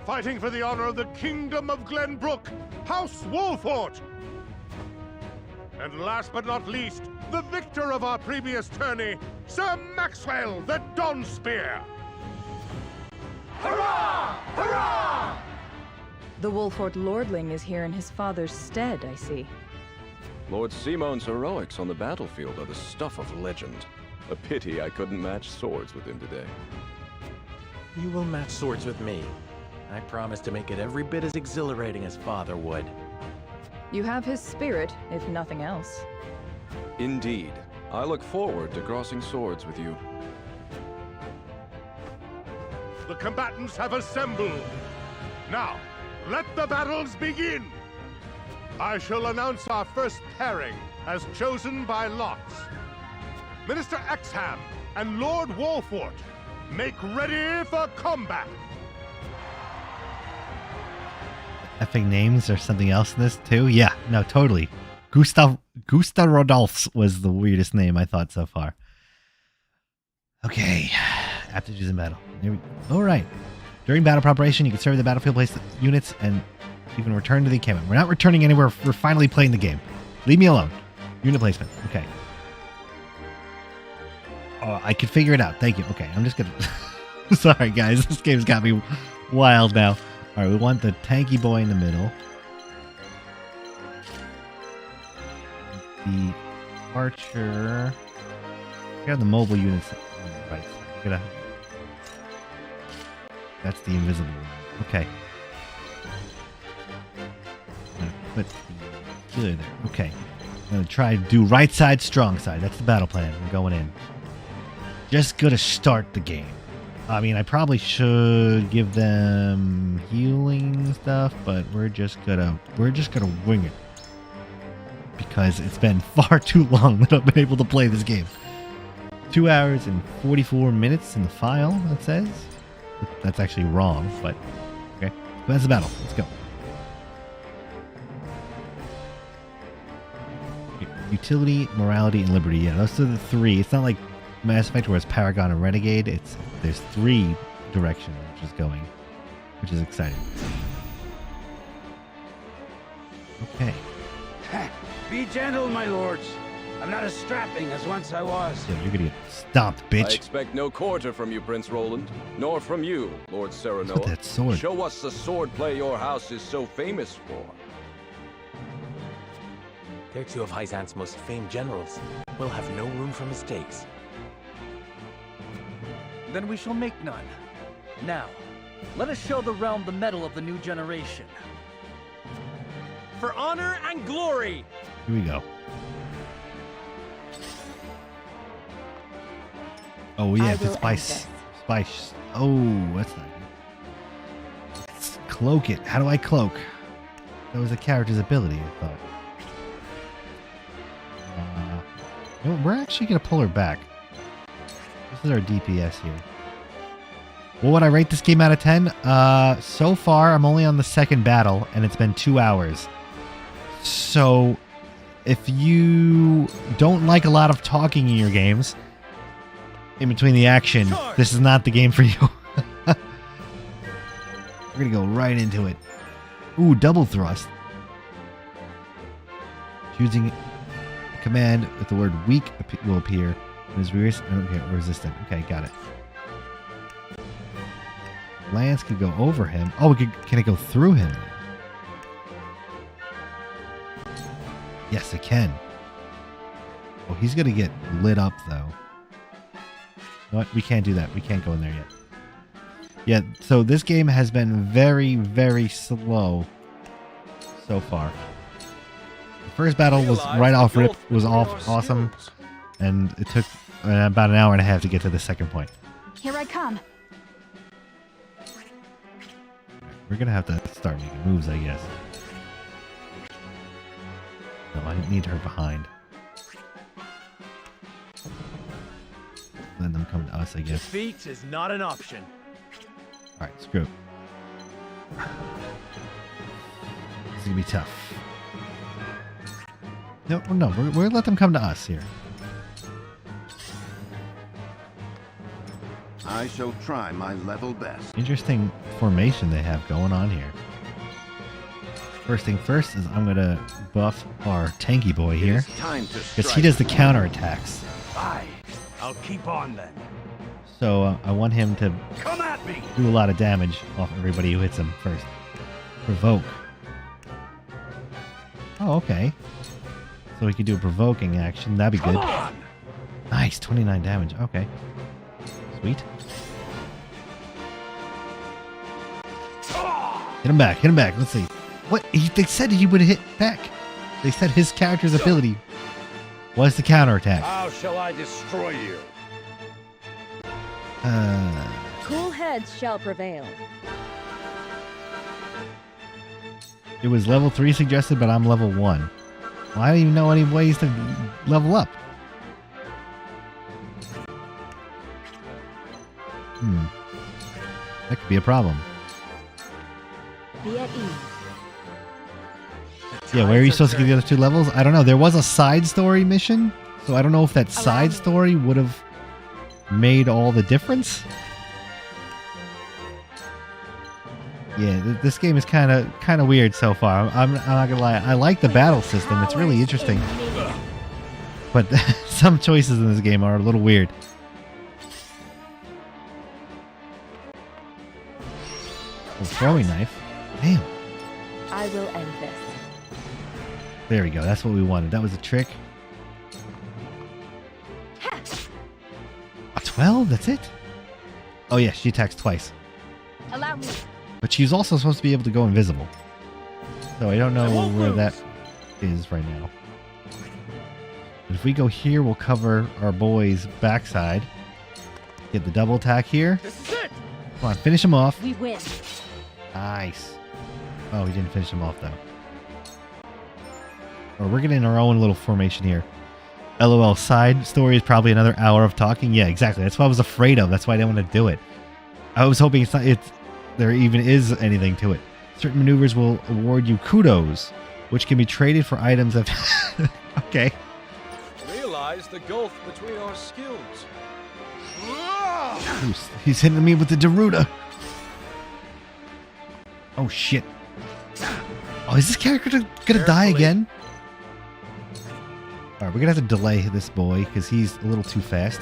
Fighting for the honor of the Kingdom of Glenbrook, House Wolfort. And last but not least, the victor of our previous tourney, Sir Maxwell the Dawnspear. Hurrah! Hurrah! The Wolfort Lordling is here in his father's stead, I see. Lord Simone's heroics on the battlefield are the stuff of legend. A pity I couldn't match swords with him today. You will match swords with me. I promise to make it every bit as exhilarating as Father would. You have his spirit, if nothing else. Indeed. I look forward to crossing swords with you. The combatants have assembled. Now, let the battles begin. I shall announce our first pairing as chosen by lots. Minister Exham and Lord Wolfort, make ready for combat. Effing names or something else in this too? Yeah, no, totally. Gustav Rodolphs was the weirdest name I thought so far. Okay, aptitudes in battle. Here we go. All right. During battle preparation, you can survey the battlefield, place the units, and you can return to the encampment. We're not returning anywhere. We're finally playing the game. Leave me alone. Unit placement. Okay. Oh, I could figure it out. Thank you. Okay, I'm just gonna... Sorry, guys. This game's got me wild now. All right, we want the tanky boy in the middle. The archer. We got the mobile units on the right side. That's the invisible one. Okay. Put the good. Okay. I'm gonna try to do right side, strong side. That's the battle plan. We're going in. Just gonna start the game. I mean, I probably should give them healing stuff, but we're just gonna wing it because it's been far too long that I've been able to play this game. 2 hours and 44 minutes in the file, that says. That's actually wrong, but okay. That's the battle. Let's go. Utility, morality, and liberty. Yeah, those are the three. It's not like Mass Effect where it's Paragon and Renegade. There's three directions which is going, which is exciting. Okay. Be gentle, my lords. I'm not as strapping as once I was. Yeah, you're gonna get stomped, bitch. I expect no quarter from you, Prince Roland, nor from you, Lord Serenoa. Look at that sword. Show us the swordplay your house is so famous for. They're two of Hyzant's most famed generals. We'll have no room for mistakes. Then we shall make none. Now, let us show the realm the mettle of the new generation. For honor and glory! Here we go. Oh yeah, if it's spice. Oh, that's not good. Let's cloak it. How do I cloak? That was a character's ability, I thought. No, we're actually gonna pull her back. This is our DPS here. What would I rate this game out of 10? So far, I'm only on the second battle, and it's been 2 hours. So, if you don't like a lot of talking in your games, in between the action, this is not the game for you. We're gonna go right into it. Ooh, double thrust. Choosing a command with the word weak will appear. It is resistant. Okay, got it. Lance could go over him. Oh, can it go through him? Yes, it can. Oh, he's gonna get lit up though. You know what? We can't do that. We can't go in there yet. Yeah, so this game has been very, very slow so far. The first battle was right off rip, was awesome, and it took about an hour and a half to get to the second point. Here I come. We're gonna have to start making moves, I guess. No, I need her behind. Let them come to us, I guess. Defeat is not an option. Alright, screw it. This is gonna be tough. No, we're gonna let them come to us here. I shall try my level best. Interesting formation they have going on here. First thing first is I'm gonna buff our tanky boy here. Because he does the counter attacks. Aye, I'll keep on then. So I want him to Come at me. do a lot of damage off everybody who hits him first. Provoke. Oh, okay. So we could do a provoking action. That'd be good. Nice, 29 damage. Okay. Sweet. Hit him back. Hit him back. Let's see. What? They said he would hit back. They said his character's ability was the counterattack. How shall I destroy you? Cool heads shall prevail. It was level 3 suggested, but I'm level 1. Well, I don't even know any ways to level up. That could be a problem. Be at ease. Yeah, where are you supposed to get the other 2 levels? I don't know. There was a side story mission, so I don't know if that side story would have made all the difference. Yeah, this game is kind of weird so far. I'm not gonna lie. I like the battle system. It's really interesting, but some choices in this game are a little weird. Oh, throwing knife. Damn. I will end this. There we go. That's what we wanted. That was a trick. A 12? That's it? Oh yeah, she attacks twice. Allow me. But she's also supposed to be able to go invisible. So I don't know where that is right now. But if we go here, we'll cover our boy's backside. Get the double attack here. This is it. Come on, finish him off. We win. Nice. Oh, we didn't finish him off though. Or we're getting our own little formation here. LOL, side story is probably another hour of talking. Yeah, exactly. That's what I was afraid of. That's why I didn't want to do it. I was hoping there even is anything to it. Certain maneuvers will award you kudos, which can be traded for items of... Okay. Realize the gulf between our skills. He's hitting me with the Daruda. Oh, shit. Oh, is this character gonna die again? Alright, we're gonna have to delay this boy because he's a little too fast.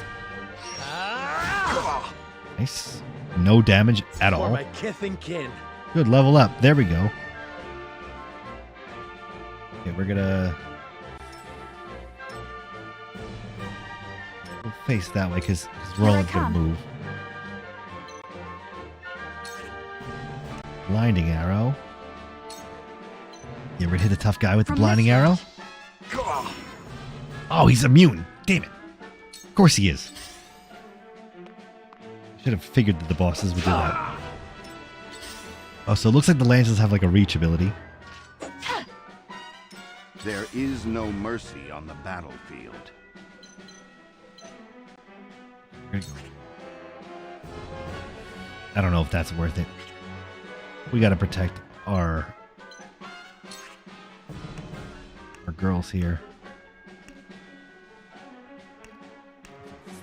Nice. No damage at all. My kith and kin. Good, level up. There we go. Okay, we're gonna... We'll face that way because Roland's gonna move. Blinding arrow. You ever hit a tough guy with the blinding arrow? Oh, he's immune. Damn it. Of course he is. Should have figured that the bosses would do that. Oh, so it looks like the lances have like a reach ability. There is no mercy on the battlefield. There you go. I don't know if that's worth it. We gotta protect our girls here.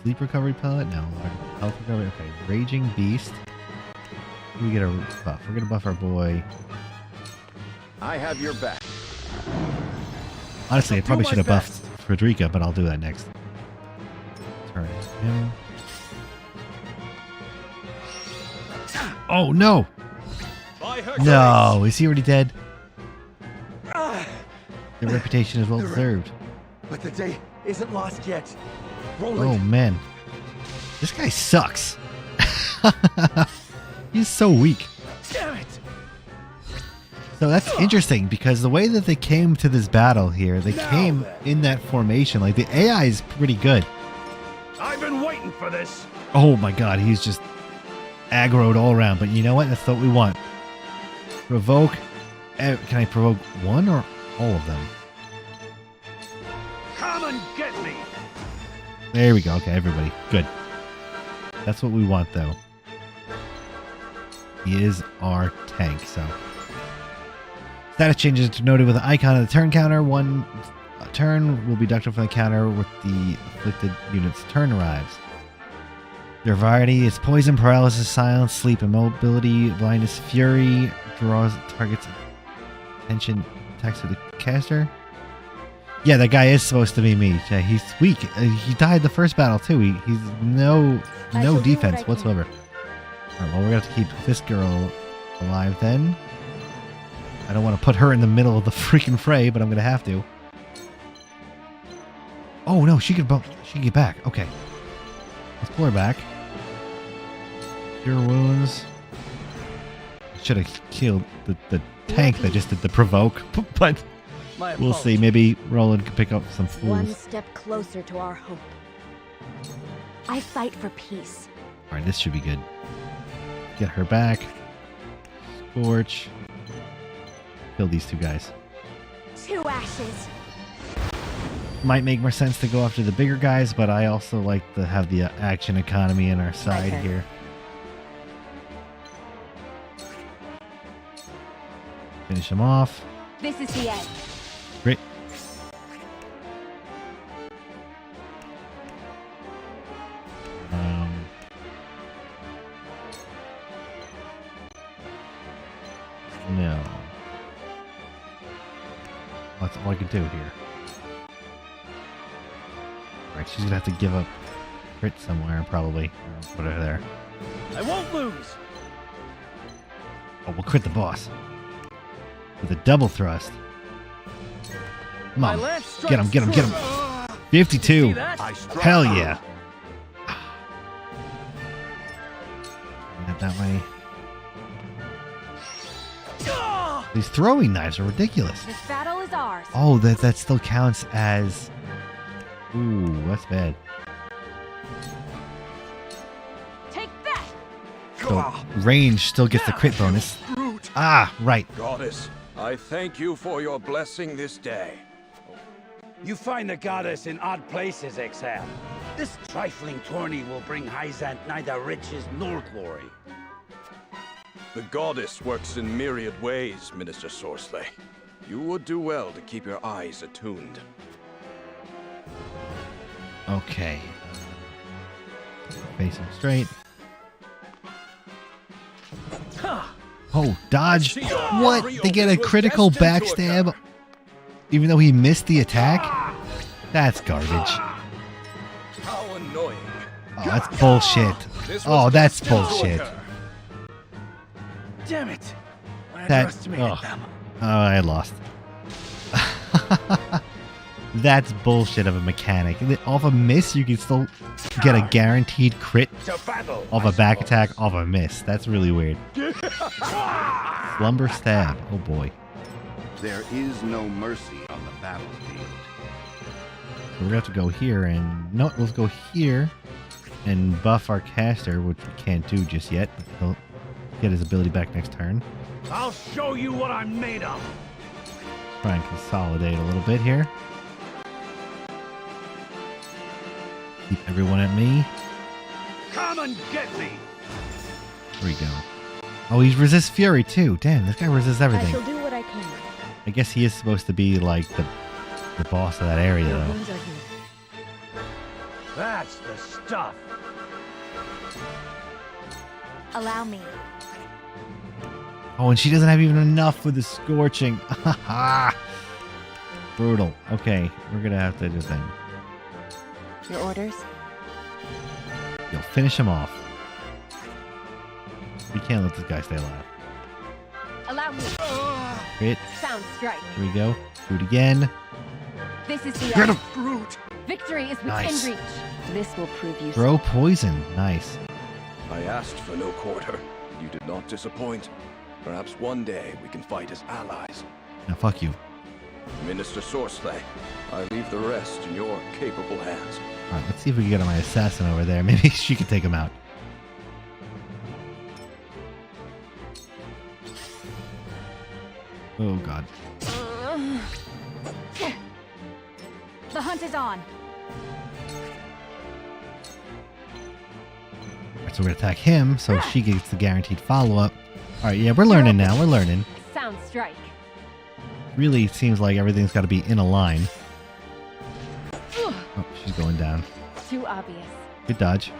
Sleep recovery pellet? No. Health recovery? Okay. Raging beast. We get a buff. We're gonna buff our boy. I have your back. Honestly, I probably should have buffed Frederica, but I'll do that next. Turn him. Oh no! No, is he already dead? The reputation is well deserved. But the day isn't lost yet. Roland. Oh man, this guy sucks. He's so weak. Damn it. So that's interesting because the way that they came to this battle here, they came in that formation. Like the AI is pretty good. I've been waiting for this. Oh my god, he's just aggroed all around. But you know what? That's what we want. Provoke. Can I provoke one or all of them? Come and get me! There we go. Okay, everybody. Good. That's what we want, though. He is our tank, so. Status changes denoted with an icon of the turn counter. One turn will be deducted from the counter with the afflicted unit's turn arrives. Their variety is poison, paralysis, silence, sleep, immobility, blindness, fury, draws targets attention, attacks to the caster. Yeah, that guy is supposed to be me. Yeah, he's weak. He died the first battle too. He's no defense whatsoever. Alright, well, we're gonna have to keep this girl alive then. I don't want to put her in the middle of the freaking fray, but I'm gonna have to. Oh no, she can get back. Okay, let's pull her back. Cure wounds. Should have killed the tank that just did the provoke, but we'll see. Maybe Roland can pick up some fools. One step closer to our hope. I fight for peace. All right, this should be good. Get her back. Scorch. Kill these two guys. 2 ashes. Might make more sense to go after the bigger guys, but I also like to have the action economy in our side here. Finish him off. This is the end. Great. No. That's all I can do here. Alright, she's gonna have to give up crit somewhere, probably. Put her there. I won't lose! Oh, we'll crit the boss. With a double thrust. Come on. Get him, get him, get him. 52. Hell yeah. Not that way. These throwing knives are ridiculous. This battle is ours. Oh, that still counts as... Ooh, that's bad. Take that. So range still gets the crit bonus. Ah, right. Goddess, I thank you for your blessing this day. You find the goddess in odd places, Exham. This trifling tourney will bring Hyzant neither riches nor glory. The goddess works in myriad ways, Minister Sorsley. You would do well to keep your eyes attuned. Okay. Face him straight. Oh, dodge. What? They get a critical backstab even though he missed the attack? That's garbage. How annoying. Oh, that's bullshit. Oh, that's bullshit. Damn it. I That, underestimated them. Oh, I lost. That's bullshit of a mechanic. Off a miss, you can still get a guaranteed crit off a back attack off a miss. That's really weird. Slumber stab. Oh boy. There is no mercy on the battlefield. So we're going to have to go here and... No, let's go here and buff our caster, which we can't do just yet. He'll get his ability back next turn. I'll show you what I'm made of. Try and consolidate a little bit here. Keep everyone at me. Come and get me. There we go. Oh, he resists fury too. Damn, this guy resists everything. I shall do what I can. I guess he is supposed to be like the boss of that area, though. That's the stuff. Allow me. Oh, and she doesn't have even enough with the scorching. Brutal. Okay, we're gonna have to just end. Your orders? You'll finish him off. We can't let this guy stay alive. Allow me. Hit. Sound strike. Here we go. Do it again. This is the Get him. brute. Victory is within Nice. reach. This will prove you. Throw poison. Nice. I asked for no quarter. You did not disappoint. Perhaps one day we can fight as allies. Now fuck you. Minister Sorsley, I leave the rest in your capable hands. Alright, let's see if we can get my assassin over there. Maybe she can take him out. Oh god. The hunt is on. Alright, so we're gonna attack him, so she gets the guaranteed follow-up. Alright, yeah, we're learning now. We're learning. Sound strike. Really seems like everything's got to be in a line. Oh, she's going down. Too obvious. Good dodge.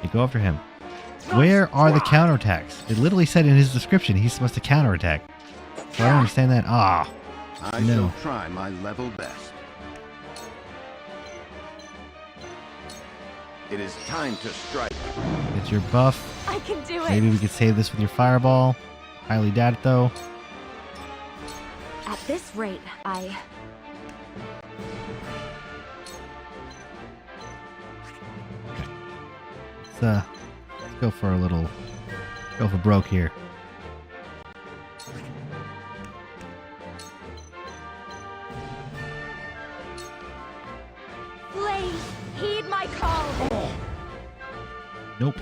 You go after him. Where are the counterattacks? It literally said in his description he's supposed to counterattack. So I don't understand that. Ah. I No. shall try my level best. It is time to strike. Get your buff. I can do it. Maybe we could save this with your fireball. Highly doubt it though. At this rate, Let's go for a little. Go for broke here. Please heed my call. Nope.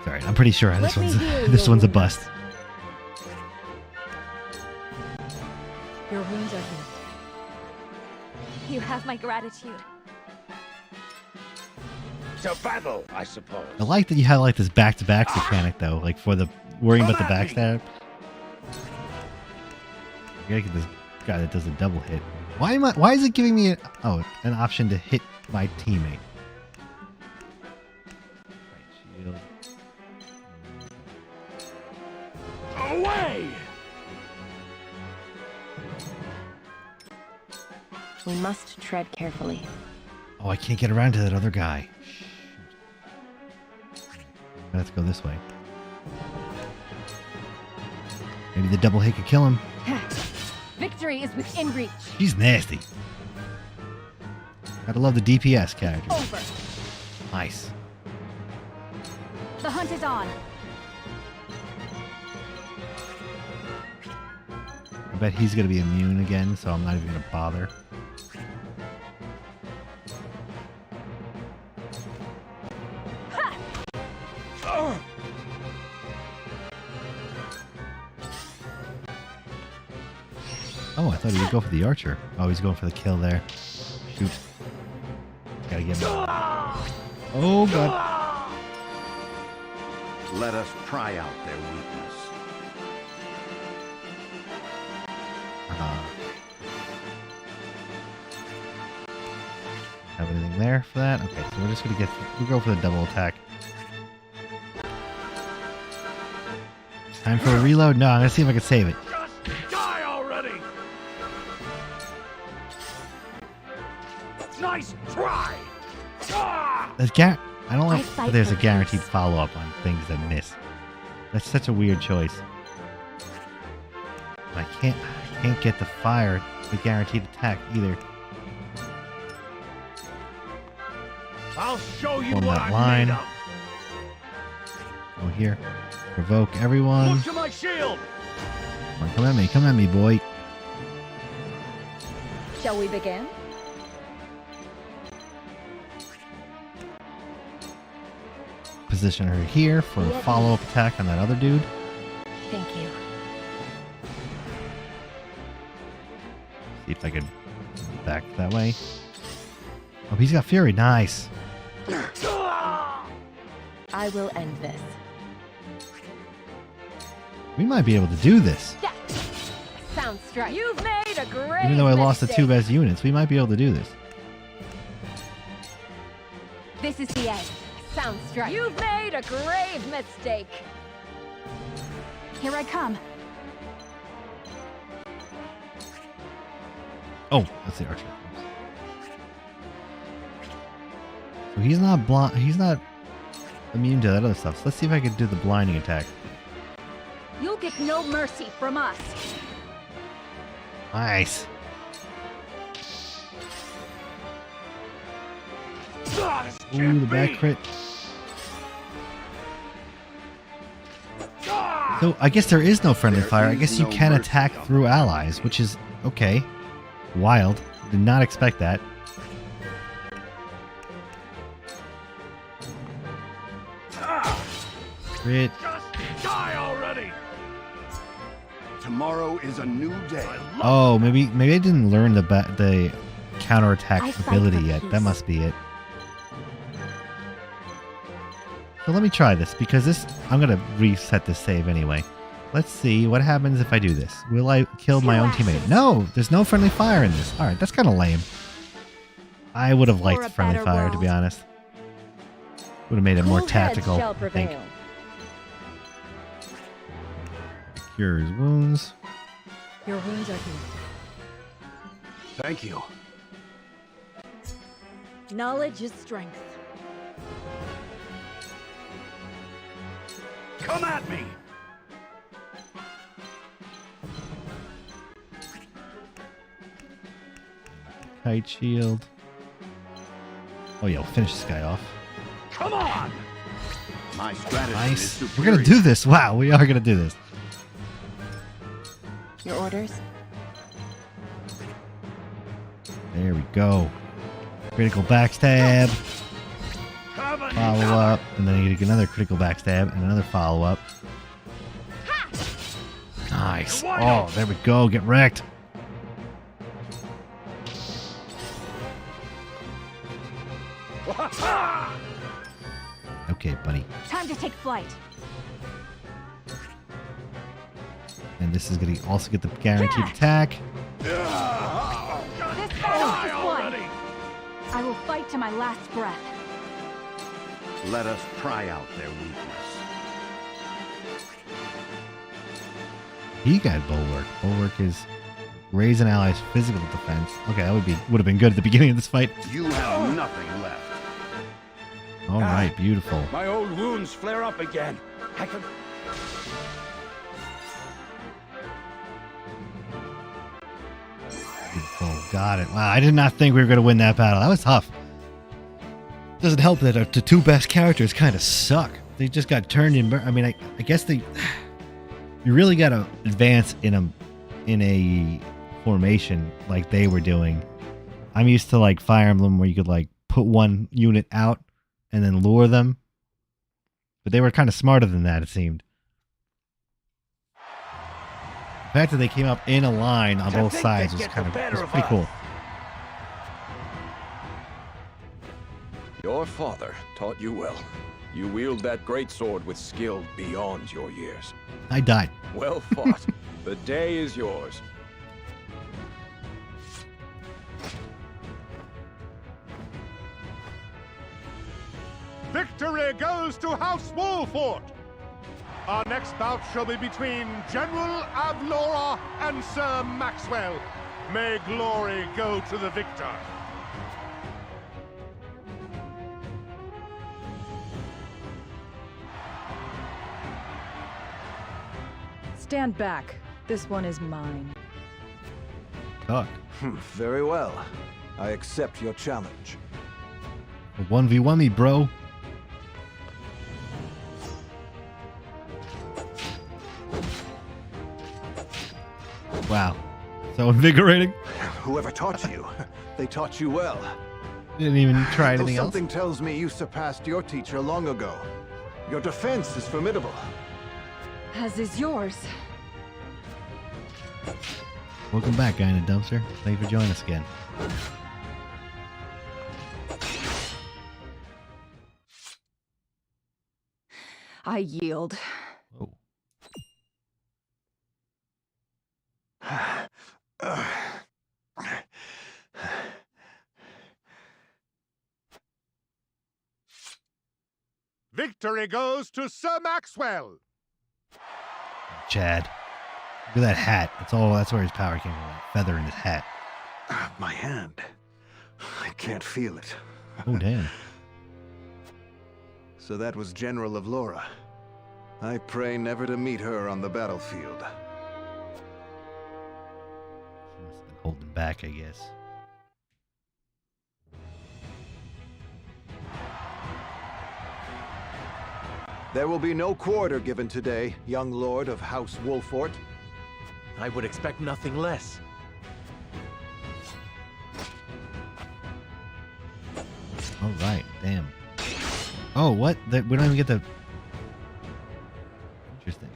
Sorry, I'm pretty sure this Let me one's heal this your one's a wounds. bust. Your wounds are healed. You have my gratitude. To battle, I suppose. I like that you have like this back-to-back mechanic though, like for the worrying about the backstab. I gotta get this guy that does a double hit. Why is it giving me an option to hit my teammate? Right, shield. Away! We must tread carefully. Oh, I can't get around to that other guy. Let's go this way. Maybe the double hit could kill him. Victory is within reach. He's nasty. Gotta love the DPS character. Over. Nice. The hunt is on. I bet he's gonna be immune again, so I'm not even gonna bother. Oh, I thought he would go for the archer. Oh, he's going for the kill there. Shoot. Gotta get him. Oh, God. Let us try out their weakness. Have anything there for that? Okay, so we're just gonna we'll go for the double attack. Time for a reload? No, I'm gonna see if I can save it. Just die already! Nice try! I don't like that there's a guaranteed follow-up on things that miss. That's such a weird choice. I can't get the guaranteed attack either. I'll show you On what that I'm line. made of. Go here. Provoke everyone. Look to my shield! Come at me, boy. Shall we begin? Position her here for a follow-up attack on that other dude. Thank you. See if I could back that way. Oh, he's got fury. Nice. I will end this. We might be able to do this. Sound strike. You've made a great Even though I lost the mistake. 2 best units, we might be able to do this. This is the end. Sound strike. You've made a grave mistake. Here I come. Oh, that's the archer. So he's not blind. He's not immune to that other stuff. So let's see if I can do the blinding attack. You'll get no mercy from us. Nice. Ooh, the back crit. So I guess there is no friendly fire. I guess you can attack through allies, which is okay. Wild. Did not expect that. Crit. Just die already! tomorrow is a new day. Oh, maybe I didn't learn the counterattack I fight ability for yet. peace. That must be it. So let me try this because I'm gonna reset this save anyway. Let's see what happens if I do this. Will I kill my own teammate? No, there's no friendly fire in this. All right, that's kind of lame. I would have liked friendly fire, to be honest. Would have made it more tactical, I think. Cures wounds. Your wounds are healed. Thank you. Knowledge is strength. Come at me! Kite shield. Oh yeah, we'll finish this guy off. Come on! My strategy is Nice. superior. We're gonna do this. Wow, we are gonna do this. Your orders? There we go. Critical backstab. Follow up, and then you get another critical backstab and another follow up. Nice. Oh, there we go. Get wrecked. Okay, buddy. Time to take flight. And this is gonna also get the guaranteed attack. This battle is won. I will fight to my last breath. Let us pry out their weakness. He got bulwark. Bulwark is raise an ally's physical defense. Okay, that would have been good at the beginning of this fight. You have nothing left. All right, beautiful. My old wounds flare up again. I can... Beautiful. Got it. Wow, I did not think we were going to win that battle. That was tough. Doesn't help that the two best characters kind of suck. They just got turned in. I mean, I guess you really got to advance in a formation like they were doing. I'm used to like Fire Emblem where you could like put one unit out and then lure them. But they were kind of smarter than that, it seemed. The fact that they came up in a line on both sides was pretty cool. Your father taught you well. You wield that great sword with skill beyond your years. I died. Well fought. The day is yours. Victory goes to House Wolfort! Our next bout shall be between General Avlora and Sir Maxwell. May glory go to the victor. Stand back. This one is mine. Talk. Very well. I accept your challenge. 1v1 me, bro. Wow. So invigorating. Whoever taught you, they taught you well. Didn't even try anything else. Something tells me you surpassed your teacher long ago. Your defense is formidable. As is yours. Welcome back, guy in a dumpster. Thank you for joining us again. I yield. Oh. Victory goes to Sir Maxwell. Chad. Look at that hat. That's where his power came from. That feather in his hat. My hand. I can't feel it. Oh, damn. So that was General of Laura. I pray never to meet her on the battlefield. She must have been holding back, I guess. There will be no quarter given today, young lord of House Wolfort. I would expect nothing less. All right, damn. Oh, what? We don't even get the... Interesting.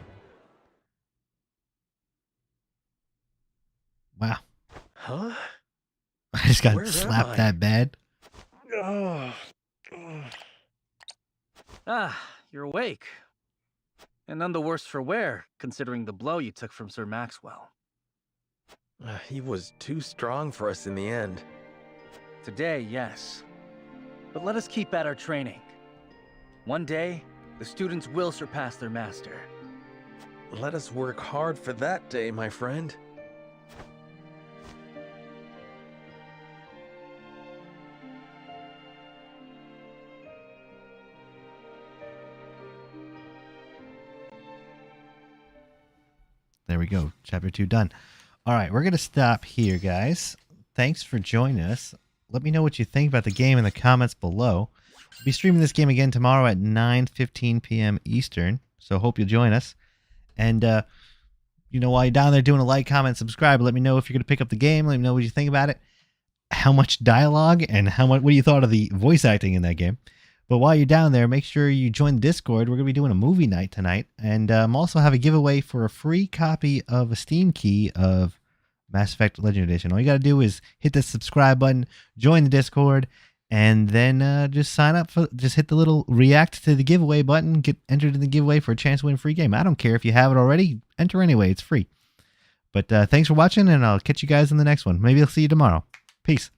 just got slapped that bad. Ah, you're awake. And none the worse for wear, considering the blow you took from Sir Maxwell. He was too strong for us in the end. Today, yes. But let us keep at our training. One day, the students will surpass their master. Let us work hard for that day, my friend. There we go. Chapter 2 done. All right, we're going to stop here, guys. Thanks for joining us. Let me know what you think about the game in the comments below. We'll be streaming this game again tomorrow at 9:15 p.m. Eastern, so hope you'll join us. And, while you're down there doing a like, comment, subscribe, let me know if you're going to pick up the game. Let me know what you think about it, how much dialogue, and what you thought of the voice acting in that game. But while you're down there, make sure you join the Discord. We're going to be doing a movie night tonight. And also have a giveaway for a free copy of a Steam key of Mass Effect Legend Edition. All you got to do is hit the subscribe button, join the Discord, and then just sign up just hit the little react to the giveaway button, get entered in the giveaway for a chance to win a free game. I don't care if you have it already, enter anyway, it's free. But thanks for watching, and I'll catch you guys in the next one. Maybe I'll see you tomorrow. Peace.